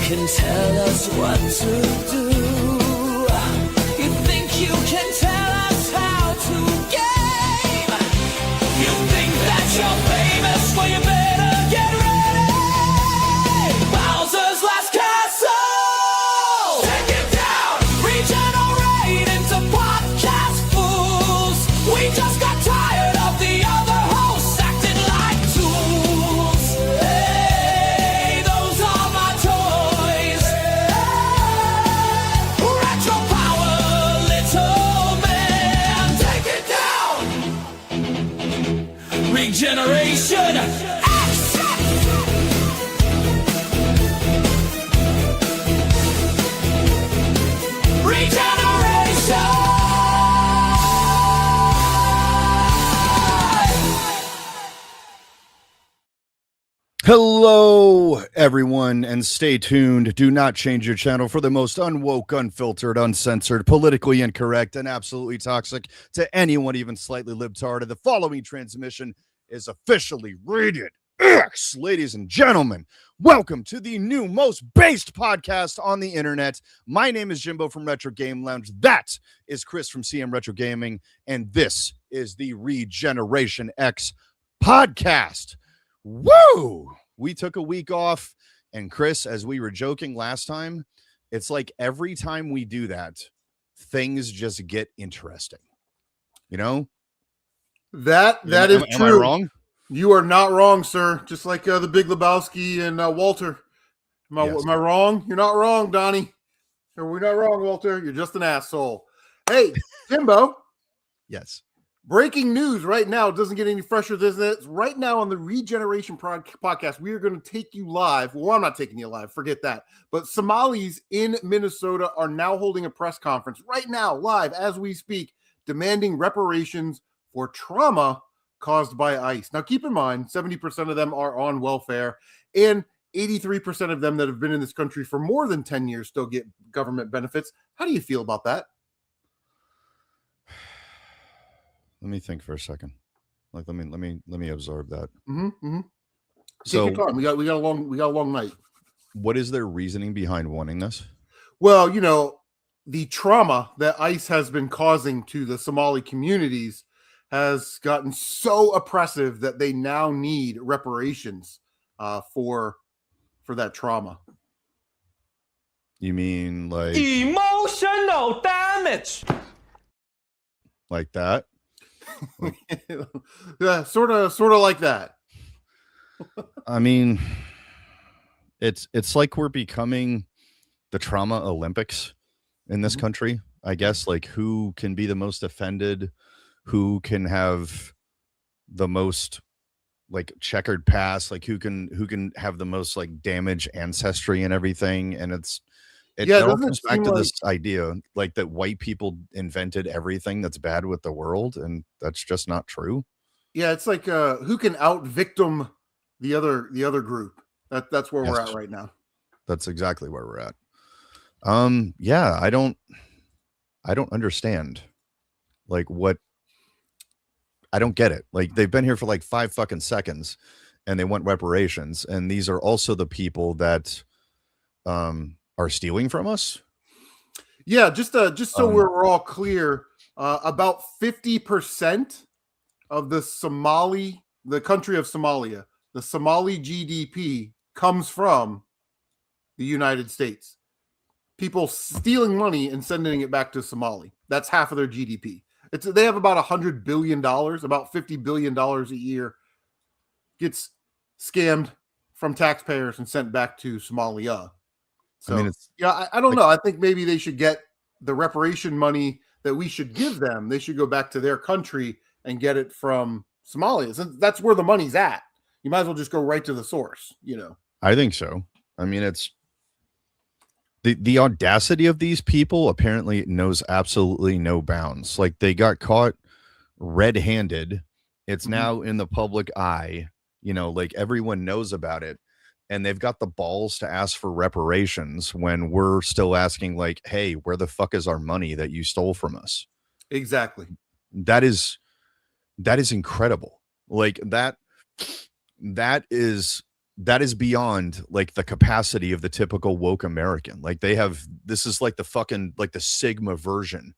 can tell us what to do. You think you can tell us how to game. You think that you're famous, well you better get ready. Bowser's Last Castle. Take it down. Regenerate into podcast fools. We just got tired of the other hosts acting like tools. Hey, those are my toys. Retro power, little man. Take it down. Regeneration. Action. Hello, everyone, and stay tuned. Do not change your channel for the most unwoke, unfiltered, uncensored, politically incorrect, and absolutely toxic to anyone even slightly libtarded. The following transmission is officially rated X. Ladies and gentlemen, welcome to the new, most based podcast on the internet. My name is Jimbo from Retro Game Lounge. That is Chris from CM Retro Gaming, and this is the Regeneration X podcast. Woo! We took a week off, and Chris, as we were joking last time, it's like every time we do that, things just get interesting. You know? That is true. Am I wrong? You are not wrong, sir. Just like the Big Lebowski and Walter. Am I wrong? You're not wrong, Donnie. We're not wrong, Walter. You're just an asshole. Hey, Jimbo. Yes. Breaking news right now. It doesn't get any fresher than this. Right now on the Regeneration podcast, we are going to take you live. Well, I'm not taking you live. Forget that. But Somalis in Minnesota are now holding a press conference right now, live as we speak, demanding reparations for trauma caused by ICE. Now, keep in mind, 70% of them are on welfare, and 83% of them that have been in this country for more than 10 years still get government benefits. How do you feel about that? Let me think for a second. Like, let me absorb that. So, take your time. We got a long night. What is their reasoning behind wanting this? Well, you know, the trauma that ICE has been causing to the Somali communities has gotten so oppressive that they now need reparations for that trauma. You mean like Emotional damage. like that? Yeah, sort of like that. I mean, it's like we're becoming the trauma Olympics in this country, I guess. Like, who can be the most offended, who can have the most like checkered past, like who can have the most like damaged ancestry and everything. And it all comes back to this idea like that white people invented everything that's bad with the world, and that's just not true. Yeah, it's like who can out victim the other group. That's where we're at right now. That's exactly where we're at. Yeah, I don't understand like what. I don't get it. Like, they've been here for like 5 fucking seconds and they want reparations, and these are also the people that are stealing from us. Yeah, just so we're all clear, about 50% of the country of Somalia, the Somali GDP comes from the United States. People stealing money and sending it back to Somali. That's half of their GDP. They have about $100 billion, about $50 billion a year gets scammed from taxpayers and sent back to Somalia. So, I mean, I don't know. I think maybe they should get the reparation money that we should give them. They should go back to their country and get it from Somalia. Since that's where the money's at. You might as well just go right to the source, you know. I think so. I mean, it's the audacity of these people apparently knows absolutely no bounds. Like, they got caught red-handed. It's now in the public eye, you know, like everyone knows about it. And they've got the balls to ask for reparations when we're still asking, like, hey, where the fuck is our money that you stole from us? Exactly. That is incredible. Like, that is that is beyond like the capacity of the typical woke American. Like this is like the fucking like the Sigma version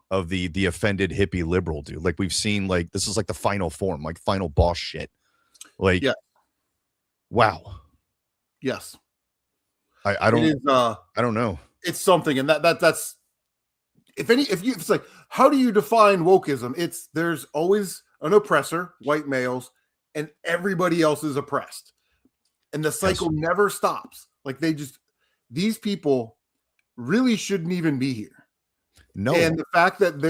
of the offended hippie liberal dude. Like we've seen, like this is like the final form, like final boss shit. Like, Yeah. Wow. Yes. I don't. It is, I don't know. It's something, and that's if it's like, how do you define wokeism? There's always an oppressor, white males, and everybody else is oppressed, and the cycle never stops. Like these people really shouldn't even be here. No. And the fact that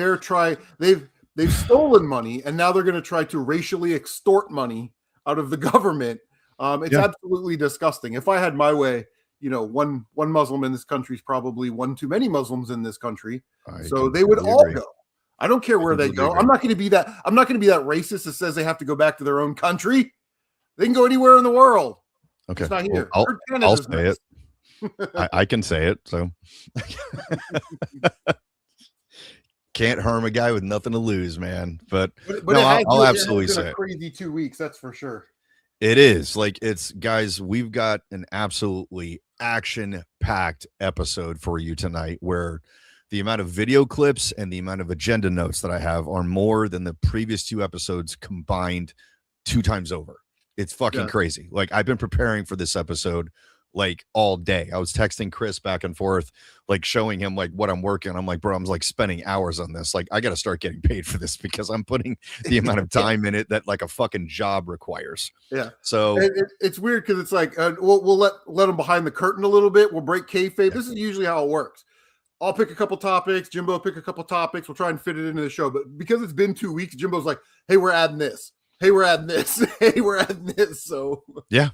they've stolen money, and now they're going to try to racially extort money out of the government. It's absolutely disgusting. If I had my way, one Muslim in this country is probably one too many Muslims in this country. So they would all go. I don't care where they go. I'm not going to be that racist that says they have to go back to their own country. They can go anywhere in the world. Okay. It's not here. Well, I'll say it. I can say it. So can't harm a guy with nothing to lose, man. But no, I'll absolutely say it. Crazy 2 weeks, that's for sure. It is like, guys, we've got an absolutely action-packed episode for you tonight, where the amount of video clips and the amount of agenda notes that I have are more than the previous 2 episodes combined 2 times over. It's fucking crazy. Like, I've been preparing for this episode like all day. I was texting Chris back and forth, like showing him like what I'm working on. I'm like, bro, I'm like spending hours on this. Like, I got to start getting paid for this, because I'm putting the amount of time in it that like a fucking job requires. Yeah. So it's weird, because it's like, we'll let them behind the curtain a little bit. We'll break kayfabe. This is usually how it works. I'll pick a couple topics. Jimbo pick a couple topics. We'll try and fit it into the show. But because it's been 2 weeks, Jimbo's like, hey, we're adding this. Hey, we're adding this. Hey, we're adding this. So yeah.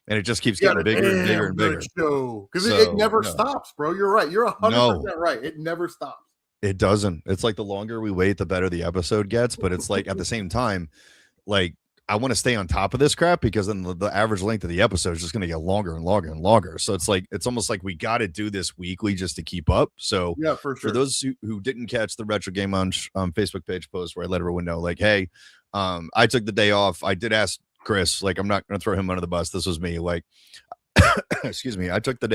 And it just keeps getting bigger and bigger and bigger. Because it never stops, bro. You're right. You're 100% right. It never stops. It doesn't. It's like the longer we wait, the better the episode gets. But it's like at the same time, like I want to stay on top of this crap, because then the average length of the episode is just going to get longer and longer and longer. So it's like, it's almost like we got to do this weekly just to keep up. So yeah, for sure. For those who didn't catch the Retro Game on Facebook page post where I let everyone know, like, hey, I took the day off. I did ask Chris, like, I'm not going to throw him under the bus. This was me. Like, excuse me. I took the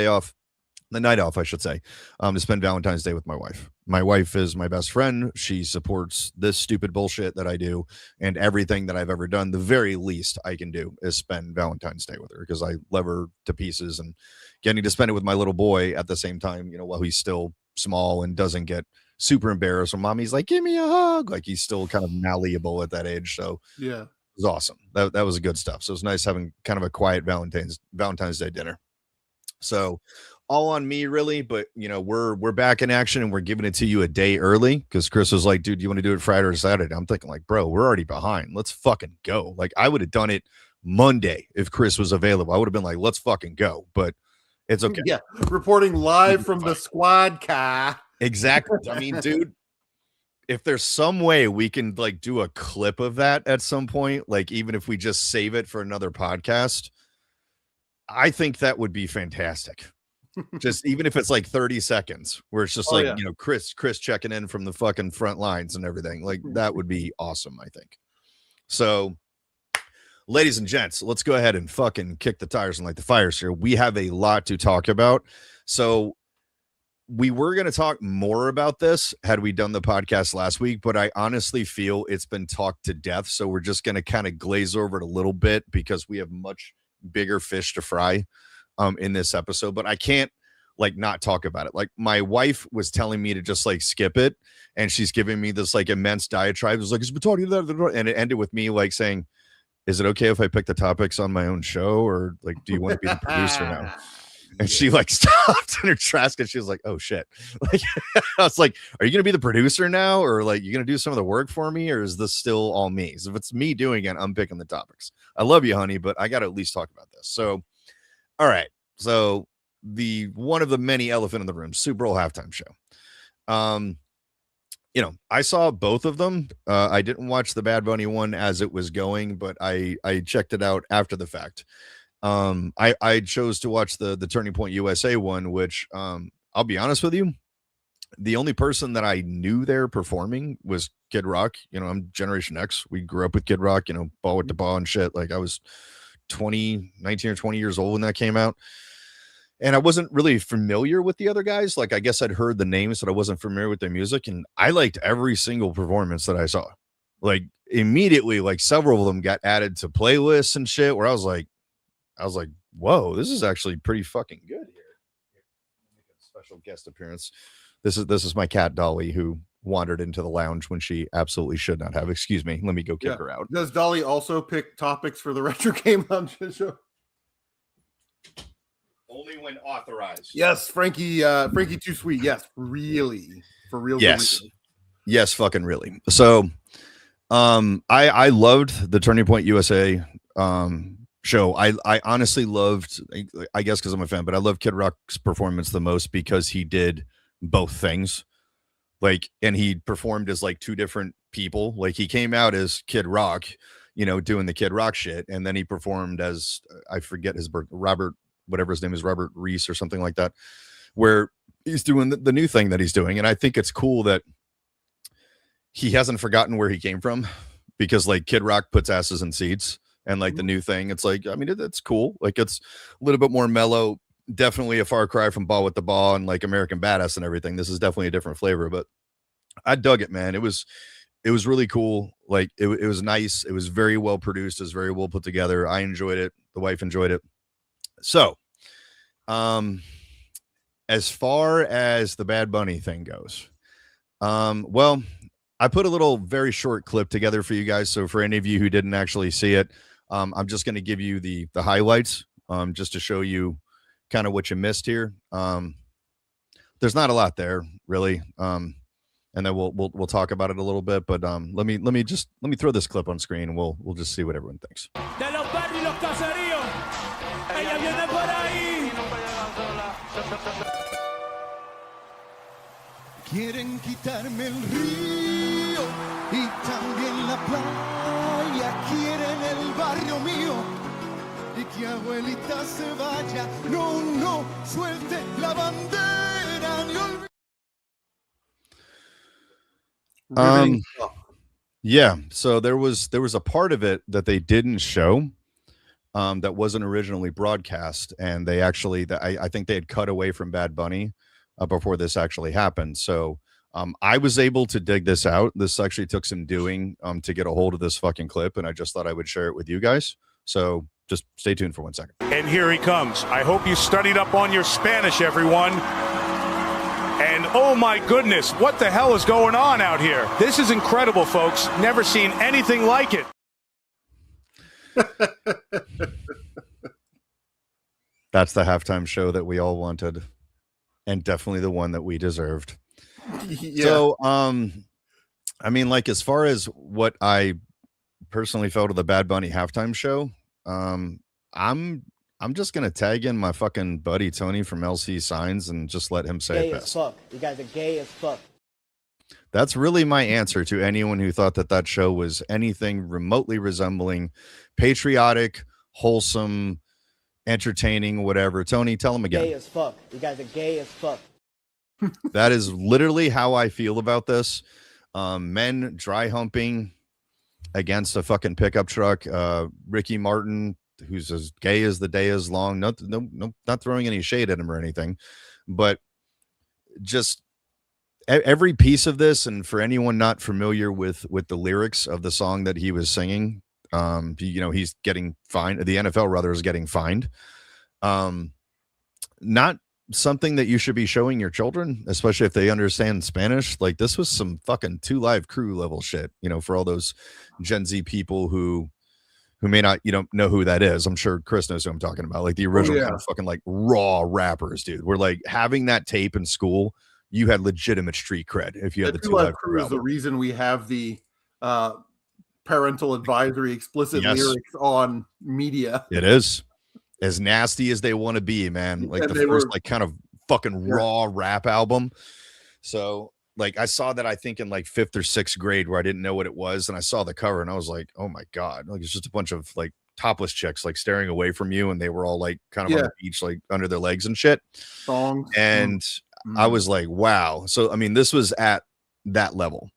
night off, I should say, to spend Valentine's Day with my wife. My wife is my best friend. She supports this stupid bullshit that I do, and everything that I've ever done. The very least I can do is spend Valentine's Day with her, because I love her to pieces, and getting to spend it with my little boy at the same time, while he's still small and doesn't get super embarrassed when mommy's like, give me a hug. Like, he's still kind of malleable at that age. So yeah. It was awesome. That was good stuff. So it was nice having kind of a quiet Valentine's Day dinner. So all on me, really. But we're back in action, and we're giving it to you a day early, because Chris was like, dude, you want to do it Friday or Saturday? I'm thinking like, bro, we're already behind. Let's fucking go. Like, I would have done it Monday if Chris was available. I would have been like, let's fucking go. But it's okay. Yeah. Reporting live from the squad car. Exactly. I mean, dude, if there's some way we can like do a clip of that at some point, like even if we just save it for another podcast, I think that would be fantastic. Just even if it's like 30 seconds where it's just Chris checking in from the fucking front lines and everything, like that would be awesome, I think. So ladies and gents, let's go ahead and fucking kick the tires and light the fires here. We have a lot to talk about. So we were going to talk more about this had we done the podcast last week, but I honestly feel it's been talked to death. So we're just going to kind of glaze over it a little bit, because we have much bigger fish to fry in this episode. But I can't like not talk about it. Like, my wife was telling me to just like skip it, and she's giving me this like immense diatribe. It was like, and it ended with me like saying, is it okay if I pick the topics on my own show, or like, do you want to be the producer now? And she like stopped in her tracks, because she was like, oh shit. Like, I was like, are you going to be the producer now? Or like, you going to do some of the work for me? Or is this still all me? So if it's me doing it, I'm picking the topics. I love you, honey, but I got to at least talk about this. So, all right. So one of the many elephant in the room, Super Bowl halftime show. I saw both of them. I didn't watch the Bad Bunny one as it was going, but I checked it out after the fact. I chose to watch the Turning Point USA one, which I'll be honest with you, the only person that I knew there performing was Kid Rock. I'm Generation X. We grew up with Kid Rock, ball with the ball and shit. Like, I was 19 or 20 years old when that came out. And I wasn't really familiar with the other guys. Like, I guess I'd heard the names, but I wasn't familiar with their music. And I liked every single performance that I saw. Like, immediately, like, several of them got added to playlists and shit where I was like, whoa, this is actually pretty fucking good here. Special guest appearance. This is my cat Dolly, who wandered into the lounge when she absolutely should not have. Excuse me. Let me go kick her out. Does Dolly also pick topics for the Retro Game Lounge show? Only when authorized. Yes, Frankie Too Sweet. Yes, really. For real. Yes. For real. Yes, fucking really. So I loved the Turning Point USA show. I honestly loved, I guess because I'm a fan, but I love Kid Rock's performance the most because he did both things. Like, and he performed as like two different people. Like, he came out as Kid Rock, you know, doing the Kid Rock shit, and then he performed as, I forget his birth, Robert, whatever his name is, Robert Reese or something like that, where he's doing the new thing that he's doing. And I think it's cool that he hasn't forgotten where he came from, because like Kid Rock puts asses in seats, and like the new thing, it's like, I mean, it's cool. Like, it's a little bit more mellow, definitely a far cry from Ball with the Ball and like American Badass and everything. This is definitely a different flavor, but I dug it, man. It was really cool. Like, it was nice. It was very well produced. It was very well put together. I enjoyed it. The wife enjoyed it. So, as far as the Bad Bunny thing goes, well, I put a little very short clip together for you guys. So for any of you who didn't actually see it, I'm just going to give you the highlights, just to show you kind of what you missed here. There's not a lot there, really. And then we'll talk about it a little bit, but let me throw this clip on screen, and we'll just see what everyone thinks. De los barrios y los caseríos. Ella viene por ahí. Quieren quitarme el río y también la playa. Quieren el barrio mío y que abuelita se vaya. No, no, suelte la bandera ni olvide. Yeah, so there was a part of it that they didn't show, that wasn't originally broadcast, and they actually, I think they had cut away from Bad Bunny before this actually happened. So I was able to dig this out. This actually took some doing to get a hold of this fucking clip, and I just thought I would share it with you guys. So just stay tuned for 1 second. And here he comes. I hope you studied up on your Spanish, everyone. And oh my goodness, what the hell is going on out here? This is incredible, folks. Never seen anything like it. That's the halftime show that we all wanted, and definitely the one that we deserved. Yeah. So, I mean, like, as far as what I personally felt of the Bad Bunny halftime show, I'm just gonna tag in my fucking buddy Tony from LC Signs and just let him say it best. Gay as fuck. You guys are gay as fuck. That's really my answer to anyone who thought that show was anything remotely resembling patriotic, wholesome, entertaining, whatever. Tony, tell him again. Gay as fuck. You guys are gay as fuck. That is literally how I feel about this. Men dry humping against a fucking pickup truck. Ricky Martin, who's as gay as the day is long. Not throwing any shade at him or anything, but just every piece of this. And for anyone not familiar with the lyrics of the song that he was singing, you know, he's getting fined. The NFL rather is getting fined. Not something that you should be showing your children, especially if they understand Spanish. Like, this was some fucking 2 Live Crew level shit, you know, for all those Gen Z people who may not, you know who that is. I'm sure Chris knows who I'm talking about. Like, the original kind of fucking like raw rappers, dude. We're like, having that tape in school, you had legitimate street cred if you had the 2 Live Crew. Is the reason we have the parental advisory explicit lyrics on media. It is as nasty as they want to be, man. Like, the first like kind of fucking raw rap album. So like, I saw that, I think, in like 5th or 6th grade, where I didn't know what it was, and I saw the cover and I was like, oh my god, like, it's just a bunch of like topless chicks like staring away from you, and they were all like kind of on the beach, like under their legs and shit. Songs. And I was like, wow. So I mean, this was at that level.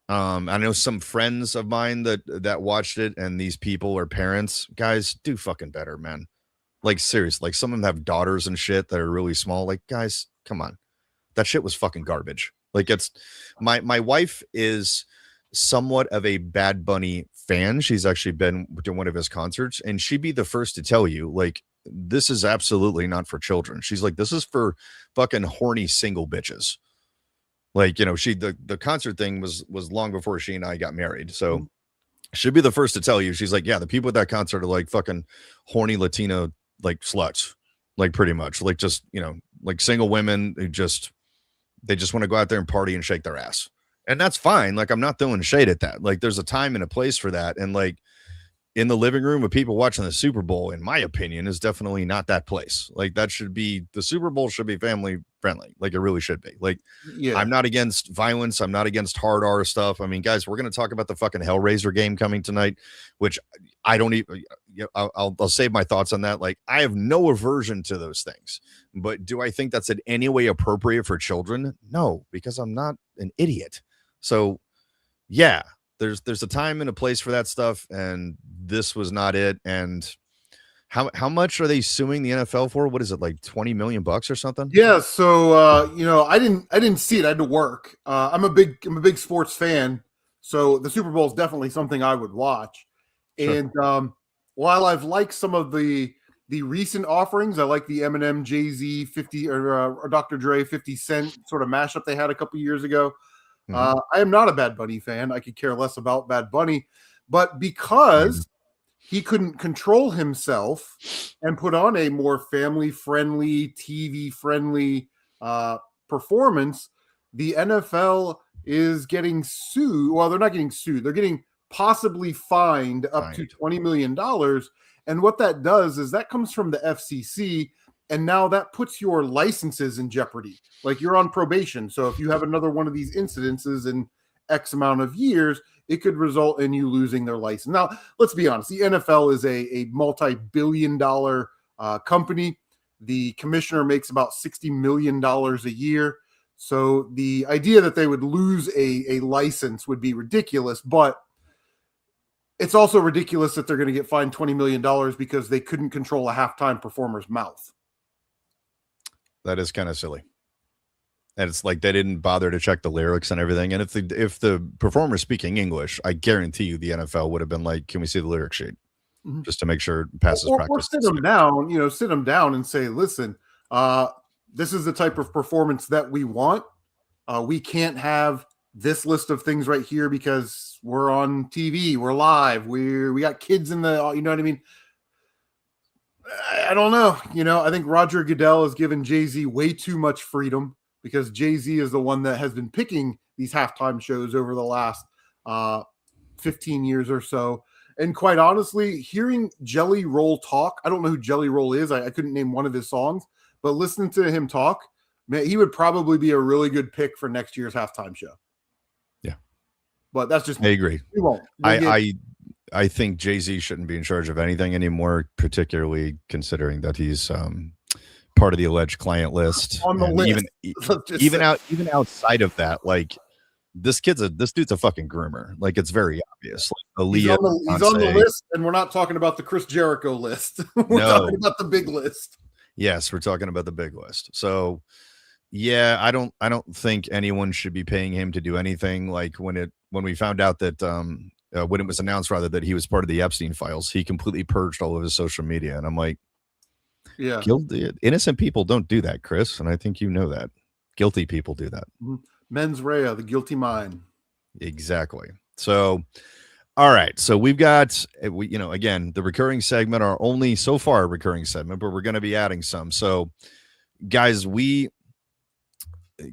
I know some friends of mine that watched it, and these people are parents. Guys, do fucking better, man. Like, seriously, like, some of them have daughters and shit that are really small. Like, guys, come on. That shit was fucking garbage. Like, it's my wife is somewhat of a Bad Bunny fan. She's actually been to one of his concerts, and she'd be the first to tell you, like, this is absolutely not for children. She's like, this is for fucking horny single bitches. Like, you know, the concert thing was long before she and I got married. So she'd be the first to tell you. She's like, yeah, the people at that concert are like fucking horny Latino like sluts, like, pretty much, like, just, you know, like, single women who just want to go out there and party and shake their ass. And that's fine. Like, I'm not throwing shade at that. Like, there's a time and a place for that. And, like, in the living room of people watching the Super Bowl, in my opinion, is definitely not that place. Like, that should be, the Super Bowl should be family friendly. Like, it really should be. Like, Yeah. I'm not against violence. I'm not against hard R stuff. I mean, guys, we're going to talk about the fucking Hellraiser game coming tonight, which I don't even, I'll save my thoughts on that. Like, I have no aversion to those things, but do I think that's in any way appropriate for children? No, because I'm not an idiot. So yeah, there's a time and a place for that stuff, and this was not it. And how much are they suing the NFL for? What is it, like $20 million or something? Yeah, so you know, I didn't see it. I had to work. I'm a big sports fan, so the Super Bowl is definitely something I would watch. Sure. And while I've liked some of the recent offerings, I like the Eminem, Jay-Z 50 or Dr. Dre 50 Cent sort of mashup they had a couple years ago. I am not a Bad Bunny fan. I could care less about Bad Bunny, but because he couldn't control himself and put on a more family-friendly, TV-friendly performance, the NFL is getting sued. Well, they're not getting sued. They're getting possibly fined up to $20 million. And what that does is that comes from the FCC, and now that puts your licenses in jeopardy. Like, you're on probation. So if you have another one of these incidences in X amount of years, it could result in you losing their license. Now, let's be honest. The NFL is a multi-billion-dollar company. The commissioner makes about $60 million a year. So the idea that they would lose a license would be ridiculous, but it's also ridiculous that they're going to get fined $20 million because they couldn't control a halftime performer's mouth. That is kind of silly. And it's like they didn't bother to check the lyrics and everything. And if the performer's speaking English, I guarantee you the NFL would have been like, can we see the lyric sheet? Just to make sure it passes practice. Or sit them down, sit them down and say, listen, this is the type of performance that we want. We can't have this list of things right here because we're on TV, we're live, we got kids in the, you know what I mean? I don't know. I think Roger Goodell has given Jay-Z way too much freedom, because Jay-Z is the one that has been picking these halftime shows over the last 15 years or so. And quite honestly, hearing Jelly Roll talk, I don't know who Jelly Roll is. I couldn't name one of his songs, but listening to him talk, man, he would probably be a really good pick for next year's halftime show. Yeah. But that's just I agree. We won't. I think Jay-Z shouldn't be in charge of anything anymore, particularly considering that he's part of the alleged client list. On the and list. even outside of that, like, this dude's a fucking groomer. Like, it's very obvious. Like, he's on the list, and we're not talking about the Chris Jericho list. We're talking about the big list. Yes, we're talking about the big list. So yeah, I don't think anyone should be paying him to do anything. Like, when we found out that when it was announced rather that he was part of the Epstein files, he completely purged all of his social media. And I'm like, yeah, innocent people don't do that, Chris. And I think you know that. Guilty people do that. Mens rea, the guilty mind. Exactly. So, all right. So we've got, again, the recurring segment, our only so far recurring segment, but we're going to be adding some. So, guys,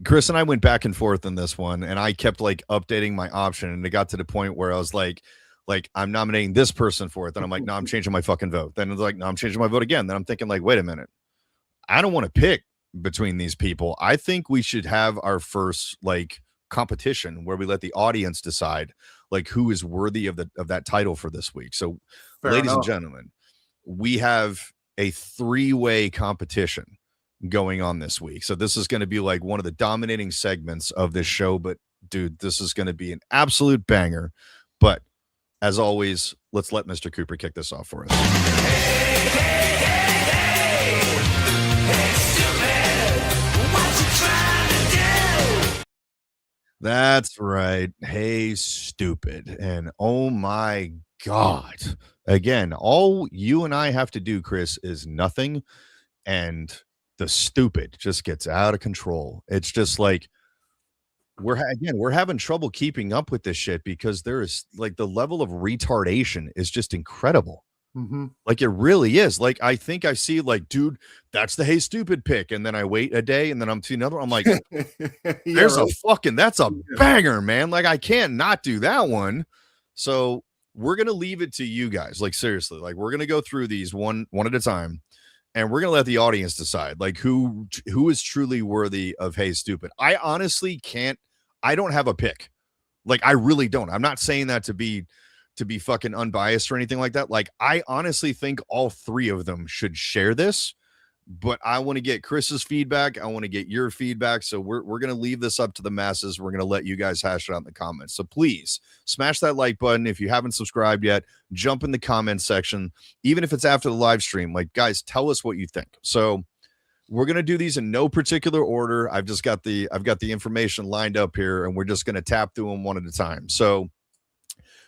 Chris and I went back and forth in this one, and I kept like updating my option, and it got to the point where I was like I'm nominating this person for it. Then I'm like, no, I'm changing my fucking vote. Then it's like, no, I'm changing my vote again. Then I'm thinking like, wait a minute, I don't want to pick between these people. I think we should have our first like competition where we let the audience decide like who is worthy of that title for this week. So, ladies and gentlemen, we have a 3-way competition going on this week. So this is going to be like one of the dominating segments of this show, but dude, this is going to be an absolute banger. But as always, let's let Mr. Cooper kick this off for us. That's right. Hey, stupid. And oh my God. Again, all you and I have to do, Chris, is nothing. And the stupid just gets out of control. It's just like we're having trouble keeping up with this shit because there is like the level of retardation is just incredible. Mhm. Like it really is. Like I think I see like, dude, that's the hey stupid pick, and then I wait a day, and then I'm seeing another. I'm like, there's a fucking that's a banger, man. Like I can't not do that one. So we're gonna leave it to you guys. Like seriously, like we're gonna go through these one at a time, and we're gonna let the audience decide like who is truly worthy of hey stupid. I honestly can't. I don't have a pick. Like I really don't. I'm not saying that to be fucking unbiased or anything like that. Like I honestly think all three of them should share this, but I want to get Chris's feedback. I want to get your feedback. So we're going to leave this up to the masses. We're going to let you guys hash it out in the comments. So please smash that like button. If you haven't subscribed yet, jump in the comment section, even if it's after the live stream. Like guys, tell us what you think. So we're going to do these in no particular order. I've got the information lined up here, and we're just going to tap through them one at a time. So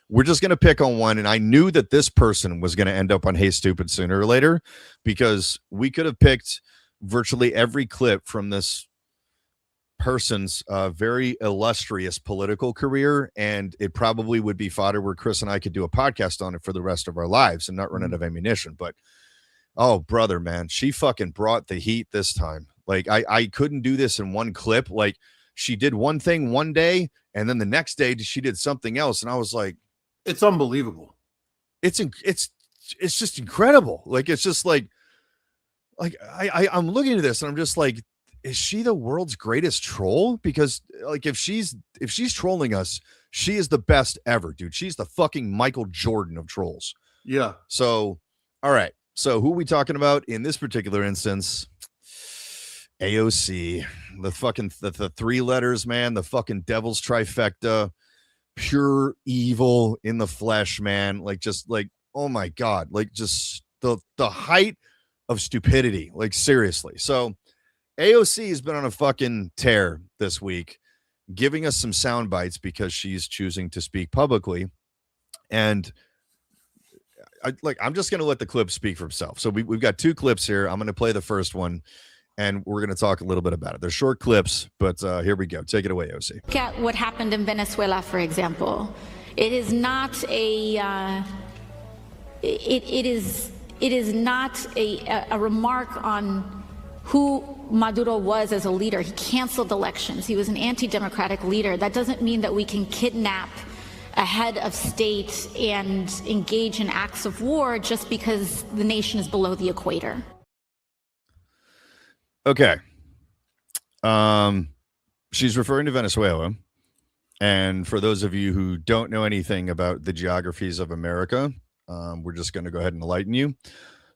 we're just going to pick on one. And I knew that this person was going to end up on Hey Stupid sooner or later, because we could have picked virtually every clip from this person's very illustrious political career, and it probably would be fodder where Chris and I could do a podcast on it for the rest of our lives and not run out of ammunition. But oh, brother, man, she fucking brought the heat this time. Like I couldn't do this in one clip. Like she did one thing one day, and then the next day she did something else. And I was like, it's unbelievable. It's just incredible. Like, it's just like I'm looking at this and I'm just like, is she the world's greatest troll? Because like, if she's trolling us, she is the best ever, dude. She's the fucking Michael Jordan of trolls. Yeah. So, all right. So who are we talking about in this particular instance? AOC, the fucking the three letters, man, the fucking devil's trifecta. Pure evil in the flesh, man. Like, just like, oh my God, like just the height of stupidity. Like, seriously. So AOC has been on a fucking tear this week, giving us some sound bites because she's choosing to speak publicly. And I'm just going to let the clip speak for himself. So we've got two clips here. I'm going to play the first one, and we're going to talk a little bit about it. They're short clips, but here we go. Take it away, OC. Look at what happened in Venezuela, for example. It is not a it is not a remark on who Maduro was as a leader. He canceled elections. He was an anti-democratic leader. That doesn't mean that we can kidnap a head of state and engage in acts of war just because the nation is below the equator. Okay. She's referring to Venezuela. And for those of you who don't know anything about the geographies of America, we're just going to go ahead and enlighten you.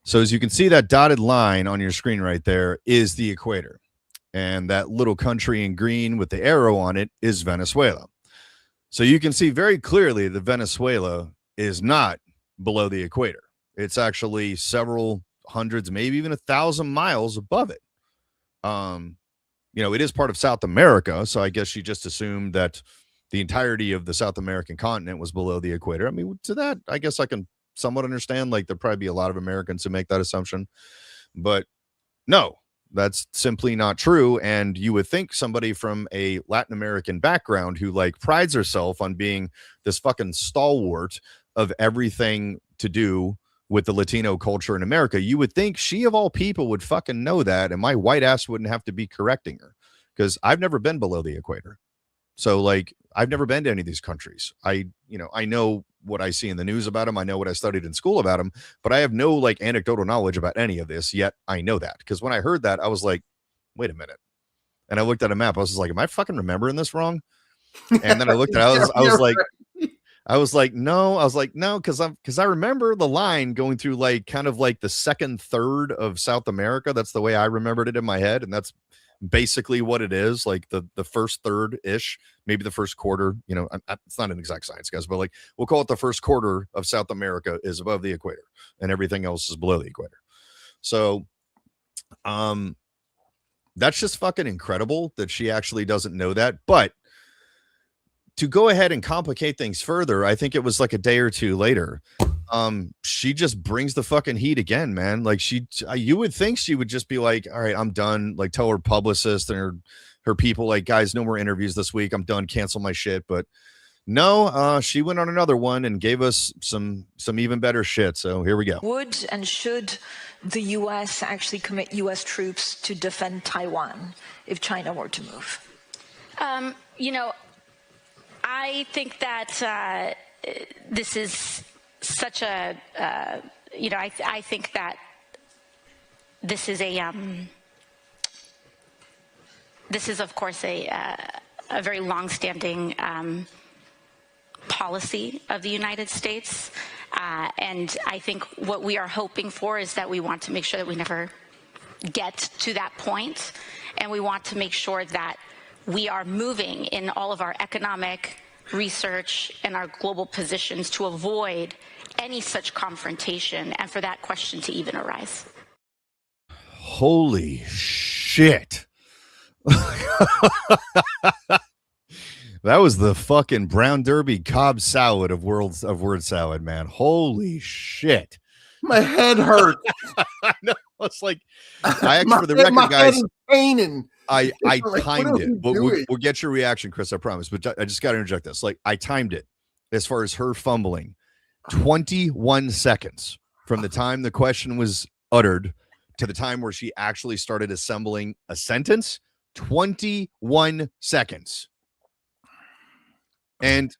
So as you can see, that dotted line on your screen right there is the equator. And that little country in green with the arrow on it is Venezuela. So you can see very clearly that Venezuela is not below the equator. It's actually several hundreds, maybe even 1,000 miles above it. It is part of South America, so I guess she just assumed that the entirety of the South American continent was below the equator. I mean, to that, I guess I can somewhat understand. Like, there'd probably be a lot of Americans who make that assumption, but no, that's simply not true. And you would think somebody from a Latin American background who like prides herself on being this fucking stalwart of everything to do with the Latino culture in America, you would think she of all people would fucking know that, and my white ass wouldn't have to be correcting her, because I've never been below the equator. So like, I've never been to any of these countries. I know what I see in the news about them. I know what I studied in school about them, but I have no like anecdotal knowledge about any of this, yet I know that, because when I heard that, I was like, wait a minute. And I looked at a map. I was just like, am I fucking remembering this wrong? And then I looked at it. I was like, no, because I remember the line going through like kind of like the second third of South America. That's the way I remembered it in my head. And that's basically what it is. Like the first third ish, maybe the first quarter, you know, it's not an exact science, guys, but like we'll call it the first quarter of South America is above the equator and everything else is below the equator. So, that's just fucking incredible that she actually doesn't know that. But to go ahead and complicate things further, I think it was like a day or two later. She just brings the fucking heat again, man. Like you would think she would just be like, all right, I'm done. Like tell her publicist and her people, like, guys, no more interviews this week. I'm done. Cancel my shit. But no, she went on another one and gave us some even better shit. So here we go. Would and should the U.S. actually commit U.S. troops to defend Taiwan if China were to move? You know, I think that this is such a, you know, I think that this is of course a very long-standing policy of the United States. And I think what we are hoping for is that we want to make sure that we never get to that point. And we want to make sure that we are moving in all of our economic research and our global positions to avoid any such confrontation and for that question to even arise. Holy shit. That was the fucking brown derby Cobb salad of word salad, man. Holy shit. My head hurt. I know. It's like, I actually, for the record, guys, paining. I like, timed it. We'll get your reaction, Chris, I promise. But I just got to interject this. Like, I timed it as far as her fumbling. 21 seconds from the time the question was uttered to the time where she actually started assembling a sentence. 21 seconds. And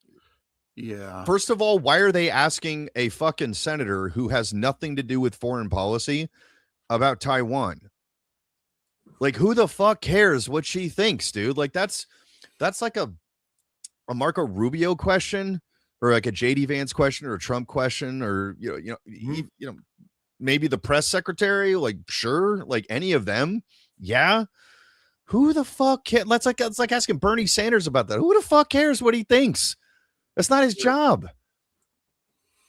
yeah, first of all, why are they asking a fucking senator who has nothing to do with foreign policy about Taiwan? Like, who the fuck cares what she thinks, dude? Like, that's like a Marco Rubio question, or like a JD Vance question, or a Trump question, or maybe the press secretary. Like, sure, like any of them, yeah. Who the fuck cares? It's like asking Bernie Sanders about that. Who the fuck cares what he thinks? That's not his job.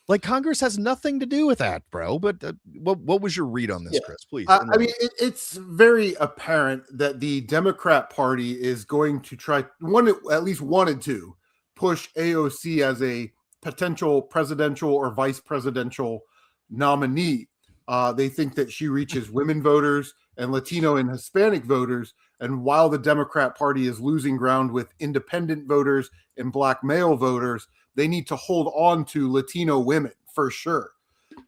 Like, Congress has nothing to do with that, bro. But what was your read on this, Chris? Please. I mean, it's very apparent that the Democrat Party is going to try, at least wanted to, push AOC as a potential presidential or vice presidential nominee. They think that she reaches women voters and Latino and Hispanic voters. And while the Democrat Party is losing ground with independent voters and black male voters, they need to hold on to Latino women for sure.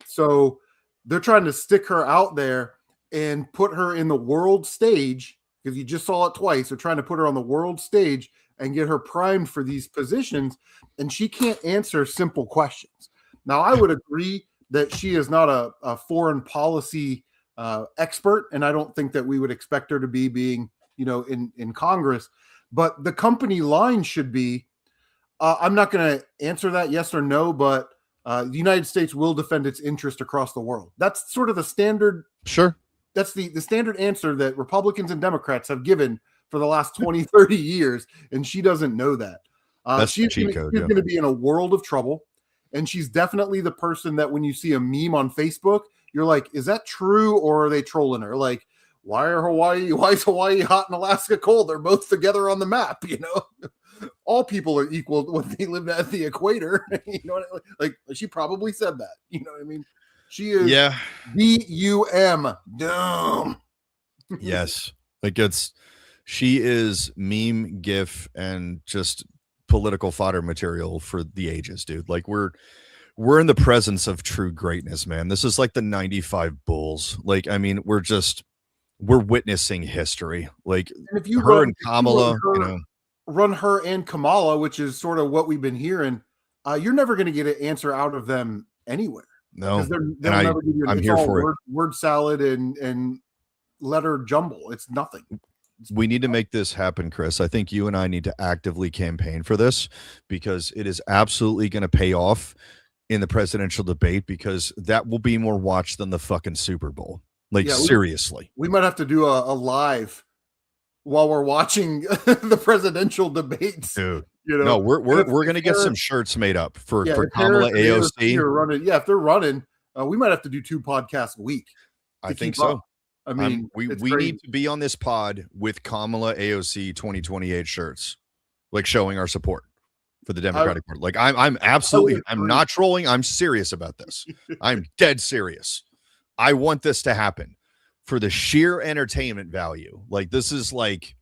So they're trying to stick her out there and put her in the world stage, because you just saw it twice. They're trying to put her on the world stage and get her primed for these positions. And she can't answer simple questions. Now, I would agree that she is not a foreign policy expert, and I don't think that we would expect her to be being, in Congress. But the company line should be, I'm not going to answer that yes or no, but the United States will defend its interest across the world. That's sort of the standard. Sure. That's the standard answer that Republicans and Democrats have given for the last 20, 30 years, and she doesn't know that. She's going to be in a world of trouble. And she's definitely the person that when you see a meme on Facebook, you're like, is that true, or are they trolling her? Like, why is Hawaii hot and Alaska cold? They're both together on the map, All people are equal when they live at the equator. Like, she probably said that. You know what I mean? She is B-U-M. Dumb. Yes. Like, she is meme, GIF, and just political fodder material for the ages, dude. Like, we're in the presence of true greatness, man. This is like the 95 Bulls. Like, I mean, we're witnessing history. Like, and if you and Kamala, run her and Kamala, which is sort of what we've been hearing, you're never going to get an answer out of them anywhere. No, I'm here for it. Word salad and letter jumble. It's nothing. We need to make this happen, Chris. I think you and I need to actively campaign for this, because it is absolutely going to pay off in the presidential debate, because that will be more watched than the fucking Super Bowl. Like, seriously. We might have to do a live while we're watching the presidential debates. Dude. You know, No, we're gonna get some shirts made up for Kamala AOC. Are running, if they're running, we might have to do 2 podcasts a week. I think so. Up. I mean, we need to be on this pod with Kamala AOC 2028 shirts, like showing our support for the Democratic Party. Like I'm absolutely, I'm not trolling. I'm serious about this. I'm dead serious. I want this to happen for the sheer entertainment value. Like this is like,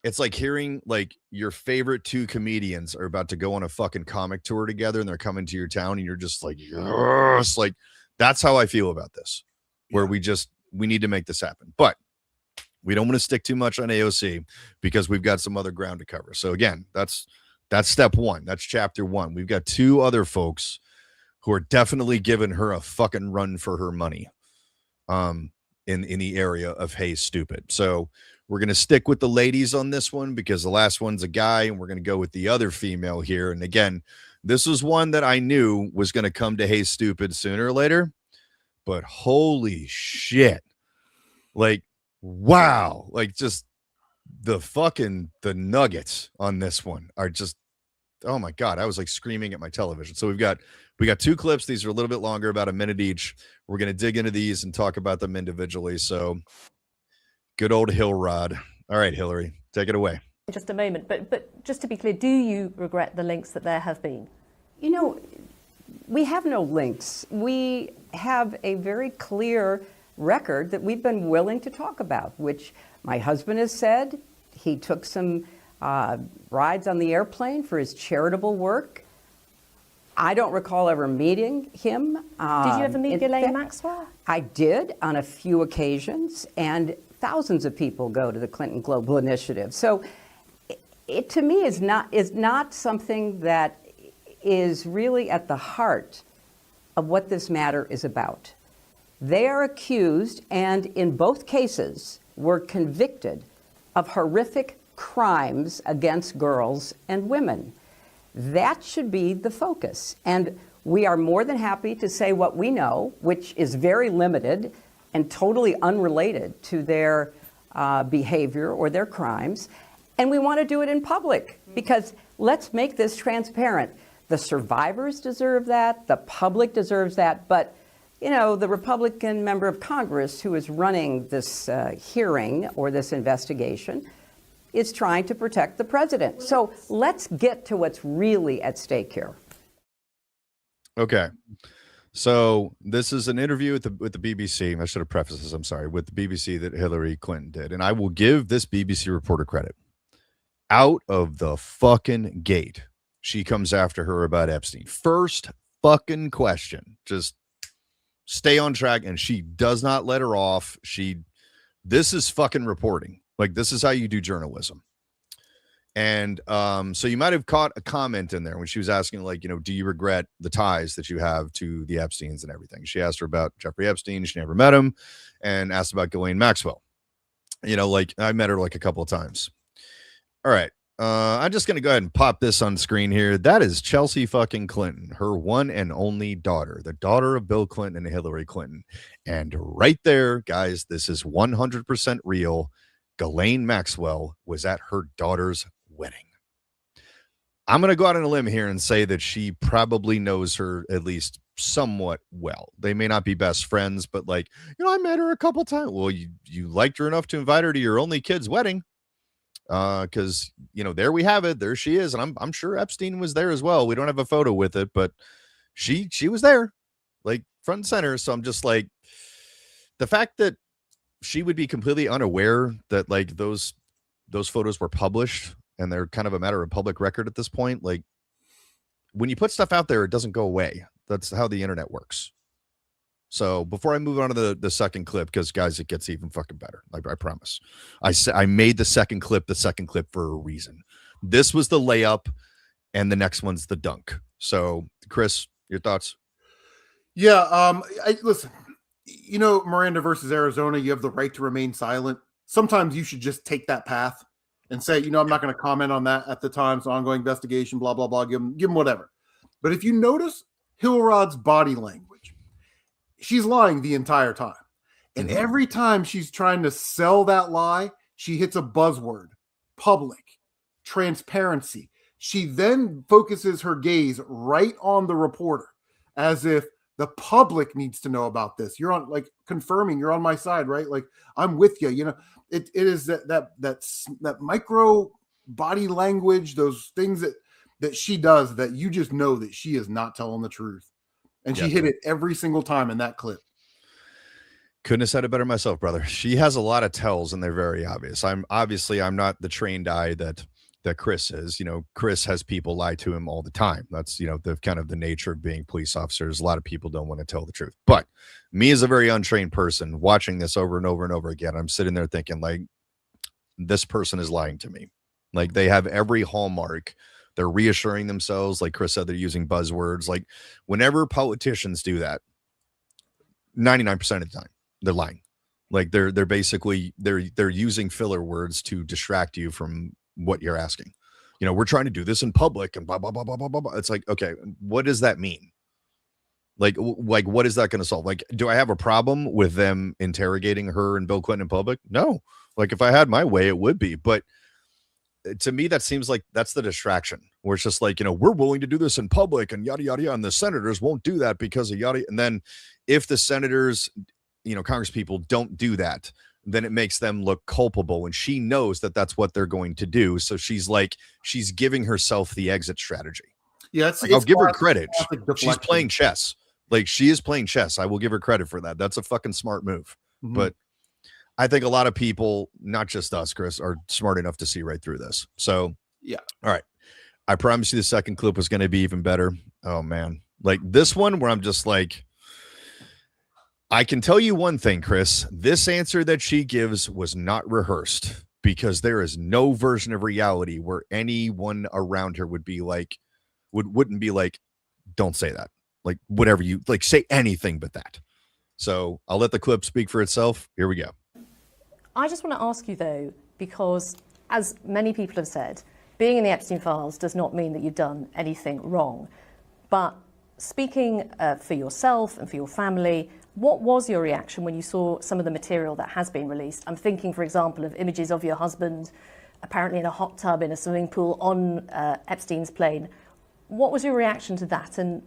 it's like hearing like your favorite 2 comedians are about to go on a fucking comic tour together and they're coming to your town and you're just like, yes, like that's how I feel about this, where we need to make this happen. But we don't want to stick too much on AOC because we've got some other ground to cover. So again, that's step 1. That's chapter 1. We've got 2 other folks who are definitely giving her a fucking run for her money in the area of Hey Stupid. So we're going to stick with the ladies on this one because the last one's a guy, and we're going to go with the other female here. And again, this was one that I knew was going to come to Hey Stupid sooner or later, but holy shit. Like, wow. Like just the nuggets on this one are just, oh my God. I was like screaming at my television. So we got 2 clips. These are a little bit longer, about a minute each. We're going to dig into these and talk about them individually. So good old Hill Rod. All right, Hillary, take it away. Just a moment, but just to be clear, do you regret the links that there have been? You know, we have no links. We have a very clear record that we've been willing to talk about, which my husband has said. He took some rides on the airplane for his charitable work. I don't recall ever meeting him. Did you ever meet Ghislaine Maxwell? I did on a few occasions, and thousands of people go to the Clinton Global Initiative. So it to me is not something that is really at the heart of what this matter is about. They are accused, and in both cases were convicted of horrific crimes against girls and women. That should be the focus. And we are more than happy to say what we know, which is very limited and totally unrelated to their behavior or their crimes. And we want to do it in public because let's make this transparent. The survivors deserve that. The public deserves that. But, you know, the Republican member of Congress who is running this hearing or this investigation is trying to protect the president. So let's get to what's really at stake here. Okay. So this is an interview with the BBC. I should have prefaced this, I'm sorry, with the BBC that Hillary Clinton did. And I will give this BBC reporter credit. Out of the fucking gate, she comes after her about Epstein. First fucking question. Just stay on track. And she does not let her off. This is fucking reporting. Like, this is how you do journalism. And so you might have caught a comment in there when she was asking, like, you know, do you regret the ties that you have to the Epsteins and everything? She asked her about Jeffrey Epstein. She never met him, and asked about Ghislaine Maxwell. You know, like, I met her like a couple of times. All right. I'm just going to go ahead and pop this on screen here. That is Chelsea fucking Clinton, her one and only daughter, the daughter of Bill Clinton and Hillary Clinton. And right there, guys, this is 100% real. Ghislaine Maxwell was at her daughter's wedding. I'm going to go out on a limb here and say that she probably knows her at least somewhat well. They may not be best friends, but like, you know, I met her a couple times. Well, you liked her enough to invite her to your only kid's wedding. Because, you know, there we have it. There she is. And I'm sure Epstein was there as well. We don't have a photo with it, but she was there, like, front and center. So I'm just like, the fact that she would be completely unaware that, like, those photos were published and they're kind of a matter of public record at this point. Like, when you put stuff out there, it doesn't go away. That's how the internet works. So before I move on to the second clip, because guys, it gets even fucking better. I promise. I made the second clip for a reason. This was the layup, and the next one's the dunk. So, Chris, your thoughts? Yeah. Listen. You know, Miranda versus Arizona, you have the right to remain silent. Sometimes you should just take that path and say, you know, I'm not going to comment on that at the time. It's an ongoing investigation, blah, blah, blah. Give them whatever. But if you notice Hillrod's body language, she's lying the entire time. And every time she's trying to sell that lie, She hits a buzzword, public, transparency. She then focuses her gaze right on the reporter as if the public needs to know about this. You're on, like, confirming you're on my side, right? Like, I'm with you. You know, it is that micro body language, those things that she does that you just know that she is not telling the truth. And she hit it every single time in that clip. Couldn't have said it better myself, brother. She has a lot of tells, and they're very obvious. I'm not the trained eye that Chris is. You know, Chris has people lie to him all the time. That's, you know, the kind of the nature of being police officers. A lot of people don't want to tell the truth. But me as a very untrained person watching this over and over and over again, I'm sitting there thinking, like, this person is lying to me. Like, they have every hallmark. They're reassuring themselves. Like Chris said, they're using buzzwords. Like, whenever politicians do that, 99% of the time, they're lying. Like, they're basically they're using filler words to distract you from what you're asking. You know, we're trying to do this in public and blah blah blah blah blah blah. It's like, okay, what does that mean? Like what is that going to solve? Like, do I have a problem with them interrogating her and Bill Clinton in public? No. Like, if I had my way, it would be. But to me, that seems like that's the distraction, where it's just like, you know, we're willing to do this in public and yada yada yada, and the senators won't do that because of yada. And then if the senators, you know, Congress people don't do that, then it makes them look culpable, and she knows that that's what they're going to do. So she's giving herself the exit strategy. Yeah, like, I'll give her credit. She's playing chess. Like, she is playing chess. I will give her credit for that. That's a fucking smart move. Mm-hmm. But I think a lot of people, not just us, Chris, are smart enough to see right through this. So yeah. All right. I promise you the second clip was going to be even better. Oh man. Like, this one where I'm just like, I can tell you one thing, Chris, this answer that she gives was not rehearsed, because there is no version of reality where anyone around her would be like, wouldn't be like, don't say that. Like, whatever you like, say anything but that. So I'll let the clip speak for itself. Here we go. I just want to ask you though, because as many people have said, being in the Epstein files does not mean that you've done anything wrong. But speaking for yourself and for your family, what was your reaction when you saw some of the material that has been released? I'm thinking, for example, of images of your husband apparently in a hot tub in a swimming pool on Epstein's plane. What was your reaction to that? And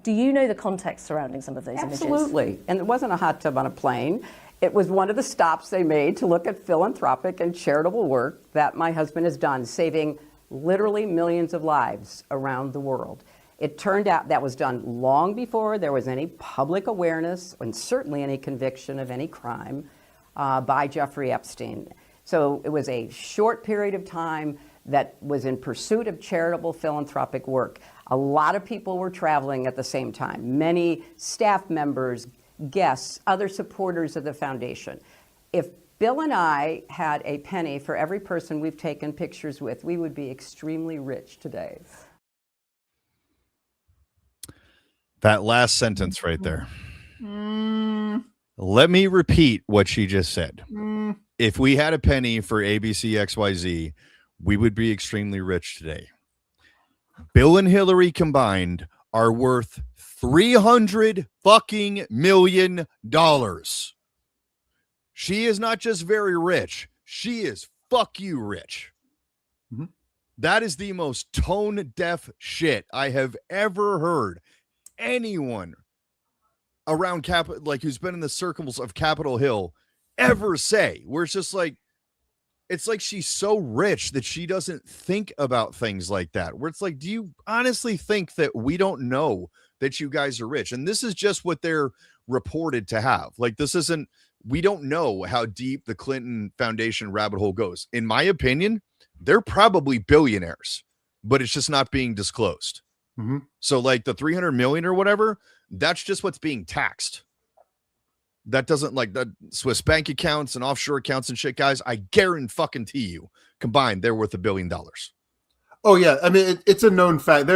do you know the context surrounding some of those images? Absolutely. And it wasn't a hot tub on a plane. It was one of the stops they made to look at philanthropic and charitable work that my husband has done, saving literally millions of lives around the world. It turned out that was done long before there was any public awareness and certainly any conviction of any crime by Jeffrey Epstein. So it was a short period of time that was in pursuit of charitable philanthropic work. A lot of people were traveling at the same time. Many staff members, guests, other supporters of the foundation. If Bill and I had a penny for every person we've taken pictures with, we would be extremely rich today. That last sentence right there. Let me repeat what she just said. If we had a penny for ABC XYZ, we would be extremely rich today. Bill and Hillary combined are worth $300 fucking million. She is not just very rich. She is fuck you rich. Mm-hmm. That is the most tone deaf shit I have ever heard anyone around like who's been in the circles of Capitol Hill ever say, where it's just like, it's like she's so rich that she doesn't think about things like that, where it's like, do you honestly think that we don't know that you guys are rich? And this is just what they're reported to have. Like, this isn't, we don't know how deep the Clinton Foundation rabbit hole goes. In my opinion, they're probably billionaires, but it's just not being disclosed. Mm-hmm. So like the 300 million or whatever, that's just what's being taxed. That doesn't, like, the Swiss bank accounts and offshore accounts and shit, guys. I guarantee you combined, they're worth $1 billion. Oh yeah. I mean, it's a known fact.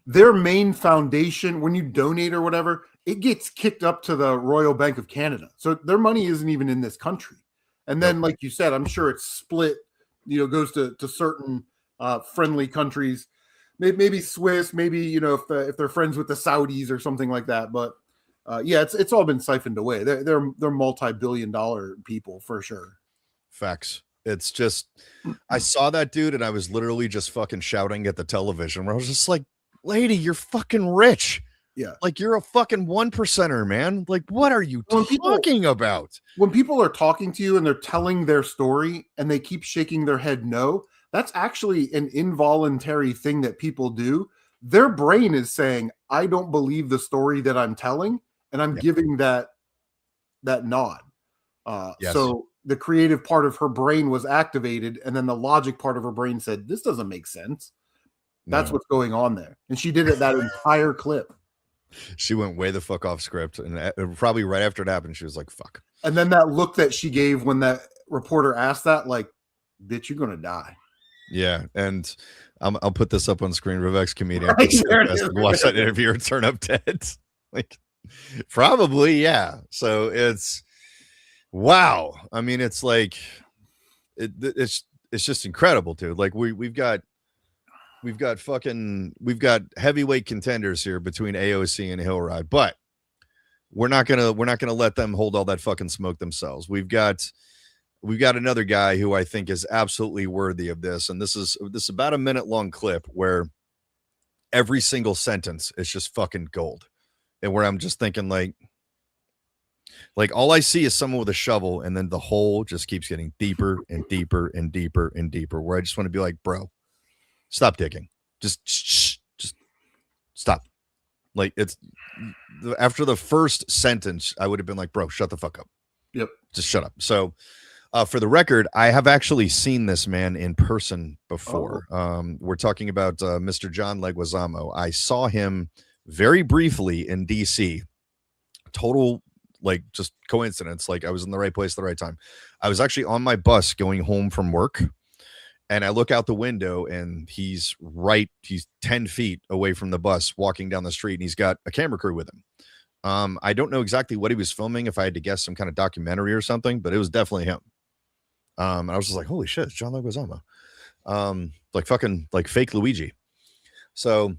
Their main foundation, when you donate or whatever, it gets kicked up to the Royal Bank of Canada. So their money isn't even in this country. And then, like you said, I'm sure it's split, you know, goes to certain friendly countries. Maybe Swiss, maybe, you know, if they're friends with the Saudis or something like that. But yeah, it's all been siphoned away. They're multi-billion-dollar people for sure. Facts. It's just, I saw that dude and I was literally just fucking shouting at the television where I was just like, lady, you're fucking rich. Yeah. Like you're a fucking 1%er, man. Like, what are you When talking about? When people are talking to you and they're telling their story and they keep shaking their head no, that's actually an involuntary thing that people do. Their brain is saying, I don't believe the story that I'm telling, and I'm giving that nod. Yes. So the creative part of her brain was activated, and then the logic part of her brain said, this doesn't make sense. That's what's going on there. And she did it that entire clip. She went way the fuck off script, and probably right after it happened, she was like, fuck. And then that look that she gave when that reporter asked that, like, bitch, you're gonna die. Yeah, and I'll put this up on screen. Vivek's comedian. Right, there it is. Watch that interview or turn up dead. Like, probably, yeah. So it's wow. I mean, it's like it's just incredible, dude. Like we've got heavyweight contenders here between AOC and Hill Ride, but we're not gonna let them hold all that fucking smoke themselves. We've got another guy who I think is absolutely worthy of this, and this is about a minute long clip where every single sentence is just fucking gold, and where I'm just thinking like all I see is someone with a shovel, and then the hole just keeps getting deeper and deeper and deeper and deeper. Where I just want to be like, bro, stop digging, just stop. Like it's after the first sentence, I would have been like, bro, shut the fuck up. Yep, just shut up. So. For the record, I have actually seen this man in person before. We're talking about Mr. John Leguizamo. I saw him very briefly in DC. Total, like, just coincidence. Like, I was in the right place at the right time. I was actually on my bus going home from work, and I look out the window, and he's 10 feet away from the bus walking down the street, and he's got a camera crew with him. I don't know exactly what he was filming, if I had to guess some kind of documentary or something, but it was definitely him. And I was just like, holy shit, it's John Leguizamo. Like fucking like fake Luigi. So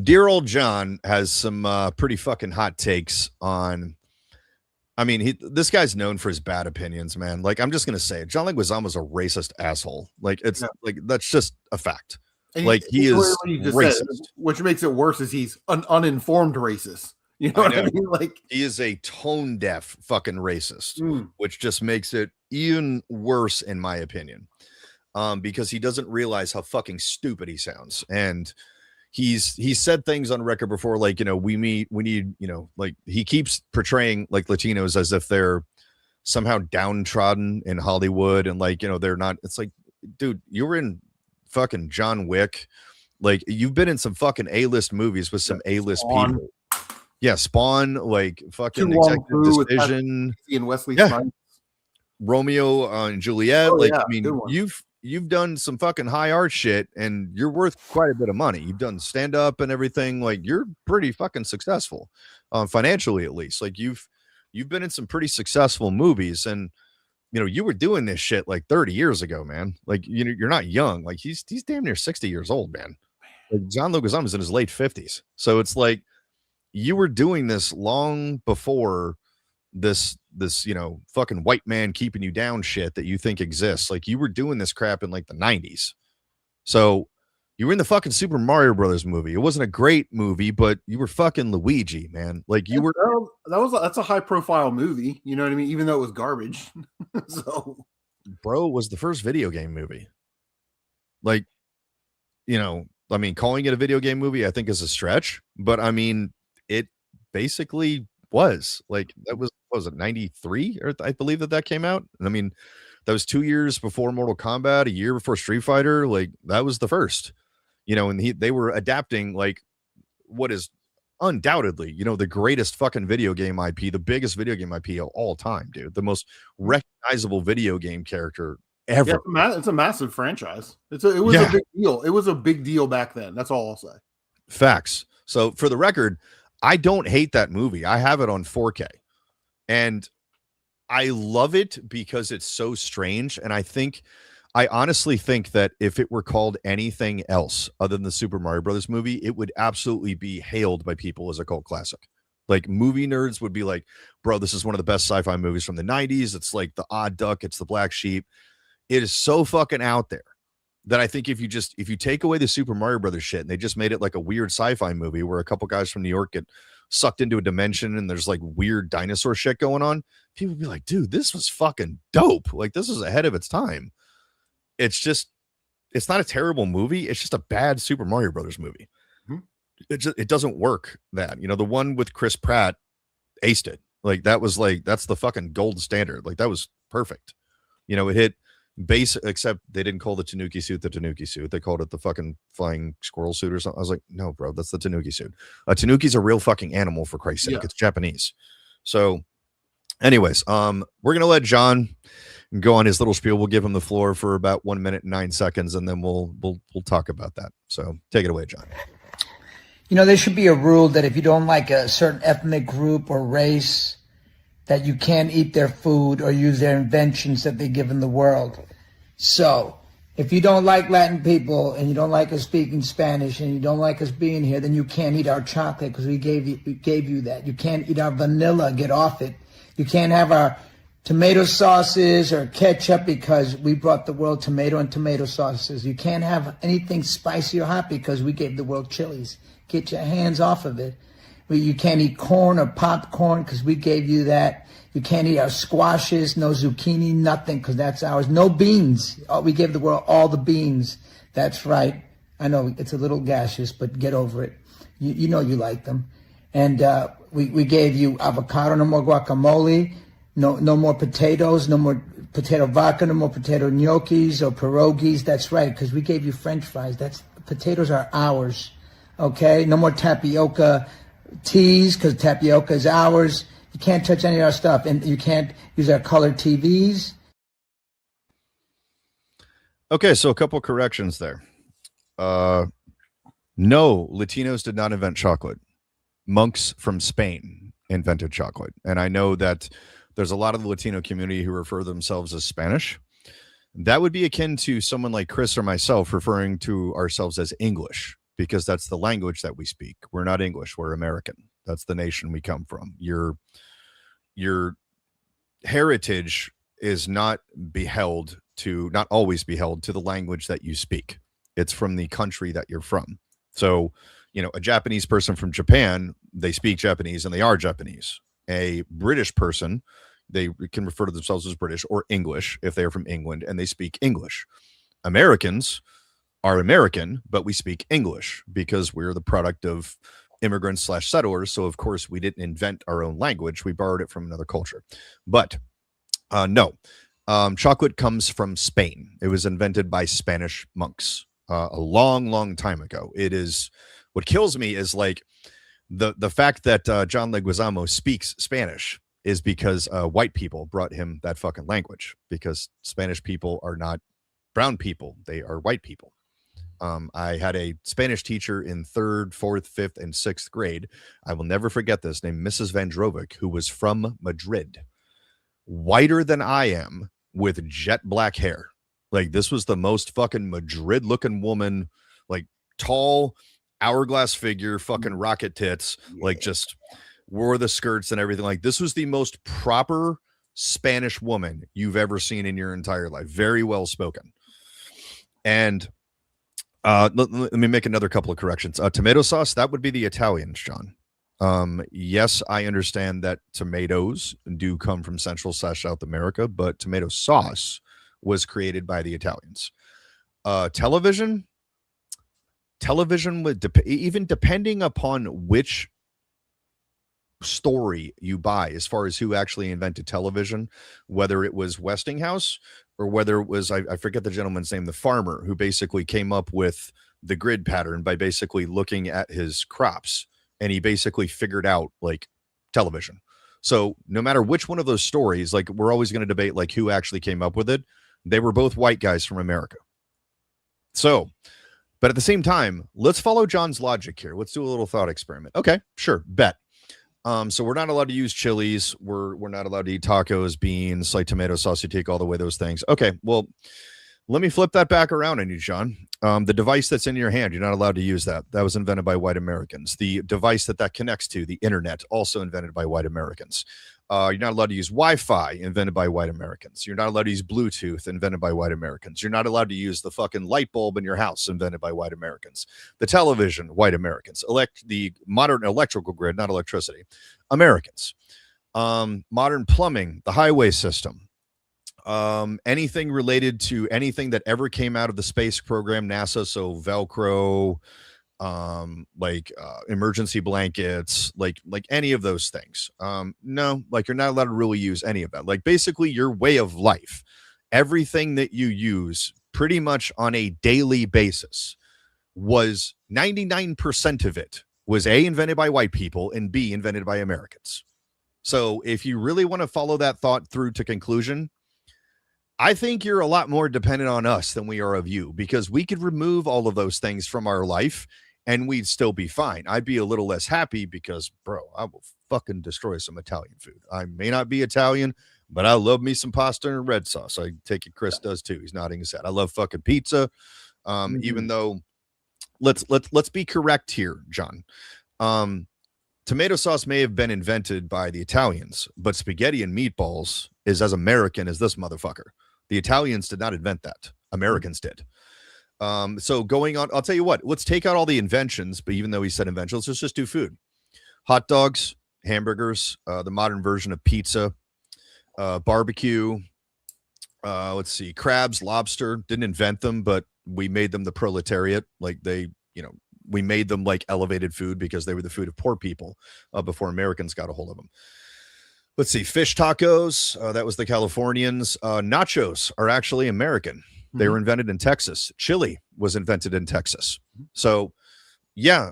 dear old John has some pretty fucking hot takes on. I mean, this guy's known for his bad opinions, man. Like, I'm just gonna say it. John Leguizamo's a racist asshole. Like, it's like that's just a fact. And like he is racist. Said, which makes it worse is he's an uninformed racist. You know what I mean? Like, he is a tone deaf fucking racist, which just makes it even worse, in my opinion. Because he doesn't realize how fucking stupid he sounds. And he's said things on record before, like, you know, we need, you know, like he keeps portraying like Latinos as if they're somehow downtrodden in Hollywood, and like, you know, they're not. It's like, dude, you were in fucking John Wick. Like, you've been in some fucking A-list movies with some A-list people. Yeah, Spawn, like fucking Executive Decision, and Wesley Snipes. Romeo and Juliet. Like, I mean, you've done some fucking high art shit, and you're worth quite a bit of money. You've done stand up and everything. Like, you're pretty fucking successful, financially at least. Like, you've been in some pretty successful movies, and you know, you were doing this shit like 30 years ago, man. Like, you know, you're not young. Like, he's damn near 60 years old, man. Like, John Leguizamo's in his late 50s, so it's like, you were doing this long before this, you know, fucking white man keeping you down shit that you think exists. Like, you were doing this crap in like the 90s. So you were in the fucking Super Mario Brothers movie. It wasn't a great movie, but you were fucking Luigi, man. Like, you were. That's a high profile movie. You know what I mean? Even though it was garbage. So, bro, it was the first video game movie. Like, you know, I mean, calling it a video game movie, I think, is a stretch, but I mean, it basically was like, that was, what was it, 93? Or I believe that came out. And I mean, that was 2 years before Mortal Kombat, a year before Street Fighter. Like, that was the first, you know, and they were adapting like what is undoubtedly, you know, the greatest fucking video game IP, the biggest video game IP of all time, dude. The most recognizable video game character ever. Yeah, it's a massive franchise. It was a big deal. It was a big deal back then. That's all I'll say. Facts. So for the record, I don't hate that movie. I have it on 4K, and I love it because it's so strange. And I honestly think that if it were called anything else other than the Super Mario Brothers movie, it would absolutely be hailed by people as a cult classic. Like, movie nerds would be like, bro, this is one of the best sci-fi movies from the 90s. It's like the Odd Duck. It's the Black Sheep. It is so fucking out there that I think if you take away the Super Mario Brothers shit and they just made it like a weird sci-fi movie where a couple guys from New York get sucked into a dimension and there's like weird dinosaur shit going on, people be like, dude, this was fucking dope. Like, this is ahead of its time. It's not a terrible movie. It's just a bad Super Mario Brothers movie. It doesn't work. That, the one with Chris Pratt aced it. Like, that's the fucking gold standard. Like, that was perfect. It hit base, except they didn't call the Tanuki suit the Tanuki suit. They called it the fucking flying squirrel suit or something. I was like, no, bro, that's the Tanuki suit. A Tanuki's a real fucking animal, for Christ's sake. It's Japanese. So anyways, we're going to let John go on his little spiel. We'll give him the floor for about 1 minute and 9 seconds, and then we'll talk about that. So take it away, John. There should be a rule that if you don't like a certain ethnic group or race, that you can't eat their food or use their inventions that they give in the world. So, if you don't like Latin people and you don't like us speaking Spanish and you don't like us being here, then you can't eat our chocolate because we gave you that. You can't eat our vanilla, get off it. You can't have our tomato sauces or ketchup because we brought the world tomato and tomato sauces. You can't have anything spicy or hot because we gave the world chilies. Get your hands off of it. You can't eat corn or popcorn because we gave you that. You can't eat our squashes, no zucchini, nothing, because that's ours. No beans. We gave the world all the beans. That's right. I know it's a little gaseous, but get over it. You know you like them. And we gave you avocado, no more guacamole, no more potatoes, no more potato vodka, no more potato gnocchis or pierogies. That's right, because we gave you French fries. Potatoes are ours. Okay? No more tapioca teas, because tapioca is ours. You can't touch any of our stuff, and you can't use our colored TVs. Okay, so a couple corrections there. No, Latinos did not invent chocolate. Monks from Spain invented chocolate. And I know that there's a lot of the Latino community who refer themselves as Spanish. That would be akin to someone like Chris or myself referring to ourselves as English, because that's the language that we speak. We're not English, we're American. That's the nation we come from. Your heritage is not always beheld to the language that you speak. It's from the country that you're from. So, a Japanese person from Japan, they speak Japanese and they are Japanese. A British person, they can refer to themselves as British or English if they're from England and they speak English. Americans are American, but we speak English because we're the product of immigrants / settlers. So of course we didn't invent our own language. We borrowed it from another culture. But no, chocolate comes from Spain. It was invented by Spanish monks a long time ago. It is, what kills me is like the fact that John Leguizamo speaks Spanish is because white people brought him that fucking language, because Spanish people are not brown people. They are white people. I had a Spanish teacher in 3rd, 4th, 5th, and 6th grade. I will never forget this, named Mrs. Van Drovic, who was from Madrid. Whiter than I am, with jet black hair. Like, this was the most fucking Madrid-looking woman, like tall, hourglass figure, fucking rocket tits, like just wore the skirts and everything. Like, this was the most proper Spanish woman you've ever seen in your entire life. Very well spoken. And let me make another couple of corrections. Tomato sauce, that would be the Italians, John. Yes, I understand that tomatoes do come from Central / South America, but tomato sauce was created by the Italians. Television would even depending upon which story you buy as far as who actually invented television, whether it was Westinghouse or whether it was, I forget the gentleman's name, the farmer who basically came up with the grid pattern by basically looking at his crops, and he basically figured out like television. So no matter which one of those stories, like, we're always going to debate like who actually came up with it. They were both white guys from America. So, but at the same time, let's follow John's logic here. Let's do a little thought experiment. Okay, sure, bet. So we're not allowed to use chilies. We're not allowed to eat tacos, beans, like tomato sauce. You take all the way those things. Okay, well, Let me flip that back around on you, John. The device that's in your hand, you're not allowed to use that. That was invented by white Americans. The device that connects to, the internet, also invented by white Americans. You're not allowed to use Wi-Fi, invented by white Americans. You're not allowed to use Bluetooth, invented by white Americans. You're not allowed to use the fucking light bulb in your house, invented by white Americans. The television, white Americans. The modern electrical grid, not electricity, Americans. Modern plumbing, the highway system. Anything related to anything that ever came out of the space program, NASA, so Velcro, emergency blankets, like any of those things. No, like you're not allowed to really use any of that. Like basically your way of life, everything that you use pretty much on a daily basis was 99% of it was A, invented by white people, and B, invented by Americans. So if you really want to follow that thought through to conclusion, I think you're a lot more dependent on us than we are of you, because we could remove all of those things from our life and we'd still be fine. I'd be a little less happy because, bro, I will fucking destroy some Italian food. I may not be Italian, but I love me some pasta and red sauce. I take it Chris does too. He's nodding his head. I love fucking pizza. Even though let's be correct here, John. Tomato sauce may have been invented by the Italians, but spaghetti and meatballs is as American as this motherfucker. The Italians did not invent that. Americans did. So going on, I'll tell you what, let's take out all the inventions, but even though he said inventions, let's just do food. Hot dogs, hamburgers, the modern version of pizza, barbecue, let's see, crabs, lobster, didn't invent them, but we made them the proletariat. Like we made them like elevated food because they were the food of poor people before Americans got a hold of them. Let's see, fish tacos. That was the Californians. Nachos are actually American. They were invented in Texas. Chili was invented in Texas. So, yeah.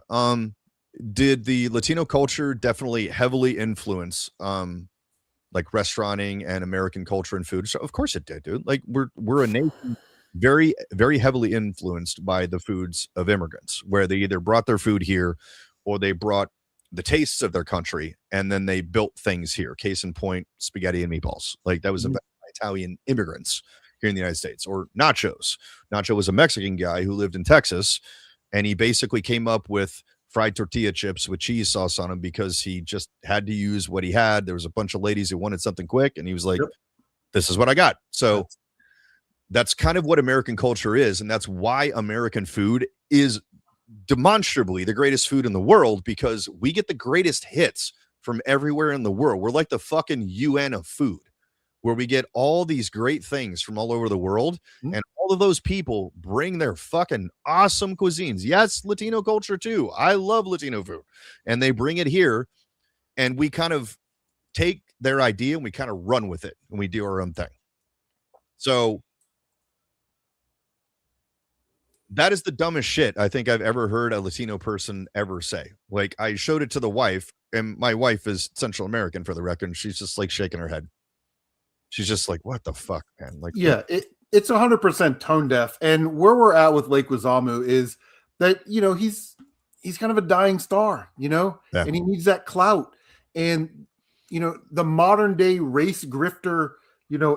Did the Latino culture definitely heavily influence like restauranting and American culture and food? So of course it did, dude. Like we're a nation very, very heavily influenced by the foods of immigrants, where they either brought their food here or they brought the tastes of their country and then they built things here. Case in point, spaghetti and meatballs. Like that was invented by Italian immigrants here in the United States. Or nachos. Nacho was a Mexican guy who lived in Texas, and he basically came up with fried tortilla chips with cheese sauce on them because he just had to use what he had. There was a bunch of ladies who wanted something quick, and he was like, this is what I got. So that's kind of what American culture is, and that's why American food is demonstrably the greatest food in the world, because we get the greatest hits from everywhere in the world. We're like the fucking UN of food, where we get all these great things from all over the world, and all of those people bring their fucking awesome cuisines. Yes, Latino culture too. I love Latino food, and they bring it here, and we kind of take their idea and we kind of run with it, and we do our own thing. So that is the dumbest shit I think I've ever heard a Latino person ever say. Like, I showed it to the wife, and my wife is Central American, for the record, and she's just like shaking her head. She's just like, what the fuck, man? Like, yeah, it's 100% tone deaf. And where we're at with Lake Wazamu is that, he's kind of a dying star, and he needs that clout. And, the modern day race grifter,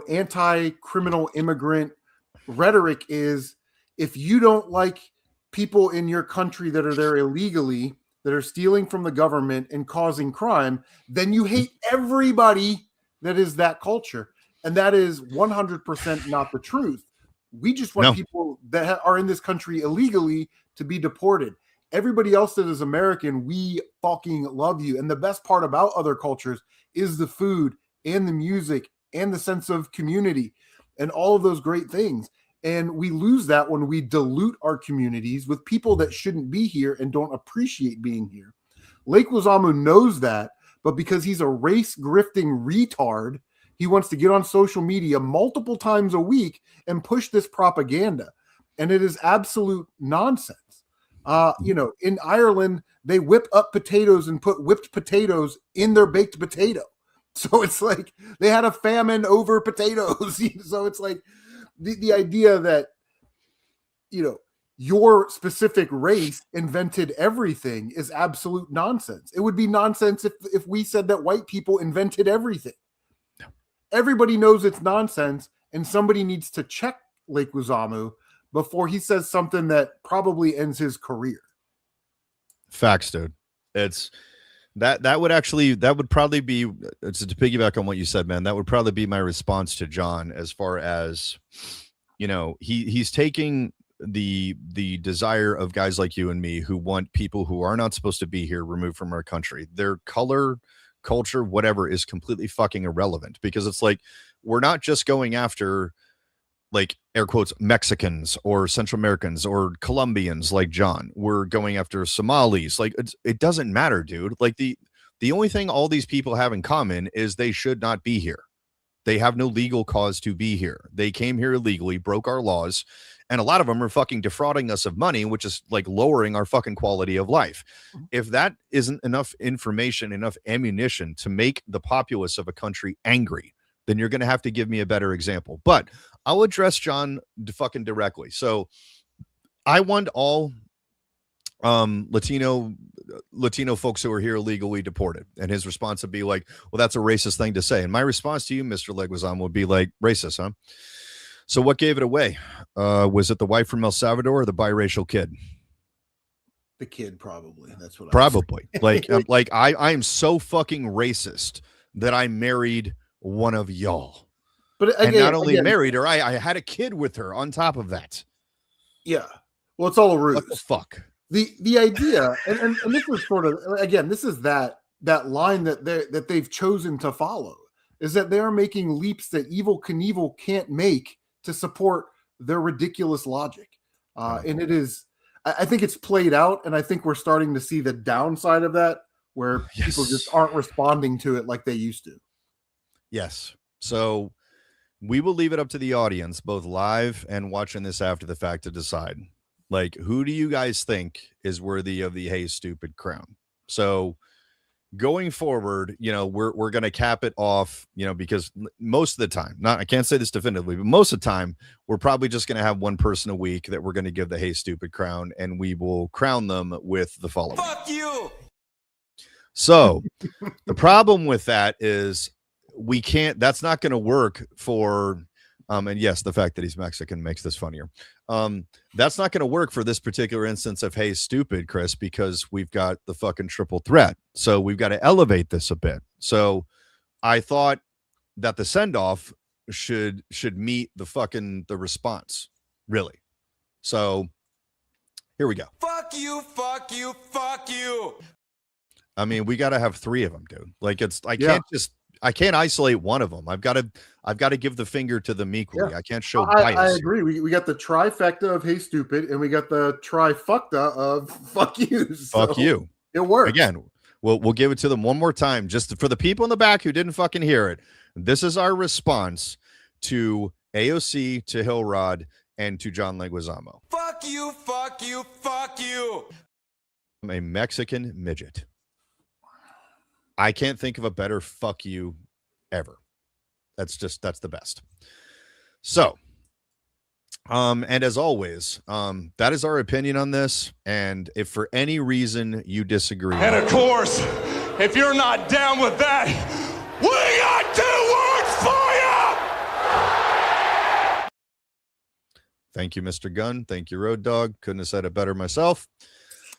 anti-criminal immigrant rhetoric is, if you don't like people in your country that are there illegally, that are stealing from the government and causing crime, then you hate everybody that is that culture. And that is 100% not the truth. We just want people that are in this country illegally to be deported. Everybody else that is American, we fucking love you. And the best part about other cultures is the food and the music and the sense of community and all of those great things. And we lose that when we dilute our communities with people that shouldn't be here and don't appreciate being here. Lake Wazamu knows that, but because he's a race grifting retard, he wants to get on social media multiple times a week and push this propaganda. And it is absolute nonsense. In Ireland, they whip up potatoes and put whipped potatoes in their baked potato. So it's like they had a famine over potatoes. So it's like the idea that, your specific race invented everything is absolute nonsense. It would be nonsense if we said that white people invented everything. Everybody knows it's nonsense, and somebody needs to check Leguizamo before he says something that probably ends his career. Facts, dude. It's that would probably be, to piggyback on what you said, man. That would probably be my response to John, as far as, you know, he's taking the desire of guys like you and me who want people who are not supposed to be here removed from our country. Their color, culture, whatever is completely fucking irrelevant, because it's like, we're not just going after, like, air quotes, Mexicans or Central Americans or Colombians like John. We're going after Somalis. Like, it doesn't matter, dude. Like, the only thing all these people have in common is they should not be here. They have no legal cause to be here. They came here illegally, broke our laws, and a lot of them are fucking defrauding us of money, which is like lowering our fucking quality of life. If that isn't enough information, enough ammunition to make the populace of a country angry, then you're going to have to give me a better example. But I'll address John fucking directly. So I want all Latino folks who are here illegally deported. And his response would be like, well, that's a racist thing to say. And my response to you, Mr. Leguizamo, would be like, racist, huh? So what gave it away? Was it the wife from El Salvador or the biracial kid? The kid, probably. That's what. Probably. Like, I am so fucking racist that I married one of y'all. But again, and not only married her, I had a kid with her on top of that. Yeah. Well, it's all a ruse. What the fuck? The idea, and this is sort of, again, this is that line that they've chosen to follow, is that they are making leaps that Evel Knievel can't make to support their ridiculous logic. And it is, I think it's played out, and I think we're starting to see the downside of that, where people just aren't responding to it like they used to. Yes. So we will leave it up to the audience, both live and watching this after the fact, to decide, like, who do you guys think is worthy of the Hey Stupid crown? So going forward, you know, we're going to cap it off, you know, because most of the time, I can't say this definitively, but most of the time, we're probably just going to have one person a week that we're going to give the Hey Stupid crown, and we will crown them with the following. Fuck you. So the problem with that is, we can't, that's not going to work for, and yes, the fact that he's Mexican makes this funnier. That's not going to work for this particular instance of Hey Stupid, Chris, because we've got the fucking triple threat. So we've got to elevate this a bit. So I thought that the send-off should meet the response, really. So here we go. Fuck you, fuck you, fuck you. I mean, we got to have three of them, dude. Like, I can't isolate one of them. I've got to give the finger to them equally. Yeah. I can't show bias. I agree. We got the trifecta of Hey Stupid, and we got the trifecta of fuck you. So fuck you. It works. Again, we'll give it to them one more time, just for the people in the back who didn't fucking hear it. This is our response to AOC, to Hillrod, and to John Leguizamo. Fuck you, fuck you, fuck you. I'm a Mexican midget. I can't think of a better fuck you ever. That's the best. So, and as always, that is our opinion on this. And if for any reason you disagree, and of course, if you're not down with that, we got 2 words for you. Thank you, Mr. Gunn. Thank you, Road Dogg. Couldn't have said it better myself.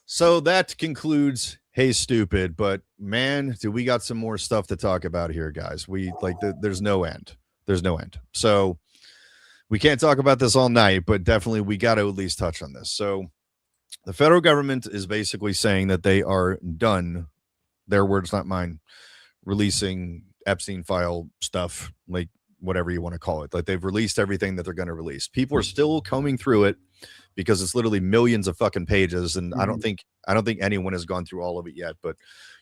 So that concludes Hey Stupid, but man, do we got some more stuff to talk about here, guys. There's no end. There's no end. So we can't talk about this all night, but definitely we got to at least touch on this. So the federal government is basically saying that they are done, their words, not mine, releasing Epstein file stuff, like whatever you want to call it. Like, they've released everything that they're going to release. People are still combing through it, because it's literally millions of fucking pages. And I don't think anyone has gone through all of it yet, but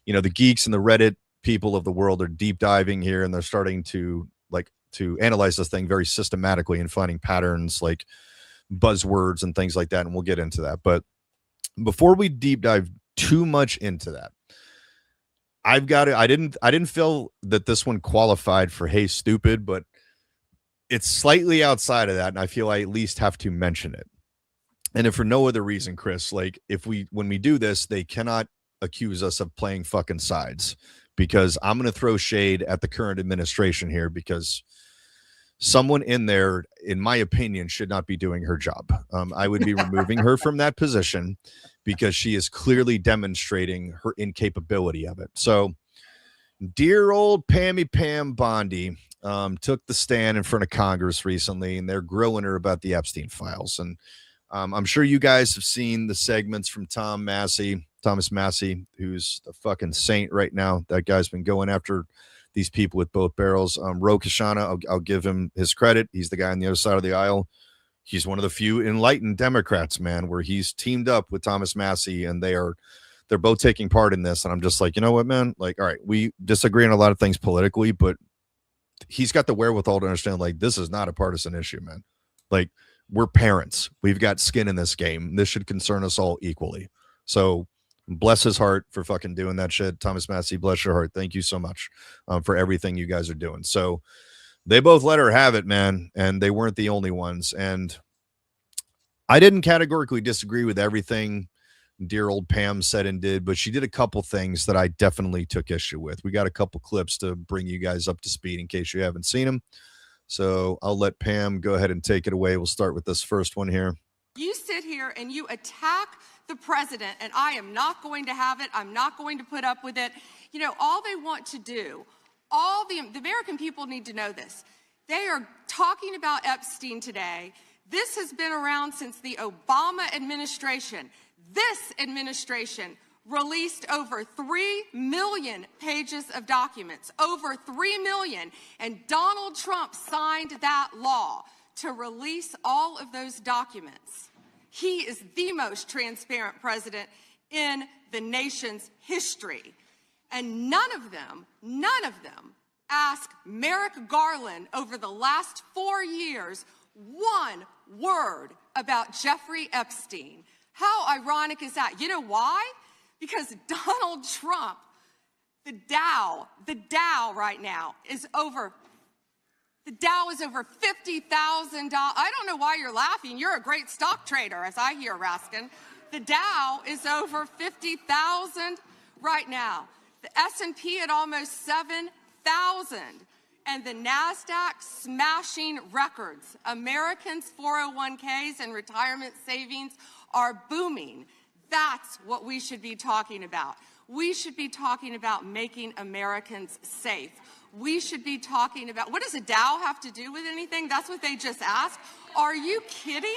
you know, the geeks and the Reddit people of the world are deep diving here, and they're starting to analyze this thing very systematically and finding patterns, like buzzwords and things like that. And we'll get into that. But before we deep dive too much into that, I didn't feel that this one qualified for Hey Stupid, but it's slightly outside of that. And I feel I at least have to mention it. And if for no other reason, Chris, like, when we do this, they cannot accuse us of playing fucking sides, because I'm going to throw shade at the current administration here, because someone in there, in my opinion, should not be doing her job. I would be removing her from that position because she is clearly demonstrating her incapability of it. So, dear old Pam Bondi took the stand in front of Congress recently, and they're grilling her about the Epstein files. And I'm sure you guys have seen the segments from Thomas Massey, who's the fucking saint right now. That guy's been going after these people with both barrels. Ro Kashana, I'll give him his credit. He's the guy on the other side of the aisle. He's one of the few enlightened Democrats, man, where he's teamed up with Thomas Massey, and they're both taking part in this. And I'm just like, you know what, man? Like, all right, we disagree on a lot of things politically, but he's got the wherewithal to understand, like, this is not a partisan issue, man. Like, we're parents. We've got skin in this game. This should concern us all equally. So bless his heart for fucking doing that shit. Thomas Massey, bless your heart. Thank you so much for everything you guys are doing. So they both let her have it, man. And they weren't the only ones. And I didn't categorically disagree with everything dear old Pam said and did, but she did a couple things that I definitely took issue with. We got a couple clips to bring you guys up to speed in case you haven't seen them. So I'll let Pam go ahead and take it away. We'll start with this first one here. You sit here and you attack the president, and I am not going to have it. I'm not going to put up with it. You know, all they want to do, all the American people need to know this. They are talking about Epstein today. This has been around since the Obama administration. This administration released over 3 million pages of documents, over 3 million, and Donald Trump signed that law to release all of those documents. He is the most transparent president in the nation's history. And none of them asked Merrick Garland over the last 4 years one word about Jeffrey Epstein. How ironic is that? You know why? Because Donald Trump, the Dow right now is over, the Dow is over $50,000. I don't know why you're laughing. You're a great stock trader, as I hear, Raskin. The Dow is over 50,000 right now. The S&P at almost 7,000. And the NASDAQ smashing records. Americans' 401ks and retirement savings are booming. That's what we should be talking about. We should be talking about making Americans safe. We should be talking about, what does a Dow have to do with anything? That's what they just asked. Are you kidding?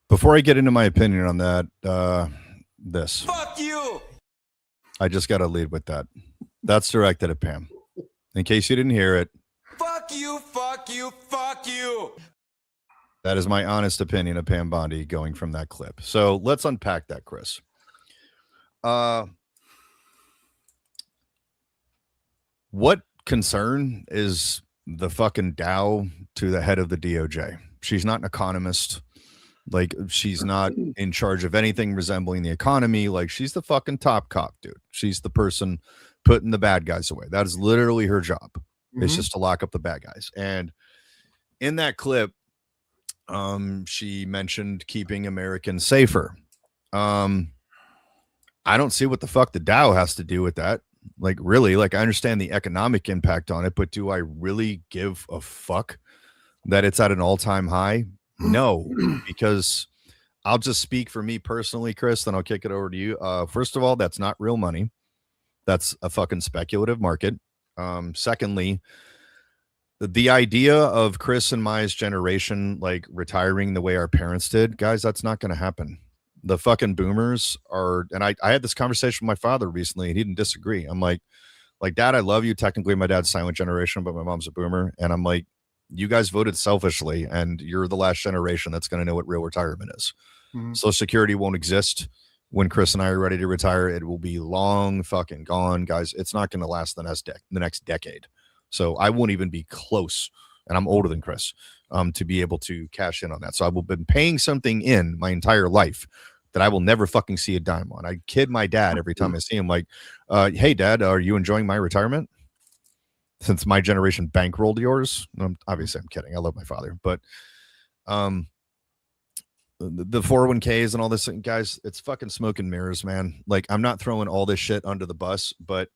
Before I get into my opinion on that, this. Fuck you! I just got to lead with that. That's directed at Pam. In case you didn't hear it. Fuck you, fuck you, fuck you! That is my honest opinion of Pam Bondi going from that clip. So let's unpack that, Chris. What concern is the fucking Dow to the head of the DOJ? She's not an economist. Like, she's not in charge of anything resembling the economy. Like, she's the fucking top cop, dude. She's the person putting the bad guys away. That is literally her job. Mm-hmm. It's just to lock up the bad guys. And in that clip, she mentioned keeping Americans safer. I don't see what the fuck the Dow has to do with that. Like, really, like, I understand the economic impact on it, but do I really give a fuck that it's at an all-time high? No, because I'll just speak for me personally, Chris, then I'll kick it over to you. First of all, that's not real money. That's a fucking speculative market. Secondly, the idea of Chris and Maya's generation, like, retiring the way our parents did, guys, that's not going to happen. The fucking boomers are, and I had this conversation with my father recently, and he didn't disagree. I'm like, Dad, I love you. Technically, my dad's silent generation, but my mom's a boomer. And I'm like, you guys voted selfishly, and you're the last generation that's going to know what real retirement is. Mm-hmm. Social Security won't exist when Chris and I are ready to retire. It will be long fucking gone, guys. It's not going to last the next decade. So I won't even be close, and I'm older than Chris, to be able to cash in on that. So I've been paying something in my entire life that I will never fucking see a dime on. I kid my dad every time I see him, like, hey, Dad, are you enjoying my retirement? Since my generation bankrolled yours. Obviously, I'm kidding. I love my father. But the 401ks and all this, guys, it's fucking smoke and mirrors, man. Like, I'm not throwing all this shit under the bus, but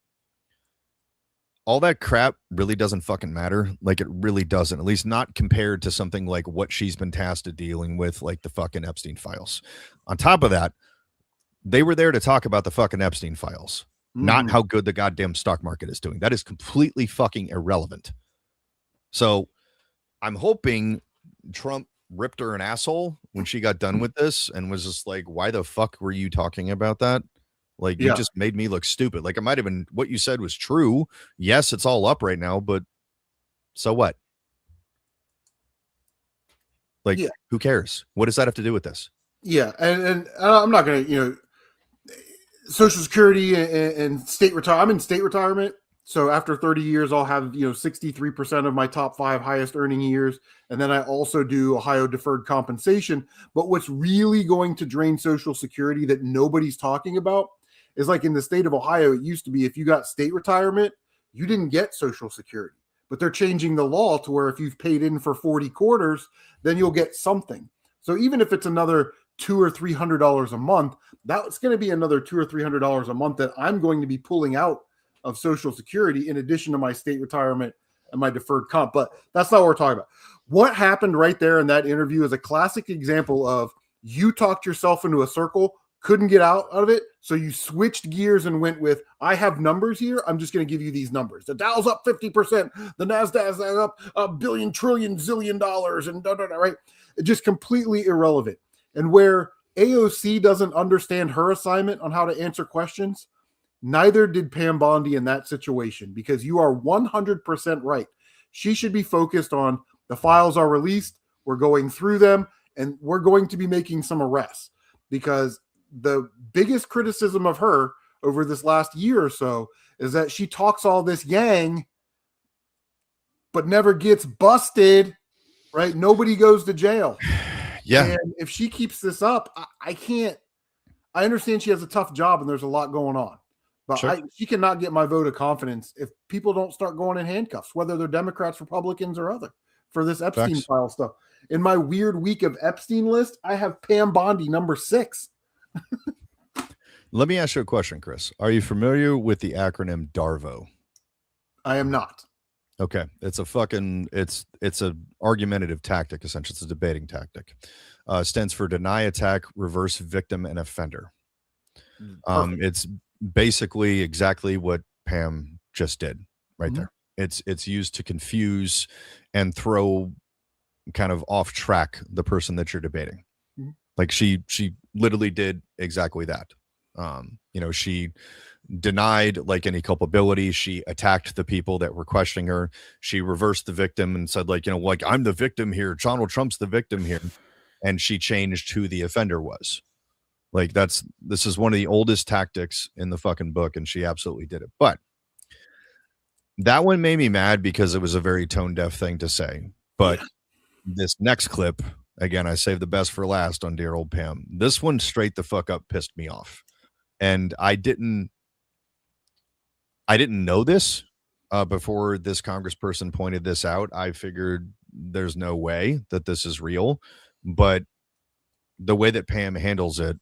all that crap really doesn't fucking matter. Like, it really doesn't, at least not compared to something like what she's been tasked to dealing with, like the fucking Epstein files. On top of that, they were there to talk about the fucking Epstein files, not how good the goddamn stock market is doing. That is completely fucking irrelevant. So I'm hoping Trump ripped her an asshole when she got done with this and was just like, why the fuck were you talking about that? Like, you just made me look stupid. Like, it might have been what you said was true. Yes, it's all up right now, but so what? Like, who cares? What does that have to do with this? Yeah, and I'm not going to, Social Security and state retirement. I'm in state retirement. So after 30 years, I'll have, 63% of my top 5 highest earning years. And then I also do Ohio deferred compensation. But what's really going to drain Social Security that nobody's talking about is, like, in the state of Ohio, it used to be if you got state retirement, you didn't get Social Security. But they're changing the law to where if you've paid in for 40 quarters, then you'll get something. So even if it's another $200 or $300 a month, that's going to be another $200 or $300 a month that I'm going to be pulling out of Social Security in addition to my state retirement and my deferred comp. But that's not what we're talking about. What happened right there in that interview is a classic example of you talked yourself into a circle, couldn't get out of it, so you switched gears and went with, I have numbers here, I'm just going to give you these numbers. The Dow's up 50%, the NASDAQ is up $1 billion, trillion, zillion dollars, and right? It's just completely irrelevant. And where AOC doesn't understand her assignment on how to answer questions, neither did Pam Bondi in that situation, because you are 100% right. She should be focused on the files are released, we're going through them, and we're going to be making some arrests, because the biggest criticism of her over this last year or so is that she talks all this yang, but never gets busted, right? Nobody goes to jail. Yeah. And if she keeps this up, I understand she has a tough job and there's a lot going on, but she cannot get my vote of confidence if people don't start going in handcuffs, whether they're Democrats, Republicans, or other, for this Epstein file stuff. In my weird week of Epstein list, I have Pam Bondi number 6. Let me ask you a question, Chris. Are you familiar with the acronym DARVO? I am not. Okay. It's a argumentative tactic, essentially. It's a debating tactic. Stands for deny, attack, reverse, victim, and offender. It's basically exactly what Pam just did right there. It's used to confuse and throw kind of off track the person that you're debating. Like, she literally did exactly that. She denied like any culpability. She attacked the people that were questioning her. She reversed the victim and said, like, I'm the victim here. Donald Trump's the victim here. And she changed who the offender was. Like, this is one of the oldest tactics in the fucking book, and she absolutely did it. But that one made me mad because it was a very tone deaf thing to say. But this next clip, again, I saved the best for last on dear old Pam. This one straight the fuck up pissed me off. And I didn't know this before this congressperson pointed this out. I figured there's no way that this is real, but the way that Pam handles it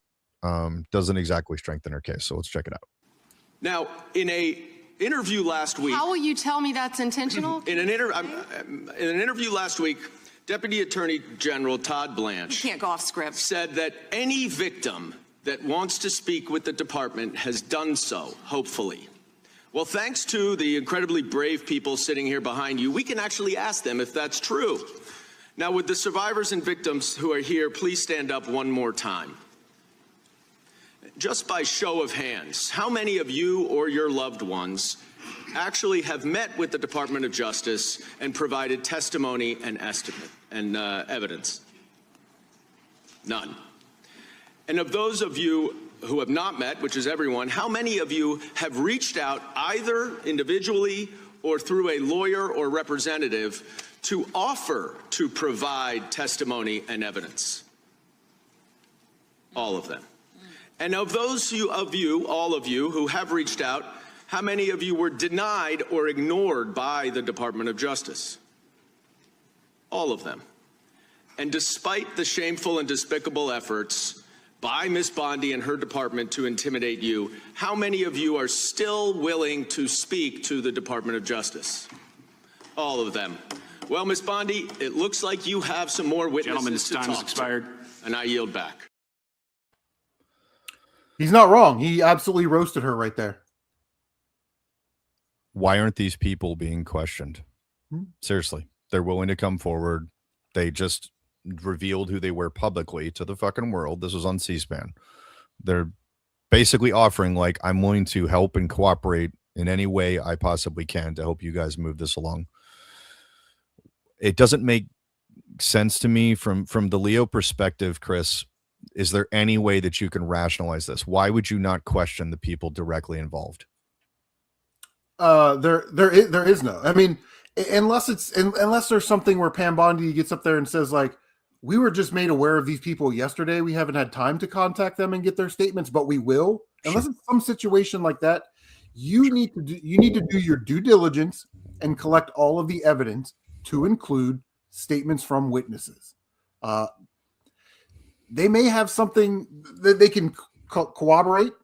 doesn't exactly strengthen her case. So let's check it out. Now, in a interview last week, How will you tell me that's intentional? in an interview last week, Deputy Attorney General Todd Blanche You can't go off script. said that any victim that wants to speak with the department has done so, hopefully. Well, thanks to the incredibly brave people sitting here behind you, we can actually ask them if that's true. Now, would the survivors and victims who are here please stand up one more time? Just by show of hands, how many of you or your loved ones actually have met with the Department of Justice and provided testimony and estimate and evidence? None. And of those of you who have not met, which is everyone, how many of you have reached out either individually or through a lawyer or representative to offer to provide testimony and evidence? All of them. And of those of you, all of you who have reached out, how many of you were denied or ignored by the Department of Justice? All of them. And despite the shameful and despicable efforts by Ms. Bondi and her department to intimidate you, how many of you are still willing to speak to the Department of Justice? All of them. Well, Ms. Bondi, it looks like you have some more witnesses to talk to, and I yield back. He's not wrong. He absolutely roasted her right there. Why aren't these people being questioned? Seriously, they're willing to come forward. They just revealed who they were publicly to the fucking world. This was on C-SPAN. They're basically offering, like, I'm willing to help and cooperate in any way I possibly can to help you guys move this along. It doesn't make sense to me from the Leo perspective, Chris. Is there any way that you can rationalize this? Why would you not question the people directly involved? There is no. I mean, unless there's something where Pam Bondi gets up there and says, like, we were just made aware of these people yesterday. We haven't had time to contact them and get their statements, but we will. Unless it's some situation like that, you need to do your due diligence and collect all of the evidence to include statements from witnesses. They may have something that they can corroborate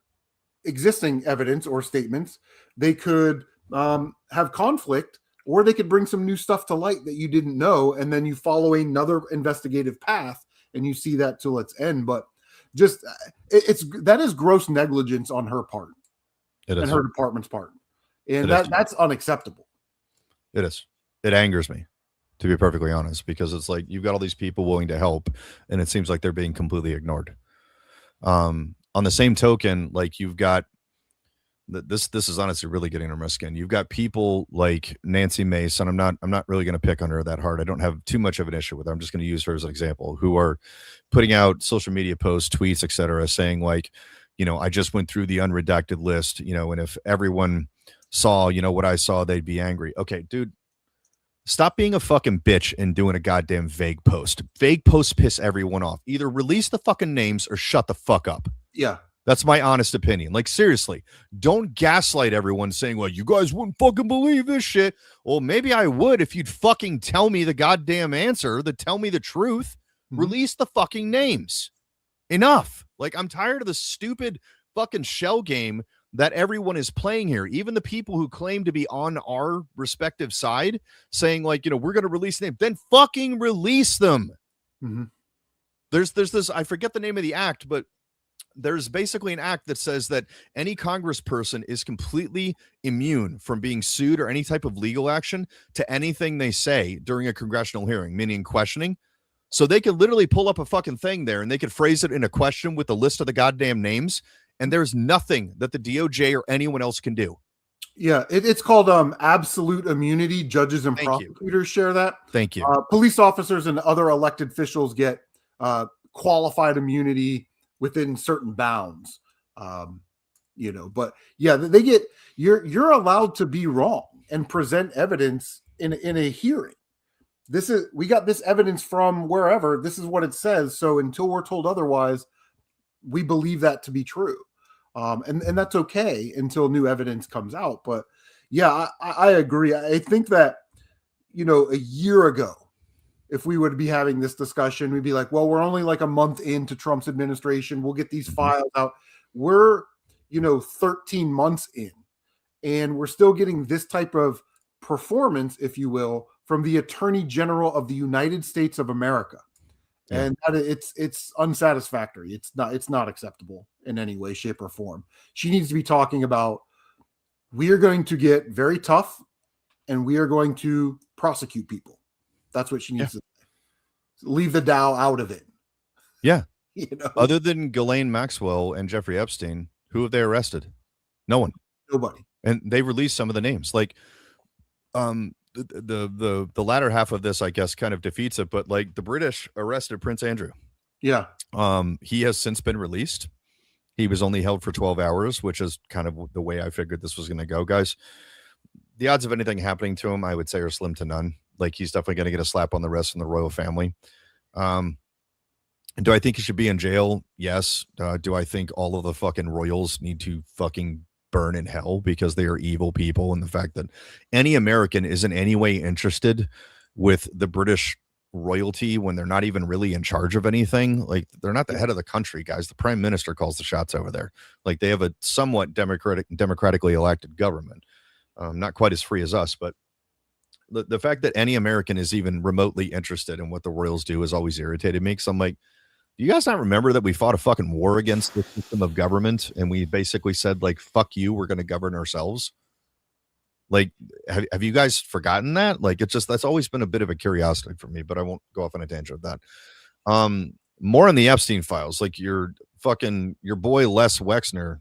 existing evidence or statements. They could have conflict, or they could bring some new stuff to light that you didn't know, and then you follow another investigative path and you see that till its end. But just that is gross negligence on her part and her department's part, and that's unacceptable. It is. It angers me, to be perfectly honest, because it's like you've got all these people willing to help, and it seems like they're being completely ignored. On the same token, like you've got this is honestly really getting under my skin. You've got people like Nancy Mace, and I'm not really going to pick on her that hard. I don't have too much of an issue with her. I'm just going to use her as an example, who are putting out social media posts, tweets, etc., saying like, I just went through the unredacted list, and if everyone saw, what I saw, they'd be angry. Okay, dude, stop being a fucking bitch and doing a goddamn vague post. Vague posts piss everyone off. Either release the fucking names or shut the fuck up. Yeah. That's my honest opinion. Like, seriously, don't gaslight everyone saying, well, you guys wouldn't fucking believe this shit. Well, maybe I would if you'd fucking tell me the goddamn answer, tell me the truth. Release the fucking names. Enough. Like, I'm tired of the stupid fucking shell game that everyone is playing here. Even the people who claim to be on our respective side saying, like, we're going to release them. Then fucking release them. Mm-hmm. There's this, I forget the name of the act, but there's basically an act that says that any congressperson is completely immune from being sued or any type of legal action to anything they say during a congressional hearing, meaning questioning. So they could literally pull up a fucking thing there and they could phrase it in a question with a list of the goddamn names. And there's nothing that the DOJ or anyone else can do. Yeah, it's called absolute immunity. Judges and prosecutors share that. Thank you. Police officers and other elected officials get qualified immunity within certain bounds, but yeah, they get, you're allowed to be wrong and present evidence in a hearing. We got this evidence from wherever. This is what it says. So until we're told otherwise, we believe that to be true. And that's okay until new evidence comes out. But yeah, I agree. I think that, a year ago, if we would be having this discussion, we'd be like, well, we're only like a month into Trump's administration. We'll get these files out. We're, 13 months in, and we're still getting this type of performance, if you will, from the Attorney General of the United States of America. Yeah. And it's unsatisfactory. It's not acceptable in any way, shape, or form. She needs to be talking about, we are going to get very tough and we are going to prosecute people. That's what she needs to leave the Dow out of it. Yeah. Other than Ghislaine Maxwell and Jeffrey Epstein, who have they arrested? No one. Nobody. And they released some of the names. Like, the latter half of this, I guess, kind of defeats it. But like the British arrested Prince Andrew. Yeah. He has since been released. He was only held for 12 hours, which is kind of the way I figured this was going to go, guys. The odds of anything happening to him, I would say, are slim to none. Like, he's definitely going to get a slap on the wrist from the royal family. Do I think he should be in jail? Yes. Do I think all of the fucking royals need to fucking burn in hell because they are evil people? And the fact that any American is in any way interested with the British royalty when they're not even really in charge of anything. Like, they're not the head of the country, guys. The prime minister calls the shots over there. Like, they have a somewhat democratically elected government. Not quite as free as us, but the fact that any American is even remotely interested in what the royals do has always irritated me. Because I'm like, do you guys not remember that we fought a fucking war against the system of government, and we basically said, like, fuck you, we're going to govern ourselves? Like, have you guys forgotten that? Like, it's just, that's always been a bit of a curiosity for me, but I won't go off on a tangent with that. More on the Epstein files, like your boy Les Wexner.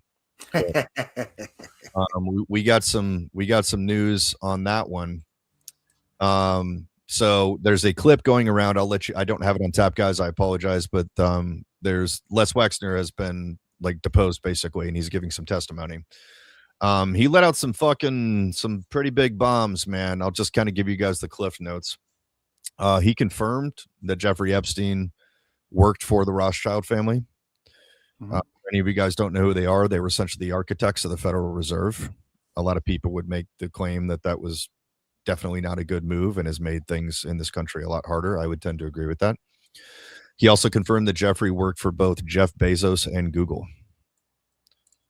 We got some news on that one. So there's a clip going around. I don't have it on tap, guys. I apologize, but there's Les Wexner has been like deposed basically, and he's giving some testimony. He let out some pretty big bombs, man. I'll just kind of give you guys the cliff notes. He confirmed that Jeffrey Epstein worked for the Rothschild family. Any of you guys don't know who they are. They were essentially the architects of the Federal Reserve. A lot of people would make the claim that was definitely not a good move and has made things in this country a lot harder. I would tend to agree with that. He also confirmed that Jeffrey worked for both Jeff Bezos and Google.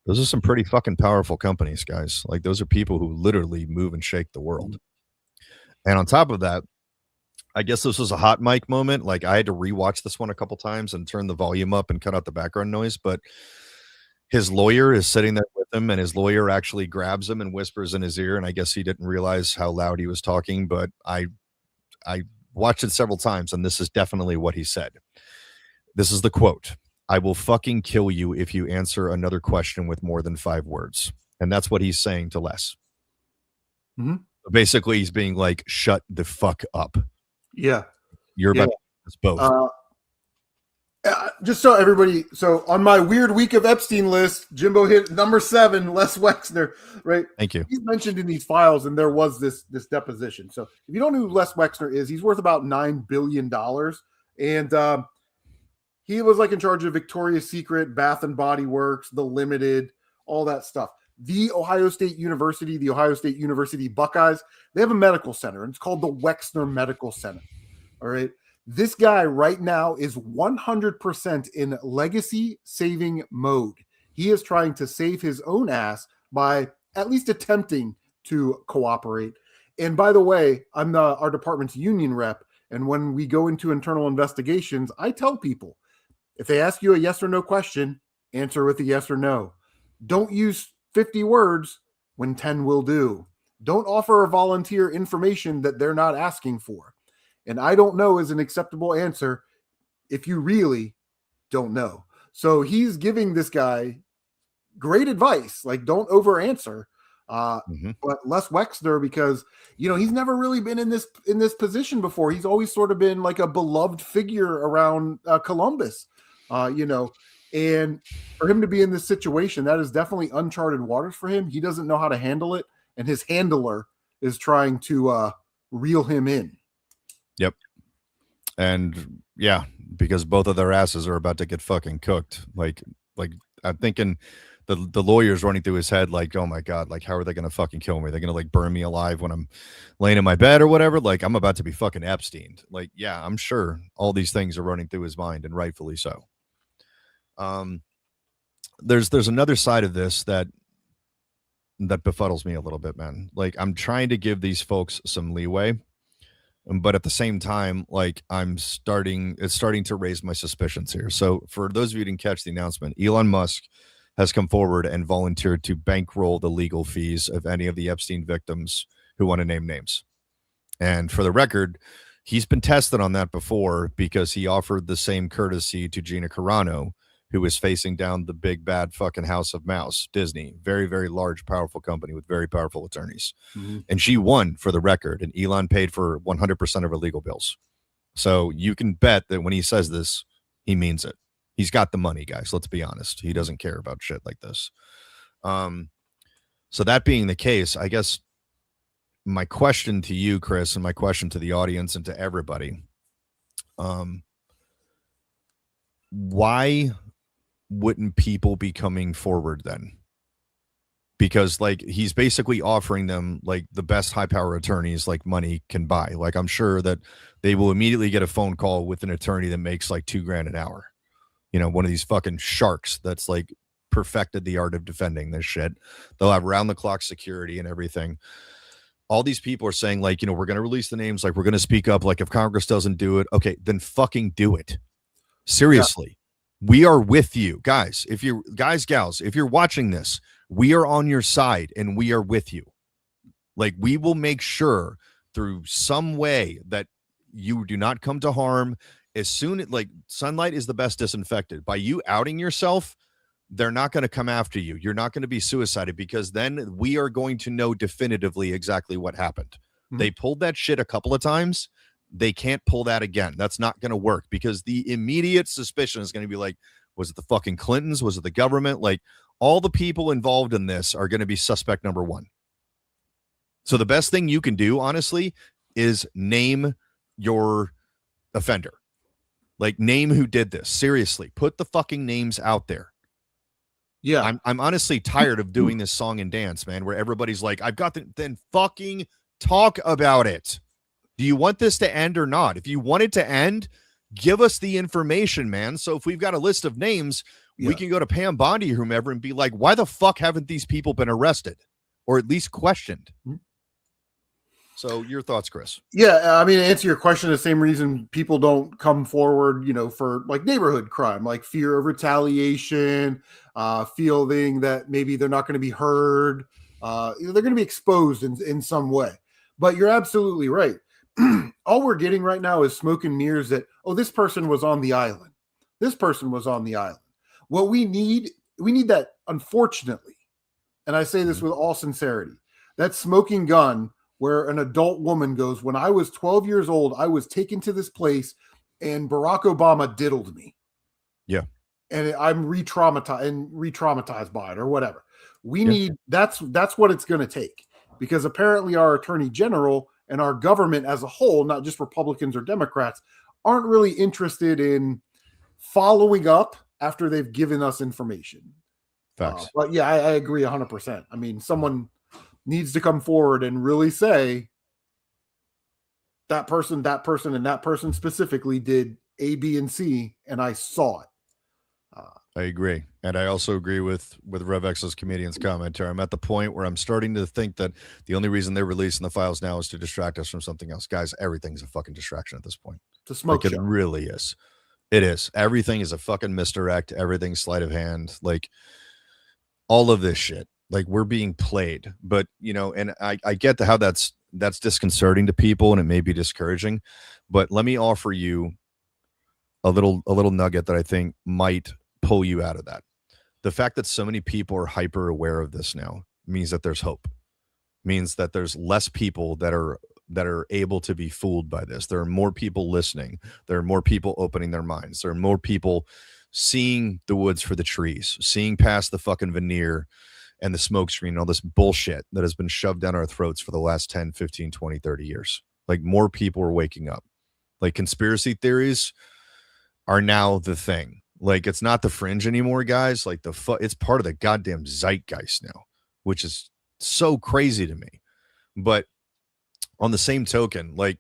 Those are some pretty fucking powerful companies, guys. Like, those are people who literally move and shake the world. And on top of that, I guess this was a hot mic moment. Like, I had to rewatch this one a couple times and turn the volume up and cut out the background noise. But his lawyer is sitting there with him, and his lawyer actually grabs him and whispers in his ear. And I guess he didn't realize how loud he was talking, but I watched it several times, and this is definitely what he said. This is the quote: "I will fucking kill you if you answer another question with more than 5 words." And that's what he's saying to Les. Basically, he's being like, shut the fuck up. Yeah. You're about to do us both. Just so everybody, so on my weird week of Epstein list, Jimbo hit number 7, Les Wexner, right? Thank you. He's mentioned in these files, and there was this deposition. So if you don't know who Les Wexner is, he's worth about $9 billion. And he was like in charge of Victoria's Secret, Bath and Body Works, The Limited, all that stuff. The Ohio State University Buckeyes, they have a medical center, and it's called the Wexner Medical Center. All right. This guy right now is 100% in legacy saving mode. He is trying to save his own ass by at least attempting to cooperate. And by the way, I'm our department's union rep. And when we go into internal investigations, I tell people, if they ask you a yes or no question, answer with a yes or no. Don't use 50 words when 10 will do. Don't offer or volunteer information that they're not asking for. And I don't know is an acceptable answer if you really don't know. So he's giving this guy great advice. Like, don't over answer. But Les Wexner, because, you know, he's never really been in this position before. He's always sort of been like a beloved figure around Columbus, you know, and for him to be in this situation, that is definitely uncharted waters for him. He doesn't know how to handle it. And his handler is trying to reel him in. Yep. And yeah, because both of their asses are about to get fucking cooked. Like I'm thinking the lawyer's running through his head like, oh my God, like, how are they going to fucking kill me? They're going to like burn me alive when I'm laying in my bed or whatever. Like, I'm about to be fucking Epstein. Like, yeah, I'm sure all these things are running through his mind, and rightfully so. There's another side of this that befuddles me a little bit, man. Like, I'm trying to give these folks some leeway, but at the same time, like, it's starting to raise my suspicions here. So for those of you who didn't catch the announcement, Elon Musk has come forward and volunteered to bankroll the legal fees of any of the Epstein victims who want to name names. And for the record, he's been tested on that before because he offered the same courtesy to Gina Carano, who is facing down the big bad fucking House of Mouse, Disney, very, very large, powerful company with very powerful attorneys. And she won, for the record, and Elon paid for 100% of her legal bills. So you can bet that when he says this, he means it. He's got the money, guys. Let's be honest. He doesn't care about shit like this. So that being the case, I guess my question to you, Chris, and my question to the audience and to everybody, why wouldn't people be coming forward then? because like he's basically offering them like the best high power attorneys like money can buy. Like I'm sure that they will immediately get a phone call with an attorney that makes like $2,000 an hour. You know, one of these fucking sharks that's like perfected the art of defending this shit. They'll have round the clock security and everything. All these people are saying like, you know, we're going to release the names. Like we're going to speak up. Like if Congress doesn't do it, okay, then fucking do it. Seriously. Yeah. We are with you guys. If you're guys, gals, if you're watching this, we are on your side and we are with you. Like we will make sure through some way that you do not come to harm. As soon like sunlight is the best disinfectant. By you outing yourself, they're not going to come after you. You're not going to be suicided because then we are going to know definitively exactly what happened. Mm-hmm. They pulled that shit a couple of times. They can't pull that again. That's not going to work because the immediate suspicion is going to be like, was it the fucking Clintons? Was it the government? Like all the people involved in this are going to be suspect number one. So the best thing you can do, honestly, is name your offender. Like name who did this. Seriously, put the fucking names out there. Yeah, I'm honestly tired of doing this song and dance, man, where everybody's like, I've got then fucking talk about it. Do you want this to end or not? If you want it to end, give us the information, man. So if we've got a list of names, we can go to Pam Bondi or whomever and be like, why the fuck haven't these people been arrested or at least questioned? Mm-hmm. So your thoughts, Chris? Yeah, I mean, to answer your question, the same reason people don't come forward, you know, for like neighborhood crime, like fear of retaliation, feeling that maybe they're not going to be heard, they're going to be exposed in some way. But you're absolutely right. All we're getting right now is smoke and mirrors that, oh, this person was on the island. This person was on the island. What we need that, unfortunately, and I say this with all sincerity, that smoking gun where an adult woman goes, when I was 12 years old, I was taken to this place and Barack Obama diddled me. Yeah. And I'm re-traumatized by it or whatever. We need, that's what it's going to take, because apparently our attorney general and our government as a whole, not just Republicans or Democrats, aren't really interested in following up after they've given us information. Facts. But yeah, I agree 100%. I mean, someone needs to come forward and really say that person, and that person specifically did A, B, and C, and I saw it. I agree. And I also agree with RevX's comedian's commentary. I'm at the point where I'm starting to think that the only reason they're releasing the files now is to distract us from something else. Guys, everything's a fucking distraction at this point. To smoke like, it really is. It is. Everything is a fucking misdirect. Everything's sleight of hand. Like all of this shit. Like we're being played, but you know, and I get how that's disconcerting to people and it may be discouraging, but let me offer you a little nugget that I think might pull you out of that. The fact that so many people are hyper aware of this now means that there's hope, means that there's less people that are able to be fooled by this. There are more people listening. There are more people opening their minds. There are more people seeing the woods for the trees, seeing past the fucking veneer and the smoke screen and all this bullshit that has been shoved down our throats for the last 10, 15, 20, 30 years. Like more people are waking up. Like conspiracy theories are now the thing. Like it's not the fringe anymore, guys. Like it's part of the goddamn zeitgeist now, which is so crazy to me. But on the same token, like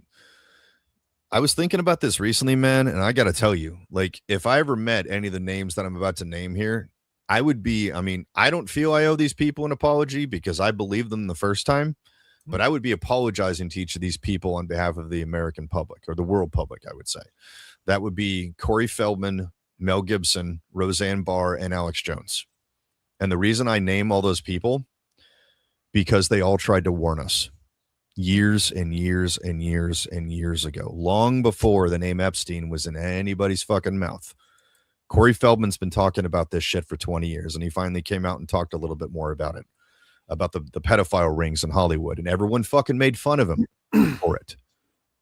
I was thinking about this recently, man, and I got to tell you, like if I ever met any of the names that I'm about to name here, I would be, I mean, I don't feel I owe these people an apology because I believed them the first time, but I would be apologizing to each of these people on behalf of the American public or the world public, I would say. That would be Corey Feldman, Mel Gibson, Roseanne Barr, and Alex Jones. And the reason I name all those people, because they all tried to warn us years and years and years and years ago, long before the name Epstein was in anybody's fucking mouth. Corey Feldman's been talking about this shit for 20 years, and he finally came out and talked a little bit more about it, about the pedophile rings in Hollywood, and everyone fucking made fun of him for it.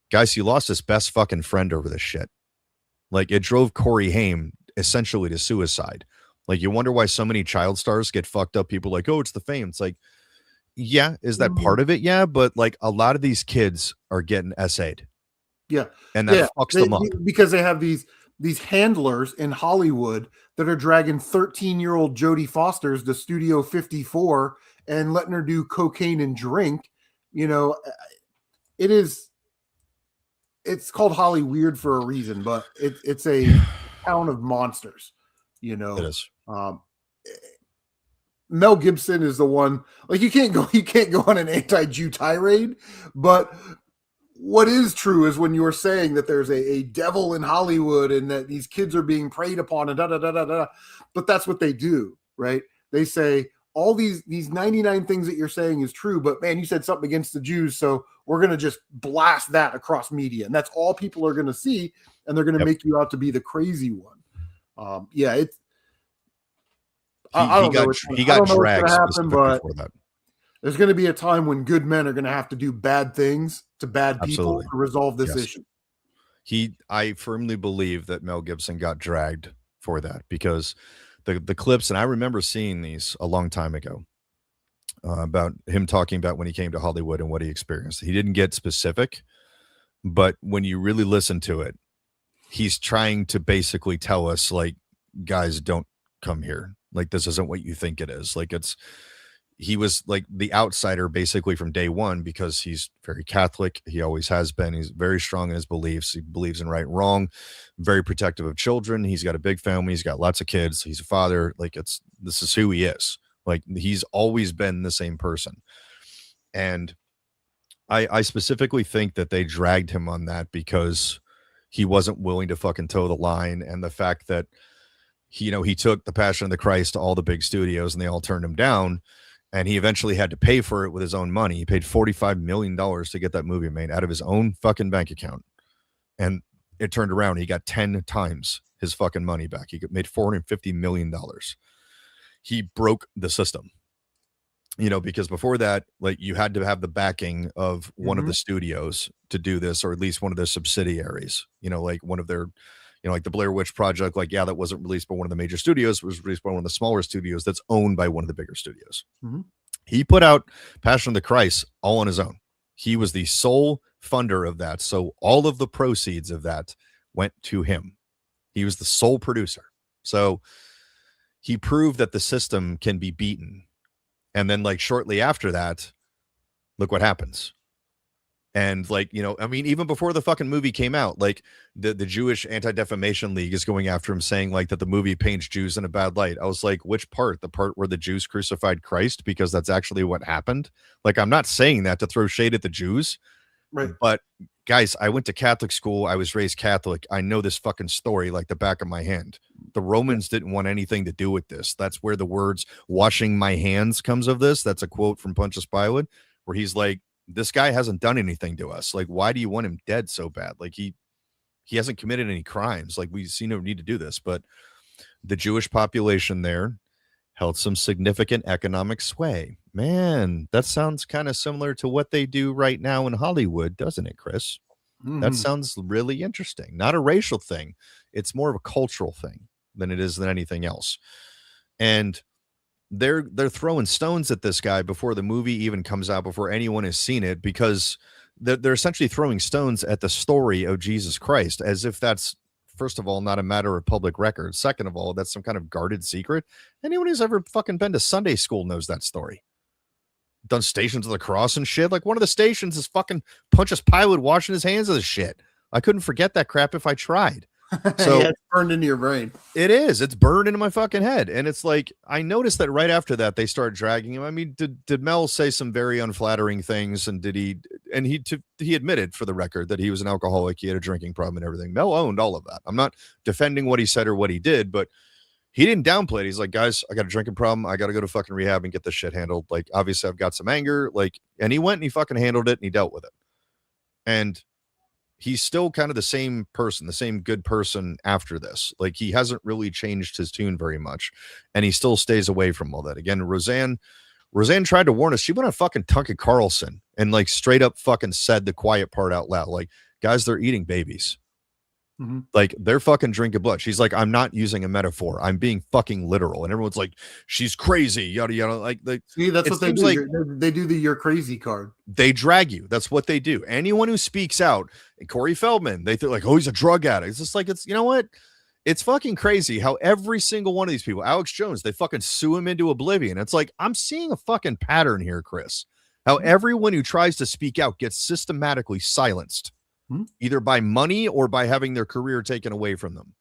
Guys, he lost his best fucking friend over this shit. Like, it drove Corey Haim essentially to suicide. Like, you wonder why so many child stars get fucked up. People are like, oh, it's the fame. It's like, yeah, is that part of it? Yeah, but like a lot of these kids are getting SA'd. Yeah. And that fucks them up. Because they have these handlers in Hollywood that are dragging 13-year-old Jodie Fosters to Studio 54 and letting her do cocaine and drink. It's called Holly Weird for a reason, but it's a town of monsters. It is. Mel Gibson is the one. Like, you can't go on an anti-Jew tirade, but what is true is when you're saying that there's a devil in Hollywood and that these kids are being preyed upon and da da da da da. But that's what they do, right? They say all these 99 things that you're saying is true, but man, you said something against the Jews, so we're going to just blast that across media. And that's all people are going to see, and they're going to make you out to be the crazy one. He got dragged specifically but for that. There's going to be a time when good men are going to have to do bad things to bad people Absolutely. to resolve this Yes. issue. I firmly believe that Mel Gibson got dragged for that, because the clips, and I remember seeing these a long time ago, about him talking about when he came to Hollywood and what he experienced. He didn't get specific, but when you really listen to it, he's trying to basically tell us, like, guys, don't come here. Like, this isn't what you think it is. Like, he was like the outsider basically from day one, because he's very Catholic. He always has been. He's very strong in his beliefs. He believes in right and wrong, very protective of children. He's got a big family. He's got lots of kids. He's a father. Like, this is who he is. Like, he's always been the same person. And I specifically think that they dragged him on that because he wasn't willing to fucking toe the line. And the fact that he took The Passion of the Christ to all the big studios and they all turned him down. And he eventually had to pay for it with his own money. He paid $45 million to get that movie made out of his own fucking bank account. And it turned around. He got 10 times his fucking money back. He made $450 million. He broke the system, because before that, like, you had to have the backing of one of the studios to do this, or at least one of their subsidiaries, like one of their, like the Blair Witch Project, like, that wasn't released by one of the major studios. It was released by one of the smaller studios that's owned by one of the bigger studios. Mm-hmm. He put out Passion of the Christ all on his own. He was the sole funder of that. So all of the proceeds of that went to him. He was the sole producer. So he proved that the system can be beaten. And then, like, shortly after that, look what happens. And, like, even before the fucking movie came out, like, the Jewish Anti-Defamation League is going after him, saying, like, that the movie paints Jews in a bad light. I was like, which part? The part where the Jews crucified Christ? Because that's actually what happened. Like, I'm not saying that to throw shade at the Jews. Right. But guys, I went to Catholic school. I was raised Catholic. I know this fucking story like the back of my hand. The Romans didn't want anything to do with this. That's where the words "washing my hands" comes of this. That's a quote from Pontius Pilate, where he's like, this guy hasn't done anything to us. Like, why do you want him dead so bad? Like, he hasn't committed any crimes. Like, we see no need to do this. But the Jewish population there held some significant economic sway. Man, that sounds kind of similar to what they do right now in Hollywood, doesn't it, Chris? That sounds really interesting. Not a racial thing. It's more of a cultural thing than it is than anything else. And they're throwing stones at this guy before the movie even comes out, before anyone has seen it, because they're essentially throwing stones at the story of Jesus Christ, as if that's, first of all, not a matter of public record. Second of all, that's some kind of guarded secret. Anyone who's ever fucking been to Sunday school knows that story. Done Stations of the Cross and shit. Like, one of the stations is fucking Pontius Pilate washing his hands of the shit. I couldn't forget that crap if I tried. So it's burned into your brain. It is. It's burned into my fucking head. And it's like, I noticed that right after that, they started dragging him. I mean, did Mel say some very unflattering things? And he admitted, for the record, that he was an alcoholic. He had a drinking problem and everything. Mel owned all of that. I'm not defending what he said or what he did, but he didn't downplay it. He's like, guys, I got a drinking problem. I got to go to fucking rehab and get this shit handled. Like, obviously I've got some anger, like, and he went and he fucking handled it and he dealt with it. And he's still kind of the same person, the same good person after this. Like, he hasn't really changed his tune very much, and he still stays away from all that. Again, Roseanne tried to warn us. She went on fucking Tucker Carlson and, like, straight up fucking said the quiet part out loud. Like, guys, they're eating babies. Mm-hmm. Like, they're fucking drinking blood. She's like, I'm not using a metaphor. I'm being fucking literal. And everyone's like, she's crazy. Yada, yada. Like, see, that's what they do. Like, they do the "you're crazy" card. They drag you. That's what they do. Anyone who speaks out, and Corey Feldman, they're like, oh, he's a drug addict. It's just like, it's, you know what? It's fucking crazy how every single one of these people, Alex Jones, they fucking sue him into oblivion. It's like, I'm seeing a fucking pattern here, Chris. How everyone who tries to speak out gets systematically silenced, either by money or by having their career taken away from them.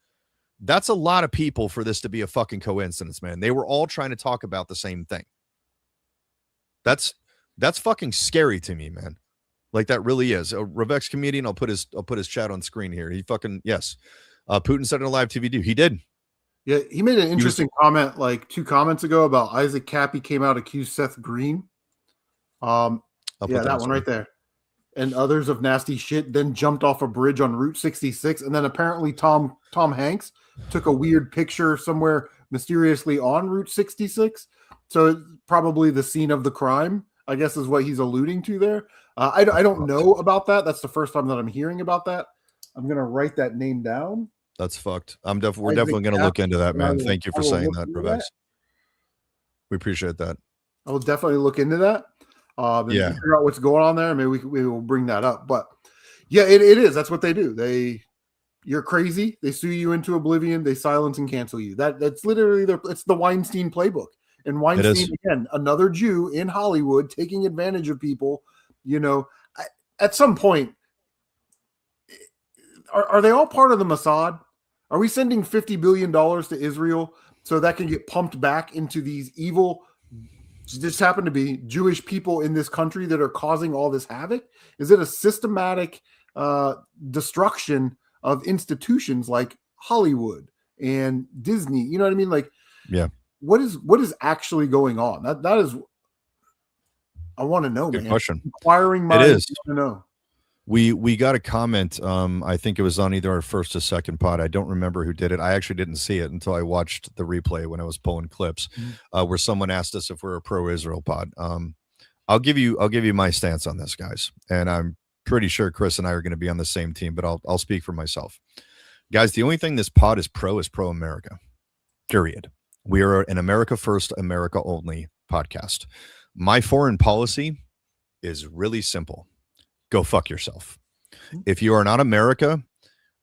That's a lot of people for this to be a fucking coincidence, man. They were all trying to talk about the same thing. That's fucking scary to me, man. Like, that really is. A Revex comedian, I'll put his chat on screen here. He fucking, yes. Putin said in a live TV do. He did. Yeah, he made an interesting comment like 2 comments ago about Isaac Cappy came out, accused Seth Green. Yeah, that one right there. And others of nasty shit, then jumped off a bridge on Route 66. And then apparently Tom Hanks took a weird picture somewhere mysteriously on Route 66. So it's probably the scene of the crime, I guess, is what he's alluding to there. I don't know about that. That's the first time that I'm hearing about that. I'm going to write that name down. That's fucked. We're definitely going to look into that, man. Thank you for saying that, Revex. We appreciate that. I will definitely look into that. And figure out what's going on there. Maybe we will bring that up. But yeah, it is. That's what they do. You're crazy. They sue you into oblivion. They silence and cancel you. That's literally it's the Weinstein playbook. And Weinstein, again, another Jew in Hollywood taking advantage of people. You know, at some point, are they all part of the Mossad? Are we sending $50 billion to Israel so that can get pumped back into these evil, just happen to be Jewish people in this country that are causing all this havoc? Is it a systematic destruction of institutions like Hollywood and Disney? You know what I mean? Like, yeah. What is actually going on? That is, I want to know, Good man. question. Inquiring minds want to know. We got a comment. I think it was on either our first or second pod. I don't remember who did it. I actually didn't see it until I watched the replay when I was pulling clips, where someone asked us if we're a pro-Israel pod. I'll give you my stance on this, guys, and I'm pretty sure Chris and I are going to be on the same team. But I'll speak for myself, guys. The only thing this pod is pro-America. Period. We are an America first, America only podcast. My foreign policy is really simple. Go fuck yourself. If you are not America,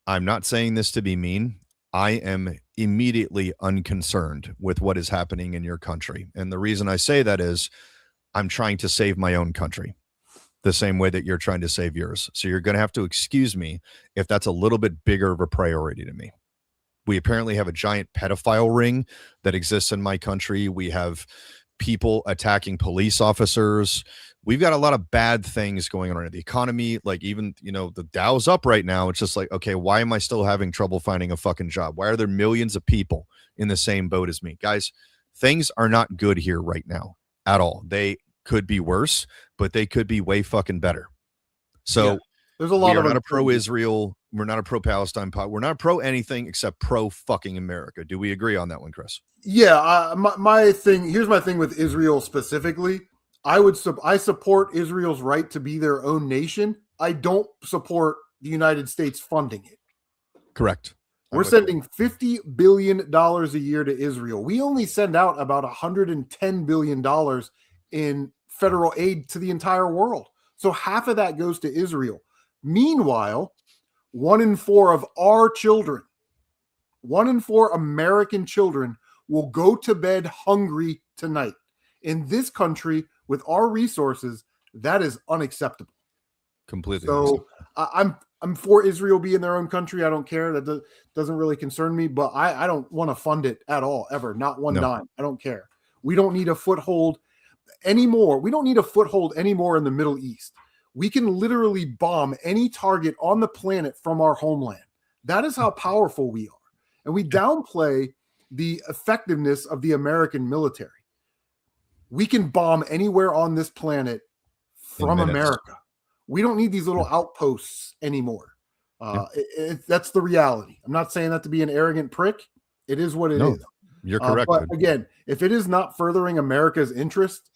I'm not saying this to be mean. I am immediately unconcerned with what is happening in your country. And the reason I say that is I'm trying to save my own country the same way that you're trying to save yours. So you're going to have to excuse me if that's a little bit bigger of a priority to me. We apparently have a giant pedophile ring that exists in my country. We have people attacking police officers. We've got a lot of bad things going on in the economy. Like, even, the Dow's up right now. It's just like, okay, why am I still having trouble finding a fucking job? Why are there millions of people in the same boat as me? Guys, things are not good here right now at all. They could be worse, but they could be way fucking better. So there's a lot we are of not a pro-Israel. We're not a pro-Palestine pod. We're not pro anything except pro-fucking America. Do we agree on that one, Chris? Yeah, my thing. Here's my thing with Israel specifically. I support Israel's right to be their own nation. I don't support the United States funding it. Correct. We're sending $50 billion a year to Israel. We only send out about $110 billion in federal aid to the entire world. So half of that goes to Israel. Meanwhile, 1 in 4 of our children, 1 in 4 American children will go to bed hungry tonight. In this country, with our resources, that is unacceptable. Completely. So I'm for Israel being their own country. I don't care. That doesn't really concern me, but I don't want to fund it at all, ever. Not one dime. I don't care. We don't need a foothold anymore. We don't need a foothold anymore in the Middle East. We can literally bomb any target on the planet from our homeland. That is how powerful we are. And we downplay the effectiveness of the American military. We can bomb anywhere on this planet from America. We don't need these little outposts anymore. That's the reality. I'm not saying that to be an arrogant prick. It is what it is. You're correct. But again, if it is not furthering America's interest,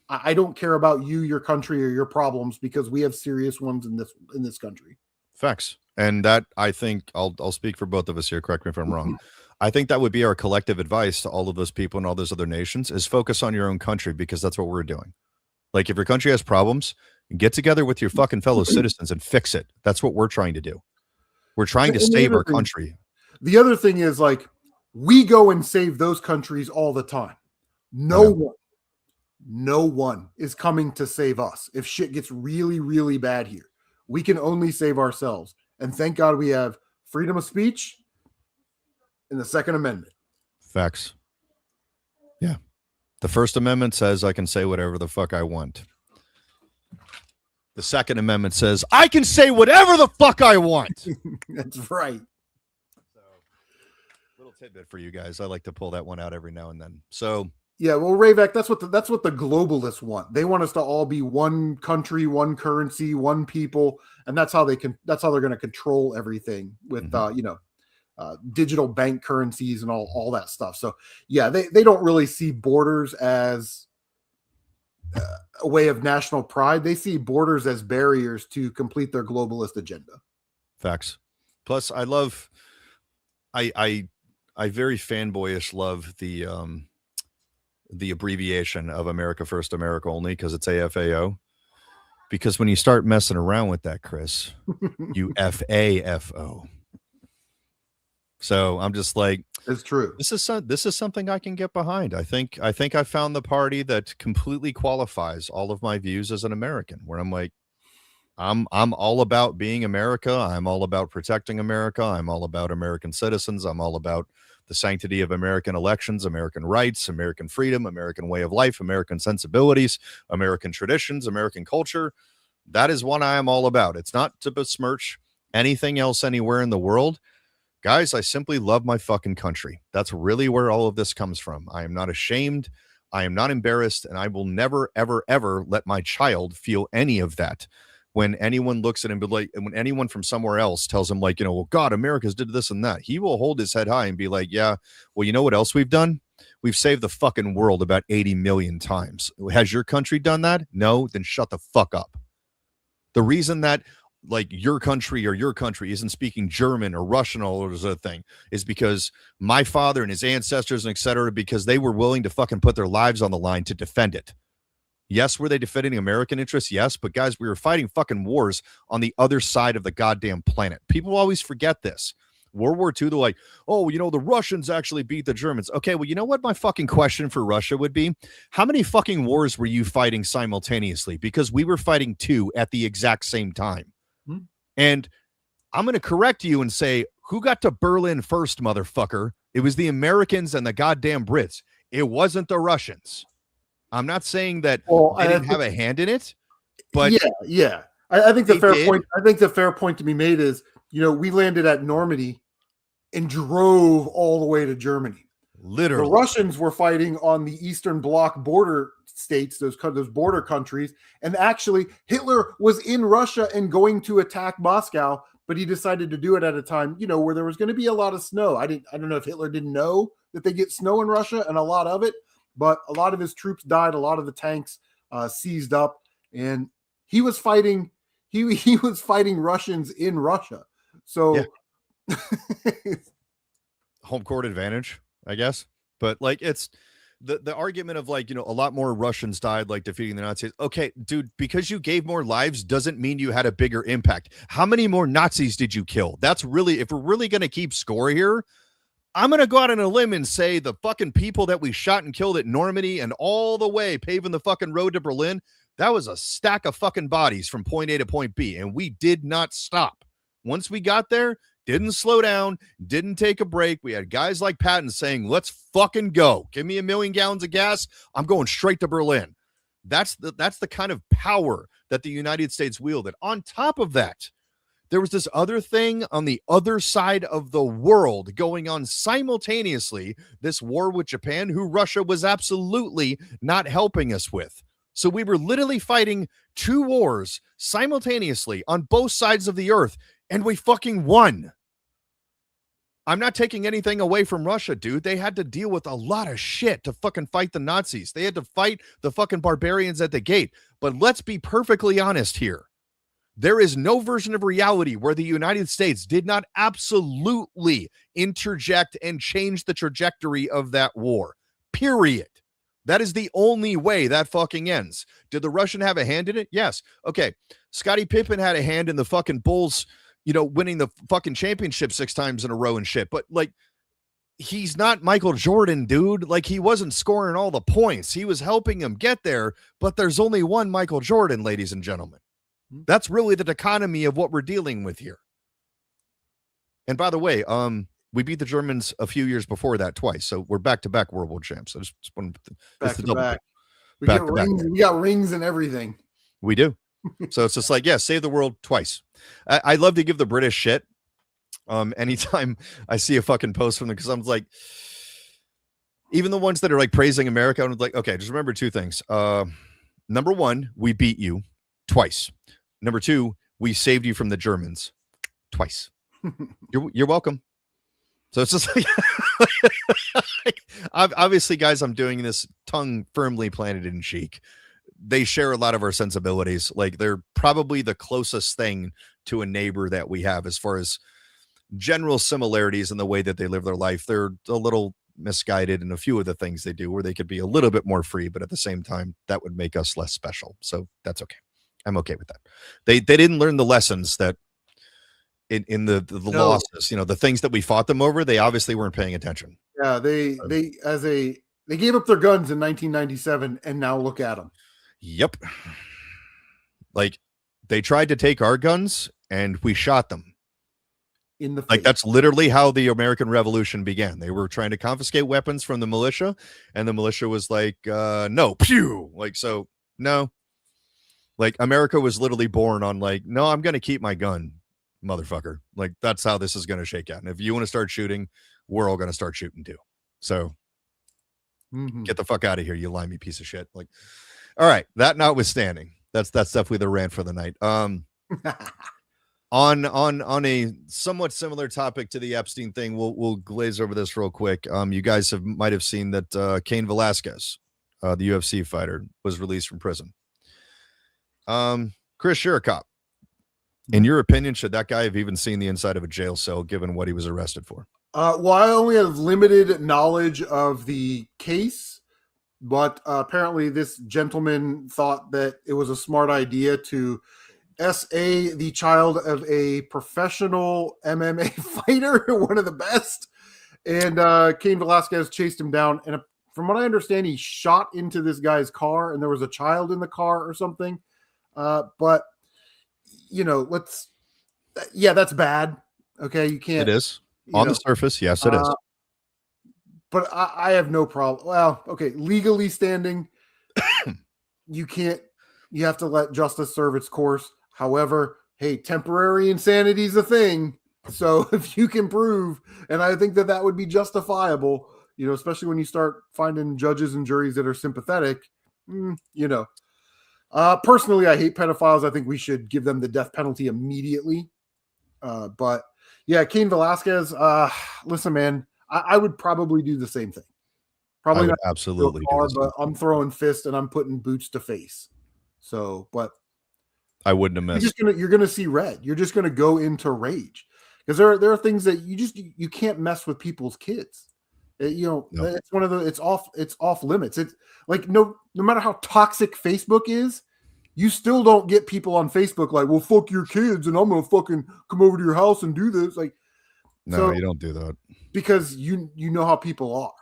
I don't care about you, your country, or your problems, because we have serious ones in this country. Facts. And that, I think, I'll speak for both of us here. Correct me if I'm wrong. I think that would be our collective advice to all of those people in all those other nations is focus on your own country, because that's what we're doing. Like, if your country has problems, get together with your fucking fellow citizens and fix it. That's what we're trying to do. We're trying to save our country. The other thing is, like, we go and save those countries all the time. No one is coming to save us if shit gets really, really bad here. We can only save ourselves. And thank God we have freedom of speech and the Second Amendment. Facts. Yeah. The First Amendment says I can say whatever the fuck I want. The Second Amendment says I can say whatever the fuck I want. That's right. So, little tidbit for you guys. I like to pull that one out every now and then. So, yeah, well, Ravek, that's what the globalists want. They want us to all be one country, one currency, one people, and that's how they're going to control everything with digital bank currencies and all that stuff. So yeah, they don't really see borders as a way of national pride. They see borders as barriers to complete their globalist agenda. Facts. Plus, I very fanboyish love the abbreviation of America First, America Only, because it's AFAO. Because when you start messing around with that, Chris, you FAFO. So I'm just like, it's true. This is something I can get behind. I think I found the party that completely qualifies all of my views as an American, where I'm like, I'm all about being America. I'm all about protecting America. I'm all about American citizens. I'm all about the sanctity of American elections, American rights, American freedom, American way of life, American sensibilities, American traditions, American culture. That is what I am all about. It's not to besmirch anything else anywhere in the world. Guys, I simply love my fucking country. That's really where all of this comes from. I am not ashamed. I am not embarrassed. And I will never, ever, ever let my child feel any of that. When anyone looks at him, like, and when anyone from somewhere else tells him, like, well, God, America's did this and that, he will hold his head high and be like, yeah, well, you know what else we've done? We've saved the fucking world about 80 million times. Has your country done that? No, then shut the fuck up. The reason that, like, your country isn't speaking German or Russian or other thing is because my father and his ancestors and et cetera, because they were willing to fucking put their lives on the line to defend it. Yes, were they defending American interests? Yes, but guys, we were fighting fucking wars on the other side of the goddamn planet. People always forget this. World War II, they're like, oh, the Russians actually beat the Germans. Okay, well, you know what my fucking question for Russia would be? How many fucking wars were you fighting simultaneously? Because we were fighting two at the exact same time. And I'm going to correct you and say, who got to Berlin first, motherfucker? It was the Americans and the goddamn Brits. It wasn't the Russians. I'm not saying that they didn't have a hand in it, but yeah. I think the fair point. I think the fair point to be made is, we landed at Normandy and drove all the way to Germany. Literally, the Russians were fighting on the Eastern Bloc border states, those border countries, and actually Hitler was in Russia and going to attack Moscow, but he decided to do it at a time, where there was going to be a lot of snow. I don't know if Hitler didn't know that they get snow in Russia, and a lot of it. But a lot of his troops died. A lot of the tanks seized up, and he was fighting. He was fighting Russians in Russia. So, home court advantage, I guess. But like, it's the argument of, like, a lot more Russians died, like, defeating the Nazis. Okay, dude, because you gave more lives doesn't mean you had a bigger impact. How many more Nazis did you kill? That's really, if we're really going to keep score here, I'm going to go out on a limb and say the fucking people that we shot and killed at Normandy and all the way paving the fucking road to Berlin, that was a stack of fucking bodies from point A to point B. And we did not stop. Once we got there, didn't slow down, didn't take a break. We had guys like Patton saying, let's fucking go. Give me 1 million gallons of gas. I'm going straight to Berlin. That's the kind of power that the United States wielded. On top of that, there was this other thing on the other side of the world going on simultaneously, this war with Japan, who Russia was absolutely not helping us with. So we were literally fighting two wars simultaneously on both sides of the earth, and we fucking won. I'm not taking anything away from Russia, dude. They had to deal with a lot of shit to fucking fight the Nazis. They had to fight the fucking barbarians at the gate. But let's be perfectly honest here. There is no version of reality where the United States did not absolutely interject and change the trajectory of that war. Period. That is the only way that fucking ends. Did the Russian have a hand in it? Yes. Okay. Scottie Pippen had a hand in the fucking Bulls winning the fucking championship 6 times in a row and shit. But like, he's not Michael Jordan, dude. Like, he wasn't scoring all the points. He was helping him get there, but there's only one Michael Jordan, ladies and gentlemen. That's really the dichotomy of what we're dealing with here. And by the way, we beat the Germans a few years before that twice, so we're back-to-back World champs. I just want to back to back. We back got to rings. back. We got rings and everything. We do. So it's just like, yeah, save the world twice. I love to give the British shit. Anytime I see a fucking post from them, because I'm like, even the ones that are like praising America, I'm like, okay, just remember 2 things. Number 1, we beat you twice. Number 2, we saved you from the Germans twice. You're welcome. So it's just like, obviously, guys, I'm doing this tongue firmly planted in cheek. They share a lot of our sensibilities. Like, they're probably the closest thing to a neighbor that we have as far as general similarities in the way that they live their life. They're a little misguided in a few of the things they do, where they could be a little bit more free, but at the same time, that would make us less special. So that's okay. I'm okay with that. They didn't learn the lessons that in the losses, the things that we fought them over. They obviously weren't paying attention. Yeah, they gave up their guns in 1997, and now look at them. Yep. Like, they tried to take our guns, and we shot them in the face. Like, that's literally how the American Revolution began. They were trying to confiscate weapons from the militia, and the militia was like, no, pew. Like, so no. Like, America was literally born on like, no, I'm going to keep my gun, motherfucker. Like, that's how this is going to shake out. And if you want to start shooting, we're all going to start shooting too. So get the fuck out of here, you limey piece of shit. Like, all right, that notwithstanding, that's definitely the rant for the night. On a somewhat similar topic to the Epstein thing, we'll glaze over this real quick. You guys might have seen that Cain Velasquez, the UFC fighter, was released from prison. Chris, you're a cop. In your opinion, should that guy have even seen the inside of a jail cell, given what he was arrested for? Well, I only have limited knowledge of the case, but apparently this gentleman thought that it was a smart idea to SA the child of a professional MMA fighter, one of the best. And Cain Velasquez chased him down. And from what I understand, he shot into this guy's car, and there was a child in the car or something. But, that's bad. Okay, you can't. It is. On the surface, yes, it is. But I have no problem. Well, okay, legally standing, you have to let justice serve its course. However, hey, temporary insanity is a thing. So if you can prove, and I think that would be justifiable, especially when you start finding judges and juries that are sympathetic, personally, I hate pedophiles. I think we should give them the death penalty immediately. But yeah, Cain Velasquez, listen, man, I would probably do the same thing. Probably not absolutely car, but I'm throwing fists and I'm putting boots to face. So, but I wouldn't have missed. You're gonna see red. You're just gonna go into rage because there are things that you can't mess with people's kids. It's one of the it's off limits. It's like no matter how toxic Facebook is, you still don't get people on Facebook like, well, fuck your kids and I'm gonna fucking come over to your house and do this. Like, no, you don't do that because you know how people are.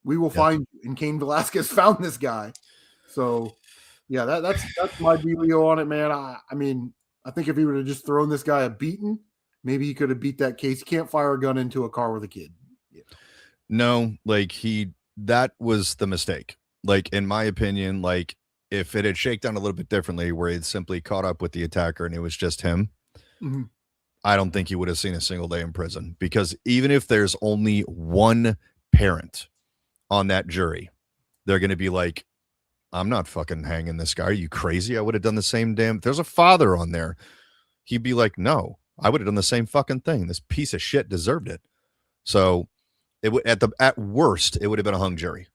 We will find you, and Cain Velasquez found this guy. So yeah, that's my dealio on it, man. I mean, I think if he would have just thrown this guy a beating, maybe he could have beat that case. You can't fire a gun into a car with a kid. Yeah. No, like that was the mistake. Like, in my opinion, like if it had shaken down a little bit differently, where he'd simply caught up with the attacker and it was just him, I don't think he would have seen a single day in prison. Because even if there's only one parent on that jury, they're going to be like, I'm not fucking hanging this guy. Are you crazy? I would have done the same damn. If there's a father on there, he'd be like, no, I would have done the same fucking thing. This piece of shit deserved it. So it would at worst, it would have been a hung jury.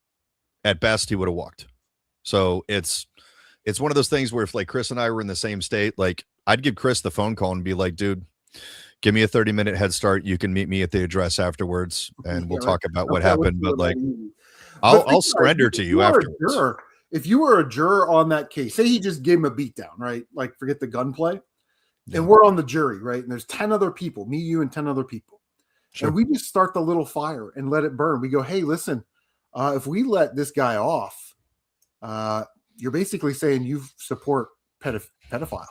At best, he would have walked. So it's one of those things where if like Chris and I were in the same state, like I'd give Chris the phone call and be like, dude, give me a 30-minute head start. You can meet me at the address afterwards and we'll talk about what happened. But like, I'll surrender to you afterwards. If you were a juror on that case, say he just gave him a beatdown, right? Like, forget the gunplay. and we're on the jury, right? And there's 10 other people, me, you, and 10 other people. Sure. And we just start the little fire and let it burn. We go, hey, listen, if we let this guy off, you're basically saying you support pedophiles.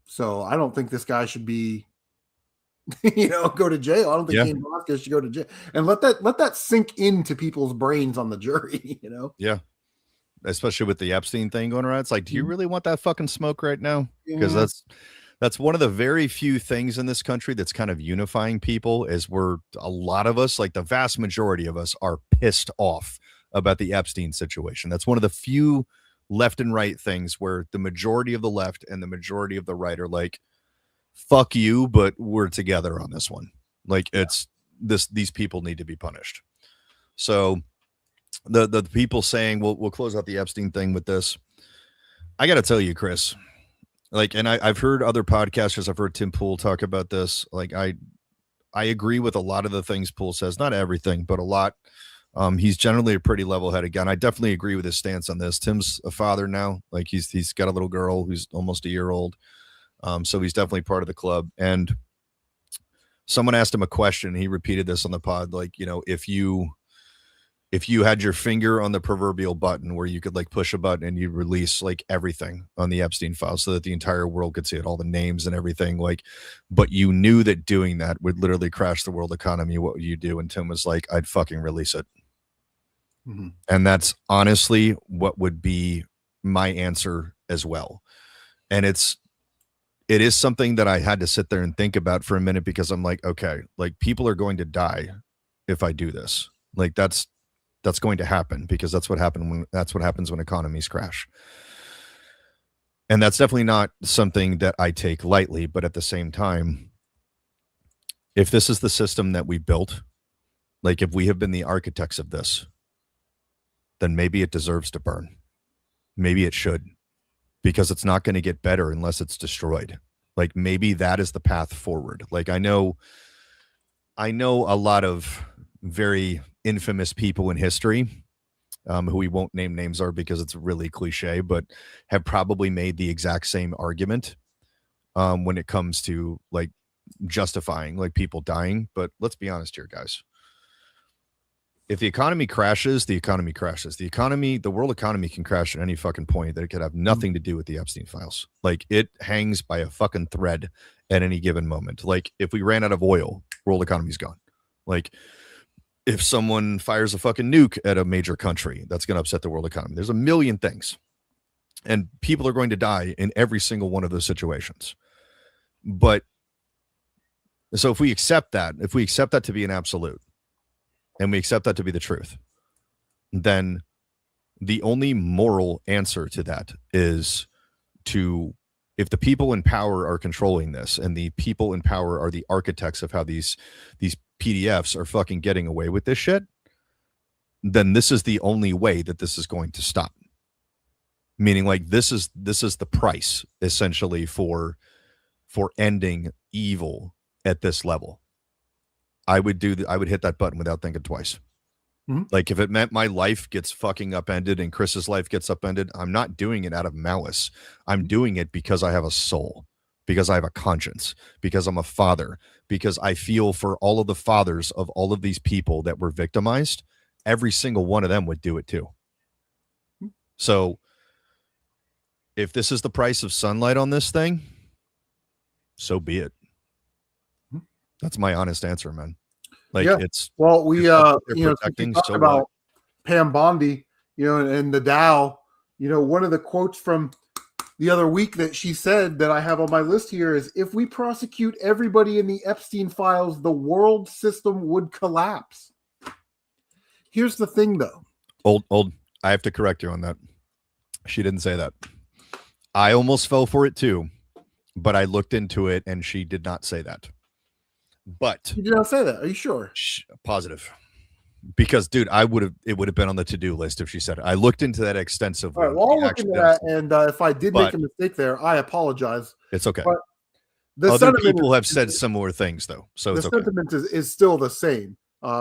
So I don't think this guy should be, go to jail. I don't think Cain Velasquez should go to jail. And let that sink into people's brains on the jury, Yeah. Especially with the Epstein thing going around. It's like, do you really want that fucking smoke right now? Because that's one of the very few things in this country that's kind of unifying people, is a lot of us, like the vast majority of us, are pissed off about the Epstein situation. That's one of the few left and right things where the majority of the left and the majority of the right are like, fuck you, but we're together on this one. Like these people need to be punished. So the people saying we'll close out the Epstein thing with this. I got to tell you, Chris, like, and I've heard other podcasters, I've heard Tim Pool talk about this. Like, I agree with a lot of the things Pool says, not everything, but a lot. He's generally a pretty level-headed guy. And I definitely agree with his stance on this. Tim's a father now. Like, he's got a little girl who's almost a year old. So he's definitely part of the club. And someone asked him a question. He repeated this on the pod. Like, if you had your finger on the proverbial button where you could like push a button and you release like everything on the Epstein files so that the entire world could see it, all the names and everything, like, but you knew that doing that would literally crash the world economy, what would you do? And Tim was like, I'd fucking release it. Mm-hmm. And that's honestly what would be my answer as well. And it is something that I had to sit there and think about for a minute, because I'm like, okay, like, people are going to die if I do this. Like, that's going to happen, because that's what happens when economies crash. And that's definitely not something that I take lightly. But at the same time, if this is the system that we built, like, if we have been the architects of this, then maybe it deserves to burn. Maybe it should, because it's not going to get better unless it's destroyed. Like, maybe that is the path forward. Like, I know a lot of very infamous people in history, who we won't name names are because it's really cliche, but have probably made the exact same argument when it comes to like justifying like people dying. But let's be honest here, guys. If the economy crashes, the economy crashes. The world economy can crash at any fucking point. That it could have nothing to do with the Epstein files. Like, it hangs by a fucking thread at any given moment. Like, if we ran out of oil, world economy's gone. Like, if someone fires a fucking nuke at a major country, that's going to upset the world economy. There's a million things, and people are going to die in every single one of those situations. But so if we accept that to be an absolute, and we accept that to be the truth, then the only moral answer to that is if the people in power are controlling this, and the people in power are the architects of how these PDFs are fucking getting away with this shit, then this is the only way that this is going to stop. Meaning, like, this is the price essentially for ending evil at this level. I would hit that button without thinking twice. Mm-hmm. Like, if it meant my life gets fucking upended and Chris's life gets upended, I'm not doing it out of malice. I'm doing it because I have a soul, because I have a conscience, because I'm a father, because I feel for all of the fathers of all of these people that were victimized. Every single one of them would do it too. So if this is the price of sunlight on this thing, so be it. That's my honest answer, man. Like, it's, well, we protecting, talk about Pam Bondi, and the Dow, one of the quotes from the other week that she said that I have on my list here is, if we prosecute everybody in the Epstein files, the world system would collapse. Here's the thing, though. Old, I have to correct you on that. She didn't say that. I almost fell for it too, but I looked into it and she did not say that. But you did not say that. Are you sure? Positive. Because, dude, it would have been on the to-do list if she said it. I looked into that extensively. All right, well, I'll look into that, and if I did make a mistake there, I apologize. It's okay. But other people have said similar things, though, so it's okay. The sentiment is still the same,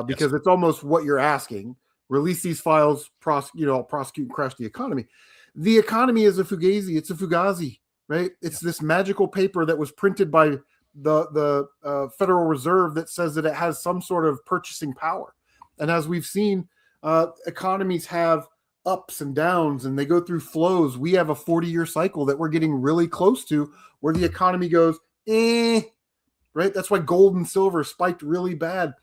because it's almost what you're asking. Release these files, prosecute and crash the economy. The economy is a fugazi. It's a fugazi. right? It's this magical paper that was printed by the Federal Reserve that says that it has some sort of purchasing power. And as we've seen, economies have ups and downs and they go through flows. We have a 40-year cycle that we're getting really close to where the economy goes, right? That's why gold and silver spiked really bad.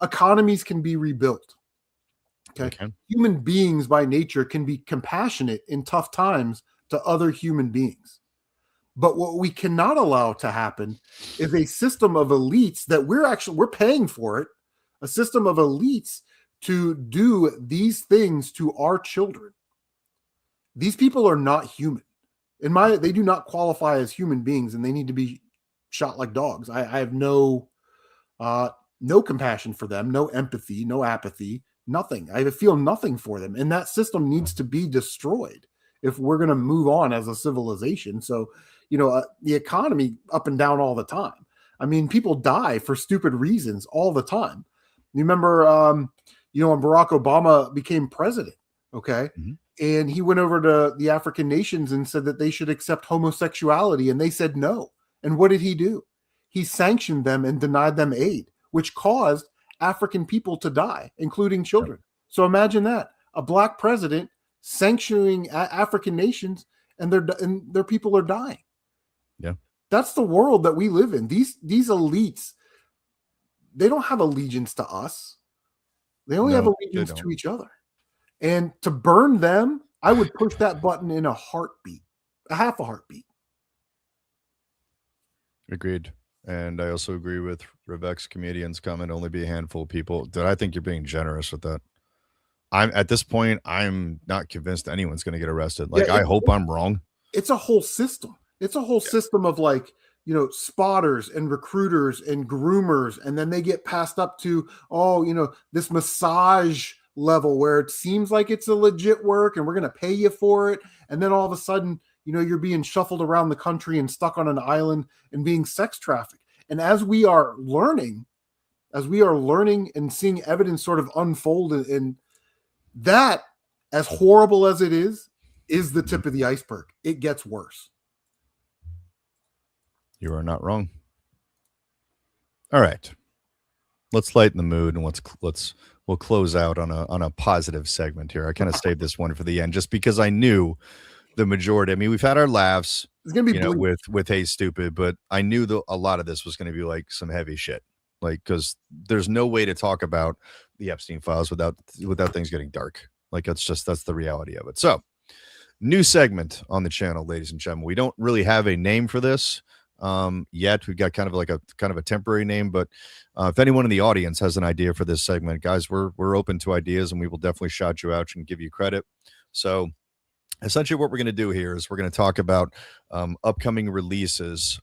Economies can be rebuilt. Okay. Human beings by nature can be compassionate in tough times to other human beings. But what we cannot allow to happen is a system of elites that we're paying for it, a system of elites to do these things to our children. These people are not human. They do not qualify as human beings, and they need to be shot like dogs. I have no compassion for them, no empathy, no apathy, nothing. I feel nothing for them, and that system needs to be destroyed if we're going to move on as a civilization. So, the economy up and down all the time. I mean, people die for stupid reasons all the time. You remember, when Barack Obama became president, okay? Mm-hmm. And he went over to the African nations and said that they should accept homosexuality, and they said no. And what did he do? He sanctioned them and denied them aid, which caused African people to die, including children. So imagine that, a black president sanctioning African nations, and their people are dying. Yeah. That's the world that we live in. These elites, they don't have allegiance to us. They only have allegiance to each other. And to burn them, I would push that button in a heartbeat, a half a heartbeat. Agreed. And I also agree with Revek's comedian's comment, only be a handful of people. I think you're being generous with that. At this point, I'm not convinced anyone's going to get arrested. I hope I'm wrong. It's a whole system. It's a whole system of spotters and recruiters and groomers. And then they get passed up to, this massage level where it seems like it's a legit work and we're going to pay you for it. And then all of a sudden, you're being shuffled around the country and stuck on an island and being sex trafficked. And as we are learning and seeing evidence sort of unfold, and that, as horrible as it is the tip of the iceberg. It gets worse. You are not wrong. All right. Let's lighten the mood and we'll close out on a positive segment here. I kind of saved this one for the end just because I knew the majority. I mean, we've had our laughs, it's gonna be with Hey Stoopid, but I knew a lot of this was going to be like some heavy shit. Because there's no way to talk about the Epstein files without things getting dark. That's the reality of it. So, new segment on the channel, ladies and gentlemen. We don't really have a name for this yet. We've got kind of a temporary name, but if anyone in the audience has an idea for this segment, guys, we're open to ideas and we will definitely shout you out and give you credit. So essentially what we're going to do here is we're going to talk about upcoming releases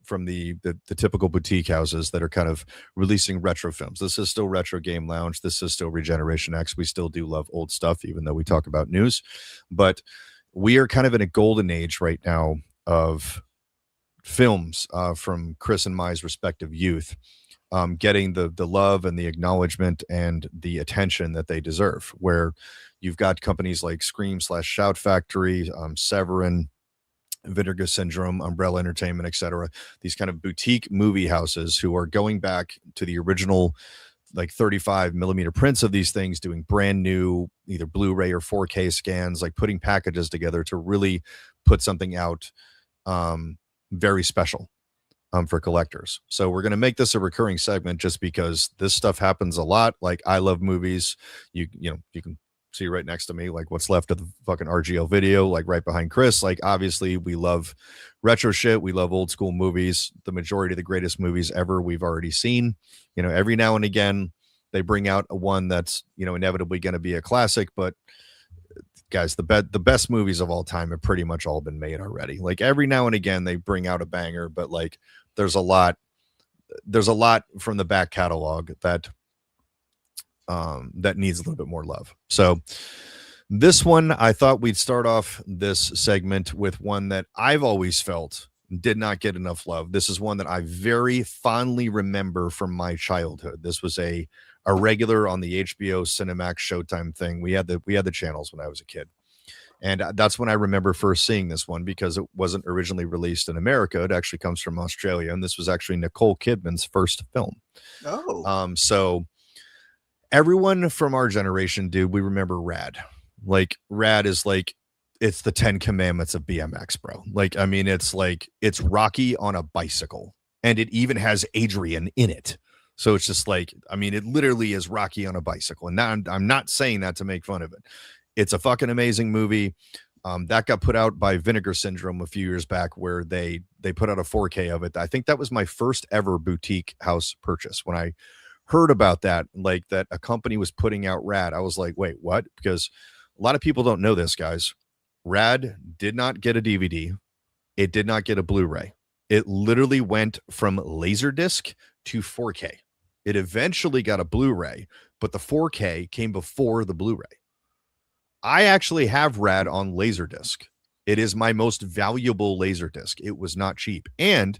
from the typical boutique houses that are kind of releasing retro films. This is still Retro Game Lounge. This is still Regeneration X. We still do love old stuff, even though we talk about news. But we are kind of in a golden age right now of films from Chris and my respective youth, getting the love and the acknowledgement and the attention that they deserve, where you've got companies like Scream/Shout Factory, Severin, Vinegar Syndrome, Umbrella Entertainment, etc. These kind of boutique movie houses who are going back to the original 35 millimeter prints of these things, doing brand new either Blu-ray or 4K scans, putting packages together to really put something out very special for collectors. So we're going to make this a recurring segment just because this stuff happens a lot. I love movies. You can see right next to me, what's left of the fucking RGL video, right behind Chris. Obviously we love retro shit. We love old school movies. The majority of the greatest movies ever we've already seen. Every now and again they bring out a one that's, inevitably going to be a classic, but guys, the best movies of all time have pretty much all been made already. Every now and again they bring out a banger, but there's a lot from the back catalog that needs a little bit more love. So this one, I thought we'd start off this segment with one that I've always felt did not get enough love. This is one that I very fondly remember from my childhood. This was a regular on the HBO Cinemax Showtime thing. We had the channels when I was a kid. And that's when I remember first seeing this one, because it wasn't originally released in America. It actually comes from Australia, and this was actually Nicole Kidman's first film. So everyone from our generation, dude, we remember Rad. Like, Rad is like, it's the 10 commandments of BMX, bro. Like, I mean, it's like, it's Rocky on a bicycle, and it even has Adrian in it. So it's just like, I mean, it literally is Rocky on a bicycle. And now I'm not saying that to make fun of it. It's a fucking amazing movie. That got put out by Vinegar Syndrome a few years back, where they put out a 4K of it. I think that was my first ever boutique house purchase. When I heard about that, like that a company was putting out Rad, I was like, wait, what? Because a lot of people don't know this, guys. Rad did not get a DVD. It did not get a Blu-ray. It literally went from Laserdisc to 4K. It eventually got a Blu-ray, but the 4K came before the Blu-ray. I actually have Rad on Laserdisc. It is my most valuable Laserdisc. It was not cheap. And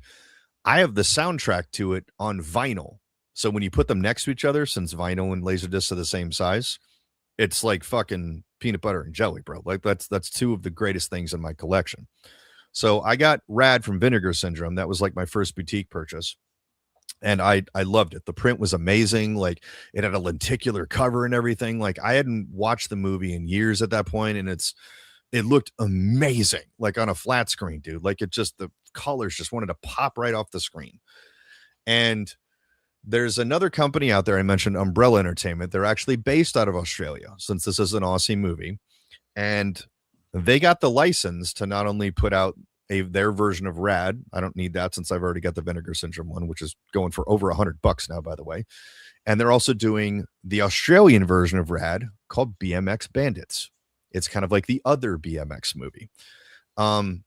I have the soundtrack to it on vinyl. So when you put them next to each other, since vinyl and Laserdisc are the same size, it's like fucking peanut butter and jelly, bro. Like that's two of the greatest things in my collection. So I got Rad from Vinegar Syndrome. That was like my first boutique purchase. And I loved it. The print was amazing. Like, it had a lenticular cover and everything. Like, I hadn't watched the movie in years at that point, and it looked amazing, like on a flat screen, dude. Like, it just, the colors just wanted to pop right off the screen. And there's another company out there, I mentioned, Umbrella Entertainment. They're actually based out of Australia, since this is an Aussie movie. And they got the license to not only put out their version of Rad. I don't need that, since I've already got the Vinegar Syndrome one, which is going for over $100 now, by the way. And they're also doing the Australian version of Rad called BMX Bandits. It's kind of like the other BMX movie.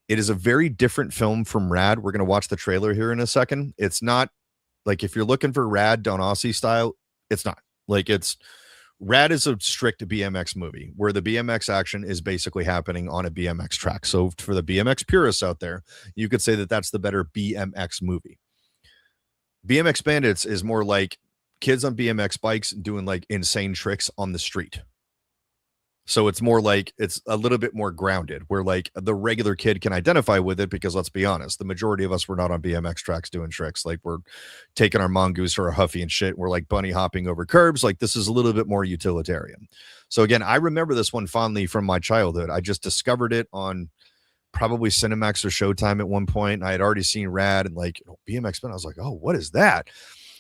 It is a very different film from Rad. We're going to watch the trailer here in a second. It's not like, if you're looking for Rad done Aussie style, it's not. Like, Rad is a strict BMX movie where the BMX action is basically happening on a BMX track. So for the BMX purists out there, you could say that that's the better BMX movie. BMX Bandits is more like kids on BMX bikes doing like insane tricks on the street. So it's more like, it's a little bit more grounded, where like the regular kid can identify with it, because let's be honest, the majority of us were not on BMX tracks doing tricks. Like, we're taking our mongoose or our huffy and shit. We're like bunny hopping over curbs. Like, this is a little bit more utilitarian. So again, I remember this one fondly from my childhood. I just discovered it on probably Cinemax or Showtime at one point. I had already seen Rad and like BMX Bandits. I was like, oh, what is that?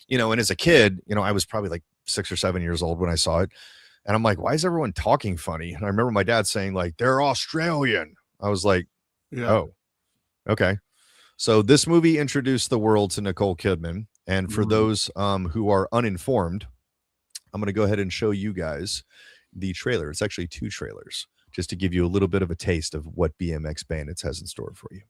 And as a kid, I was probably like 6 or 7 years old when I saw it. And I'm like, why is everyone talking funny? And I remember my dad saying, like, they're Australian. I was like, oh, okay. So this movie introduced the world to Nicole Kidman. And for those who are uninformed, I'm going to go ahead and show you guys the trailer. It's actually 2 trailers, just to give you a little bit of a taste of what BMX Bandits has in store for you.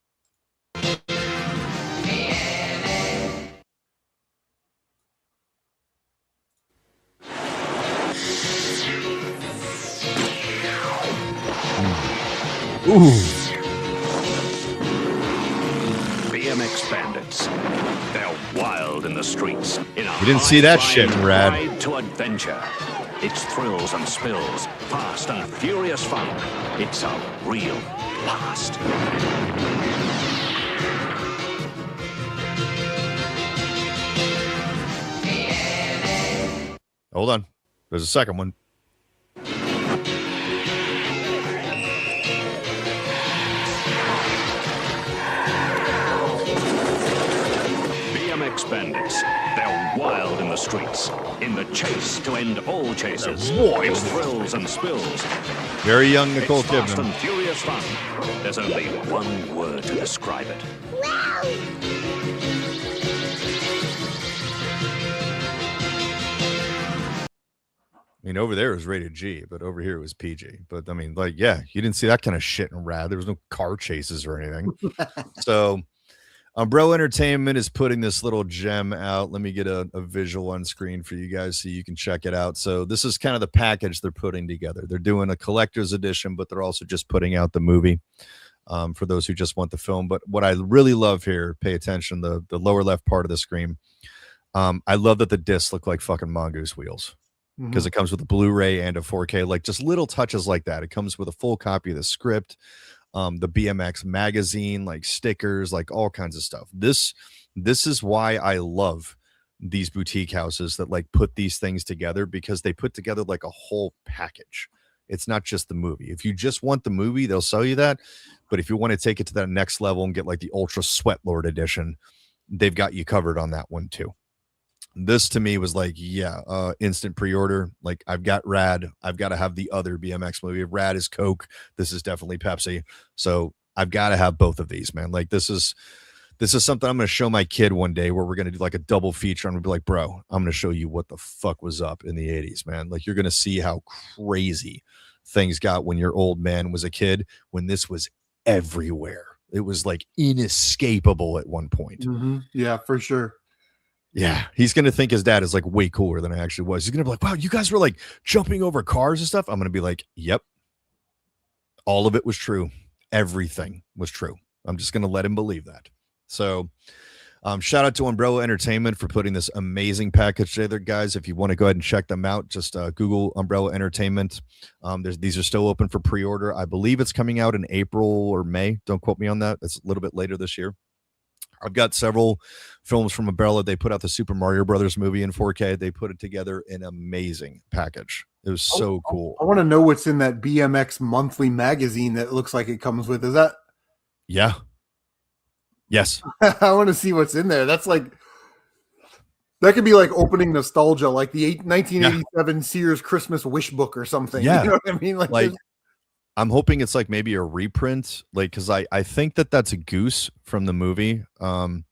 Ooh. BMX Bandits. They're wild in the streets. You didn't see that shit in Rad. Ride to adventure. It's thrills and spills, fast and furious fun. It's a real blast. Hold on. There's a second one. BMX Bandits. They're wild in the streets. In the chase to end all chases. It's thrills and spills. Very young Nicole It's fast Kidman. and furious fun. There's only one word to describe it. I mean, over there it was rated G, but over here it was PG. But I mean, like, yeah, you didn't see that kind of shit in Rad. There was no car chases or anything. So Umbrella Entertainment is putting this little gem out. Let me get a visual on screen for you guys so you can check it out. So this is kind of the package they're putting together. They're doing a collector's edition, but they're also just putting out the movie for those who just want the film. But what I really love here, pay attention, the lower left part of the screen. I love that the discs look like fucking mongoose wheels. because it comes with a Blu-ray and a 4K, like just little touches like that. It comes with a full copy of the script, the BMX magazine, like stickers, like all kinds of stuff. This is why I love these boutique houses that like put these things together, because they put together like a whole package. It's not just the movie. If you just want the movie, they'll sell you that. But if you want to take it to that next level and get like the Ultra Sweat Lord edition, they've got you covered on that one too. This to me was like, instant pre-order. Like, I've got Rad. I've got to have the other BMX movie. If Rad is Coke, this is definitely Pepsi. So I've got to have both of these, man. Like, this is something I'm going to show my kid one day, where we're going to do like a double feature. I'm going to be like, bro, I'm going to show you what the fuck was up in the 80s, man. Like, you're going to see how crazy things got when your old man was a kid, when this was everywhere. It was like inescapable at one point. Yeah, for sure. Yeah, he's going to think his dad is like way cooler than I actually was. He's going to be like, wow, you guys were like jumping over cars and stuff. I'm going to be like, yep. All of it was true. Everything was true. I'm just going to let him believe that. So shout out to Umbrella Entertainment for putting this amazing package together, guys. If you want to go ahead and check them out, just Google Umbrella Entertainment. These are still open for pre-order. I believe it's coming out in April or May. Don't quote me on that. It's a little bit later this year. I've got several films from Umbrella. They put out the Super Mario Brothers movie in 4K. They put it together in an amazing package. It was so cool. I want to know what's in that BMX monthly magazine that looks like it comes with. Is that? Yeah. Yes. I want to see what's in there. That's like, that could be like opening nostalgia, like the 1987 Sears Christmas wish book or something. Yeah. You know what I mean? Like I'm hoping it's like maybe a reprint, like, because I think that's a Goose from the movie. On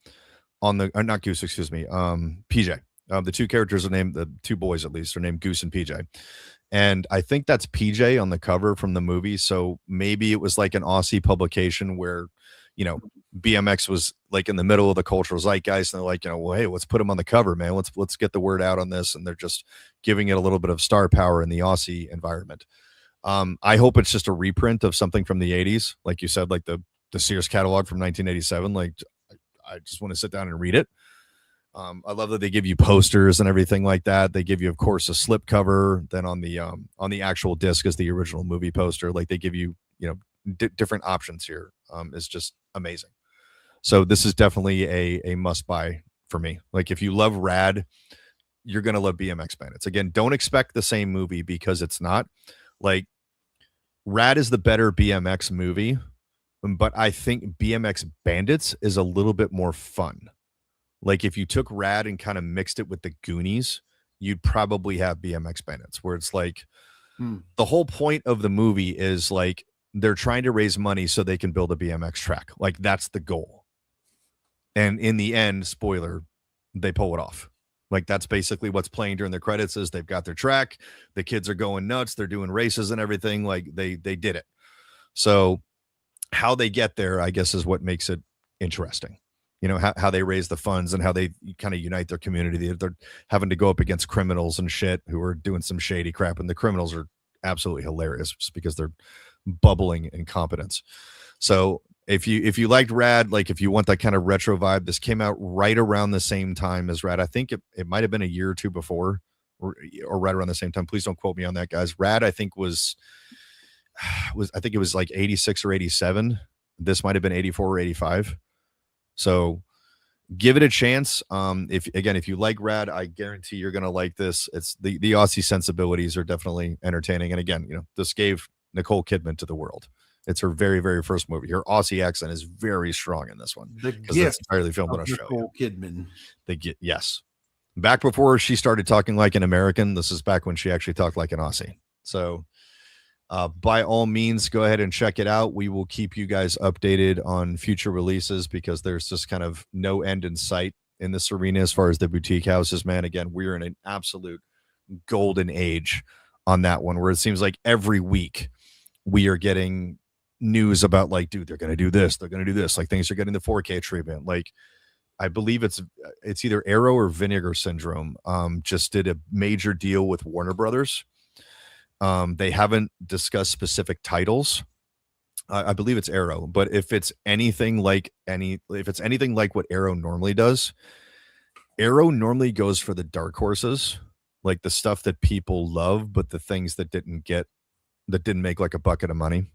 the not Goose, excuse me. PJ. The two characters are named, the two boys at least are named Goose and PJ. And I think that's PJ on the cover from the movie. So maybe it was like an Aussie publication where, you know, BMX was like in the middle of the cultural zeitgeist, and they're like, you know, well, hey, let's put them on the cover, man. Let's get the word out on this. And they're just giving it a little bit of star power in the Aussie environment. I hope it's just a reprint of something from the 80s. Like you said, like the Sears catalog from 1987. Like, I just want to sit down and read it. I love that they give you posters and everything like that. They give you, of course, a slip cover. Then on the actual disc is the original movie poster. Like, they give you, you know, different options here. It's just amazing. So this is definitely a must buy for me. Like, if you love Rad, you're going to love BMX Bandits. Again, don't expect the same movie, because it's not. Like, Rad is the better BMX movie, but I think BMX Bandits is a little bit more fun. Like, if you took Rad and kind of mixed it with the Goonies, you'd probably have BMX Bandits, where it's like the whole point of the movie is like they're trying to raise money so they can build a BMX track. Like, that's the goal. And in the end, spoiler, they pull it off. Like, that's basically what's playing during the credits is they've got their track. The kids are going nuts. They're doing races and everything. Like, they did it. So how they get there, I guess, is what makes it interesting. You know, how they raise the funds and how they kind of unite their community. They're having to go up against criminals and shit who are doing some shady crap. And the criminals are absolutely hilarious just because they're bubbling incompetence. So if you liked Rad, like, if you want that kind of retro vibe, this came out right around the same time as Rad. I think it might have been a year or two before, or right around the same time. Please don't quote me on that, guys. Rad, I think I think it was like 86 or 87. This might have been 84 or 85. So give it a chance. If you like Rad, I guarantee you're going to like this. It's the Aussie sensibilities are definitely entertaining. And again, you know, this gave Nicole Kidman to the world. It's her very, very first movie. Her Aussie accent is very strong in this one. Because it's entirely filmed in Australia. Nicole Kidman. Yes. Back before she started talking like an American, this is back when she actually talked like an Aussie. So by all means, go ahead and check it out. We will keep you guys updated on future releases, because there's just kind of no end in sight in this arena as far as the boutique houses, man. Again, we're in an absolute golden age on that one, where it seems like every week we are getting news about, like, dude, they're going to do this. They're going to do this. Like, things are getting the 4K treatment. Like, I believe it's either Arrow or Vinegar Syndrome just did a major deal with Warner Brothers. They haven't discussed specific titles. I believe it's Arrow, but if it's anything like what Arrow normally does, Arrow normally goes for the dark horses. like the stuff that people love, but the things that didn't make like a bucket of money.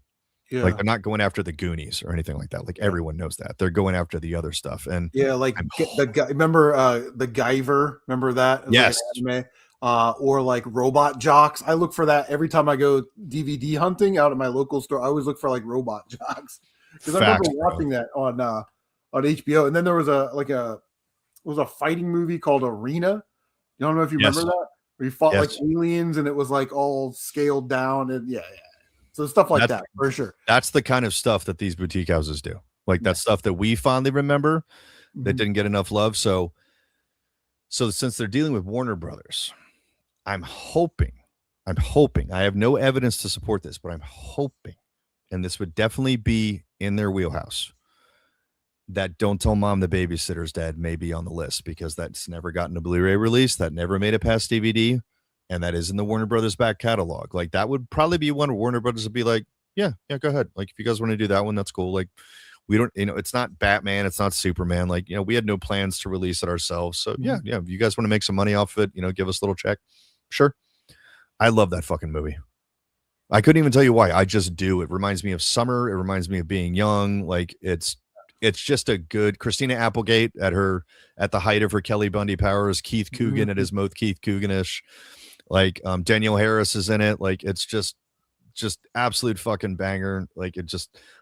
Yeah. Like they're not going after the Goonies or anything like that. Like everyone knows that. They're going after the other stuff. And Yeah, like the guy. Remember the Guyver? Remember that? It was yes. like an anime. Or like Robot Jocks. I look for that every time I go DVD hunting out at my local store. I always look for like Robot Jocks because I remember watching that on HBO. And then there was a fighting movie called Arena. You don't know if you remember that, where you fought like aliens and it was like all scaled down and yeah. So stuff like that for sure. That's the kind of stuff that these boutique houses do. Like that stuff that we fondly remember that didn't get enough love. So since they're dealing with Warner Brothers, I'm hoping, I have no evidence to support this, but I'm hoping, and this would definitely be in their wheelhouse, that Don't Tell Mom the Babysitter's Dead may be on the list because that's never gotten a Blu-ray release. That never made it past DVD. And that is in the Warner Brothers back catalog. Like that would probably be one where Warner Brothers would be like, yeah, go ahead. Like if you guys want to do that one, that's cool. Like we don't, it's not Batman, it's not Superman. Like, we had no plans to release it ourselves. So yeah, if you guys want to make some money off of it, give us a little check. Sure. I love that fucking movie. I couldn't even tell you why. I just do. It reminds me of summer. It reminds me of being young. Like it's just a good Christina Applegate at the height of her Kelly Bundy powers, Keith Coogan at his most Keith Coogan-ish. Like Danielle Harris is in it. Like it's just absolute fucking banger. Like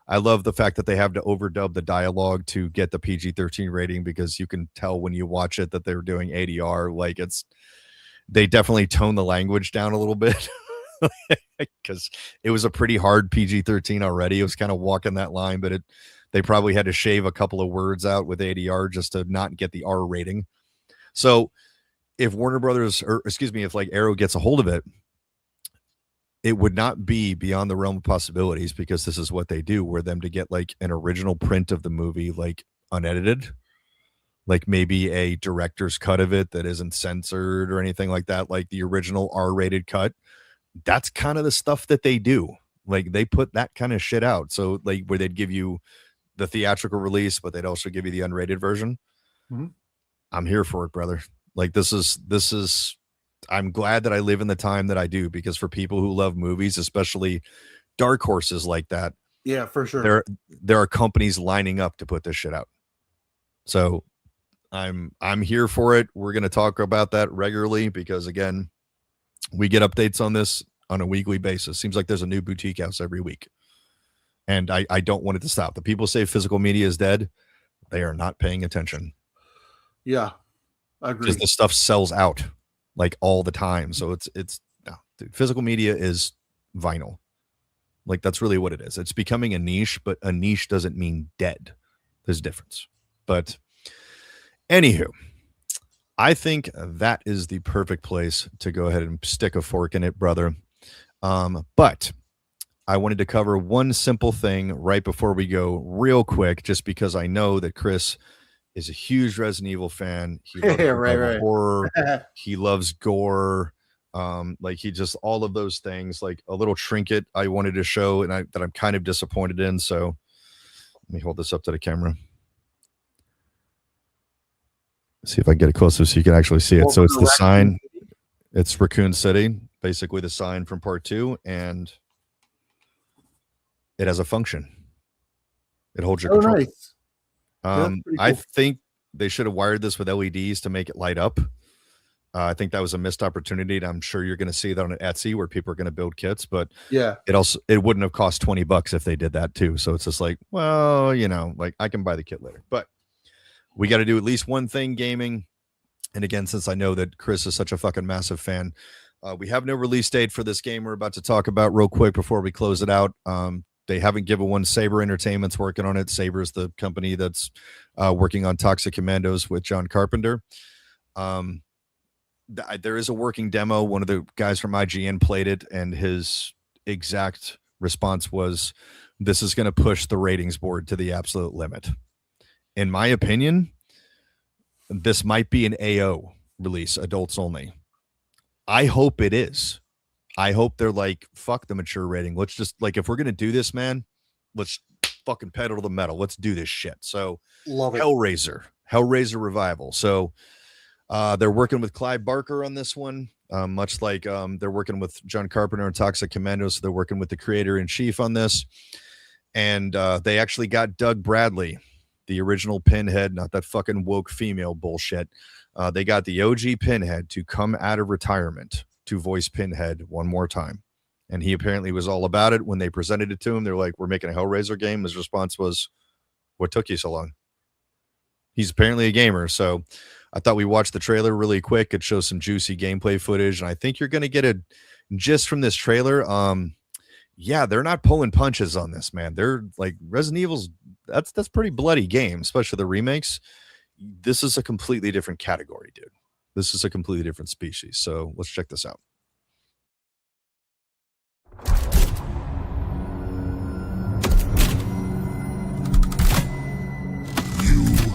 I love the fact that they have to overdub the dialogue to get the PG-13 rating because you can tell when you watch it that they're doing ADR. Like they definitely tone the language down a little bit because it was a pretty hard PG-13 already. It was kind of walking that line, but they probably had to shave a couple of words out with ADR just to not get the R rating. So if Warner Brothers, if like Arrow gets a hold of it, it would not be beyond the realm of possibilities because this is what they do, where them to get like an original print of the movie, like unedited, like maybe a director's cut of it that isn't censored or anything like that, like the original R-rated cut. That's kind of the stuff that they do. Like they put that kind of shit out. So like where they'd give you the theatrical release, but they'd also give you the unrated version. I'm here for it, brother. Like this is I'm glad that I live in the time that I do, because for people who love movies, especially dark horses like that, yeah, for sure, there are companies lining up to put this shit out. So I'm here for it. We're going to talk about that regularly because again, we get updates on this on a weekly basis. Seems like there's a new boutique house every week, and I don't want it to stop. The people say physical media is dead. They are not paying attention. Yeah, I agree. Because the stuff sells out like all the time. So it's no, dude, physical media is vinyl. Like that's really what it is. It's becoming a niche, but a niche doesn't mean dead. There's a difference. But anywho, I think that is the perfect place to go ahead and stick a fork in it, brother. But I wanted to cover one simple thing right before we go real quick, just because I know that Chris is a huge Resident Evil fan. He loves right. horror. He loves gore. Like he just all of those things. Like a little trinket I wanted to show, and that I'm kind of disappointed in. So let me hold this up to the camera. See if I can get it closer so you can actually see it. So it's the sign. It's Raccoon City, basically the sign from part 2, and it has a function. It holds your control. Nice. Cool. I think they should have wired this with LEDs to make it light up. I think that was a missed opportunity, and I'm sure you're going to see that on Etsy where people are going to build kits. But yeah, it wouldn't have cost $20 if they did that too. So it's just like, well, like I can buy the kit later. But we got to do at least one thing gaming. And again, since I know that Chris is such a fucking massive fan, we have no release date for this game we're about to talk about real quick before we close it out. They haven't given one. Saber Entertainment's working on it. Saber is the company that's working on Toxic Commandos with John Carpenter. There is a working demo. One of the guys from IGN played it, and his exact response was, this is going to push the ratings board to the absolute limit. In my opinion, this might be an AO release, adults only. I hope it is. I hope they're like, fuck the mature rating. Let's just, like, if we're going to do this, man, let's fucking pedal to the metal. Let's do this shit. So love it. Hellraiser Revival. So they're working with Clive Barker on this one. much like they're working with John Carpenter and Toxic Commando, so they're working with the creator in chief on this. And they actually got Doug Bradley, the original Pinhead, not that fucking woke female bullshit. They got the OG Pinhead to come out of retirement to voice Pinhead one more time. And he apparently was all about it. When they presented it to him, they're like, we're making a Hellraiser game. His response was, what took you so long? He's apparently a gamer. So I thought we watched the trailer really quick. It shows some juicy gameplay footage. And I think you're going to get a gist from this trailer. Yeah, they're not pulling punches on this, man. They're like Resident Evil's, that's pretty bloody game, especially the remakes. This is a completely different category, dude. This is a completely different species. So let's check this out.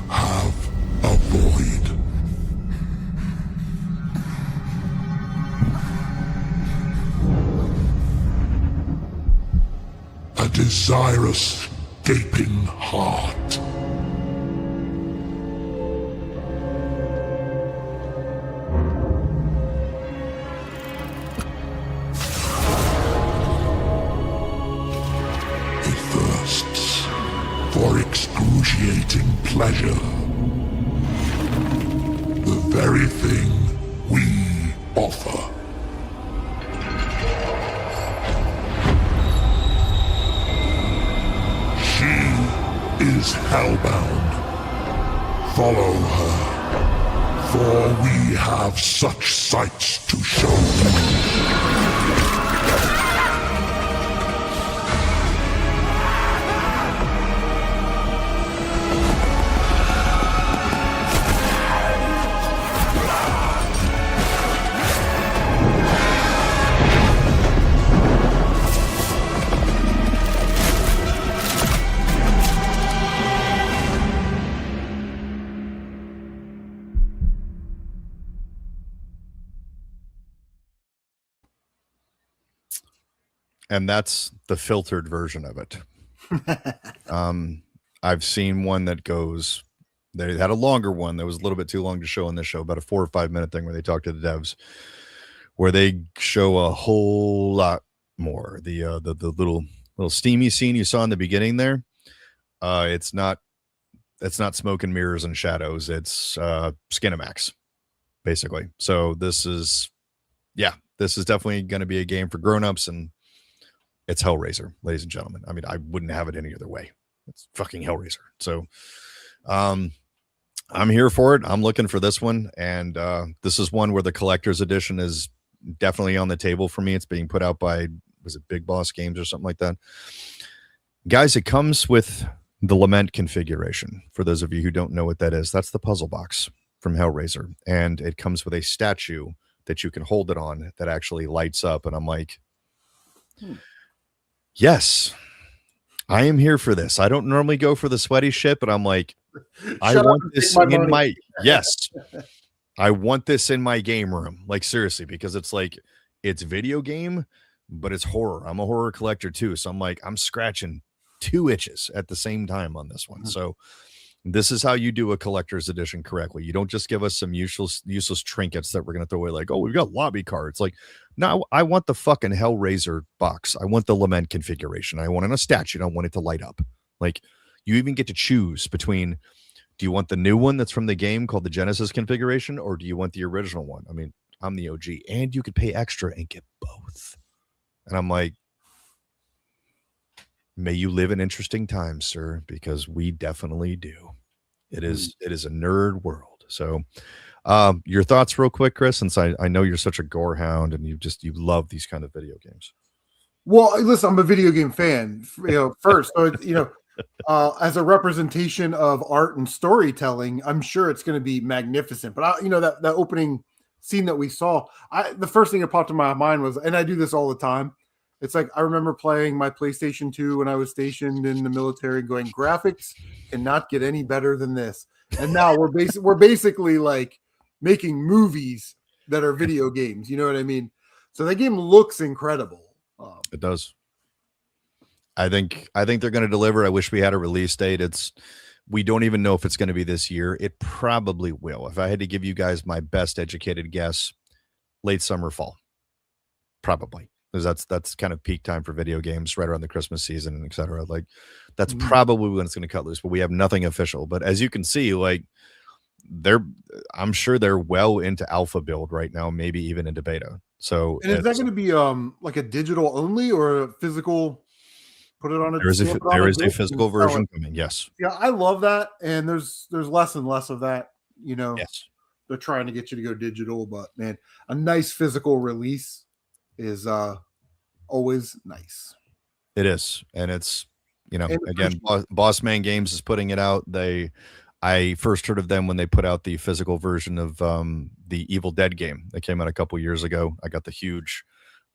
Have a void. A desirous, gaping heart. It thirsts for excruciating pleasure. The very thing we offer. She is hellbound. Follow her, for we have such sights to show you. And that's the filtered version of it. I've seen one that goes, they had a longer one that was a little bit too long to show on this show, about a 4 or 5 minute thing where they talk to the devs, where they show a whole lot more. The little steamy scene you saw in the beginning there, it's not smoke and mirrors and shadows. It's Skinamax, basically. So this is definitely going to be a game for grown-ups, and it's Hellraiser, ladies and gentlemen. I mean, I wouldn't have it any other way. It's fucking Hellraiser. So I'm here for it. I'm looking for this one. And this is one where the collector's edition is definitely on the table for me. It's being put out by, was it Big Boss Games or something like that? Guys, it comes with the Lament configuration. For those of you who don't know what that is, that's the puzzle box from Hellraiser. And it comes with a statue that you can hold it on that actually lights up. And I'm like, yes, I am here for this. I don't normally go for the sweaty shit, but I'm like, I want this in my, yes, I want this in my game room. Like, seriously, because it's like, it's video game, but it's horror. I'm a horror collector too. So I'm like, I'm scratching 2 itches at the same time on this one. So this is how you do a collector's edition correctly. You don't just give us some useless trinkets that we're going to throw away. Like, oh, we've got lobby cards. Like, no, I want the fucking Hellraiser box. I want the Lament configuration. I want it on a statue. I want it to light up. Like, you even get to choose between, do you want the new one that's from the game called the Genesis configuration, or do you want the original one? I mean, I'm the OG, and you could pay extra and get both. And I'm like, may you live in interesting times, sir, because we definitely do. It is a nerd world. So your thoughts real quick, Chris, since I know you're such a gore hound and you love these kind of video games. Well, listen, I'm a video game fan, first. So, as a representation of art and storytelling, I'm sure it's going to be magnificent. But, that opening scene that we saw, the first thing that popped in my mind was, and I do this all the time, it's like I remember playing my PlayStation 2 when I was stationed in the military, going, graphics cannot get any better than this. And now we're basically like making movies that are video games. You know what I mean? So that game looks incredible. It does. I think they're going to deliver. I wish we had a release date. We don't even know if it's going to be this year. It probably will. If I had to give you guys my best educated guess, late summer, fall, probably, because that's kind of peak time for video games, right around the Christmas season and etc. Like that's probably when it's going to cut loose. But we have nothing official. But as you can see, like I'm sure they're well into alpha build right now, maybe even into beta. So And is that going to be like a digital only or a physical? Put it on a. There is a physical version coming. Yes. Yeah, I love that, and there's less and less of that. You know, yes, they're trying to get you to go digital, but man, a nice physical release is always nice. It is, and it's again, Boss Man Games is putting it out. I first heard of them when they put out the physical version of the Evil Dead game that came out a couple years ago. I got the huge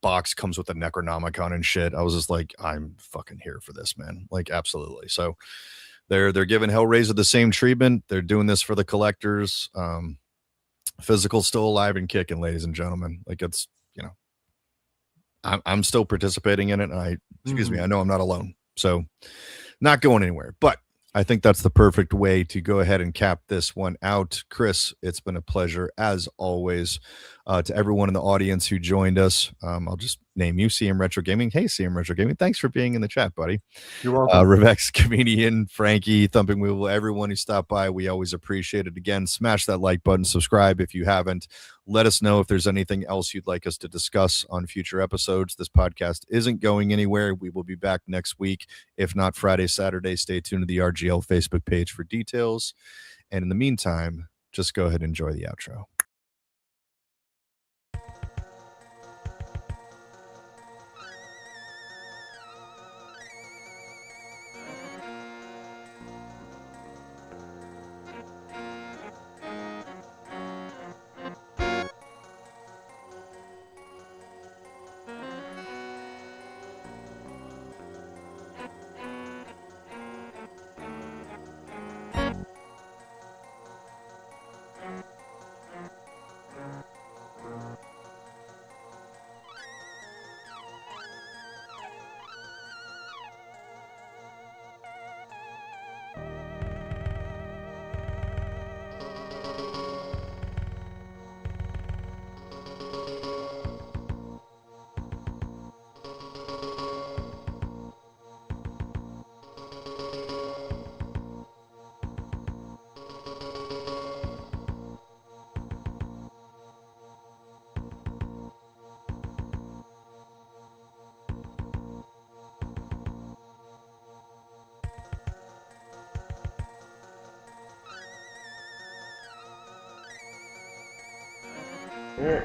box, comes with the Necronomicon and shit. I was just like, I'm fucking here for this, man. Like, absolutely. So they're giving Hellraiser the same treatment. They're doing this for the collectors. Physical still alive and kicking, ladies and gentlemen. Like, it's I'm still participating in it. And excuse me, I know I'm not alone. So not going anywhere, but I think that's the perfect way to go ahead and cap this one out. Chris, it's been a pleasure as always. To everyone in the audience who joined us, I'll just name you, CM Retro Gaming. Hey, CM Retro Gaming, thanks for being in the chat, buddy. You're welcome. Revex Comedian, Frankie, Thumping Wheel, everyone who stopped by, we always appreciate it. Again, smash that like button, subscribe if you haven't. Let us know if there's anything else you'd like us to discuss on future episodes. This podcast isn't going anywhere. We will be back next week, if not Friday, Saturday. Stay tuned to the RGL Facebook page for details. And in the meantime, just go ahead and enjoy the outro. Yeah.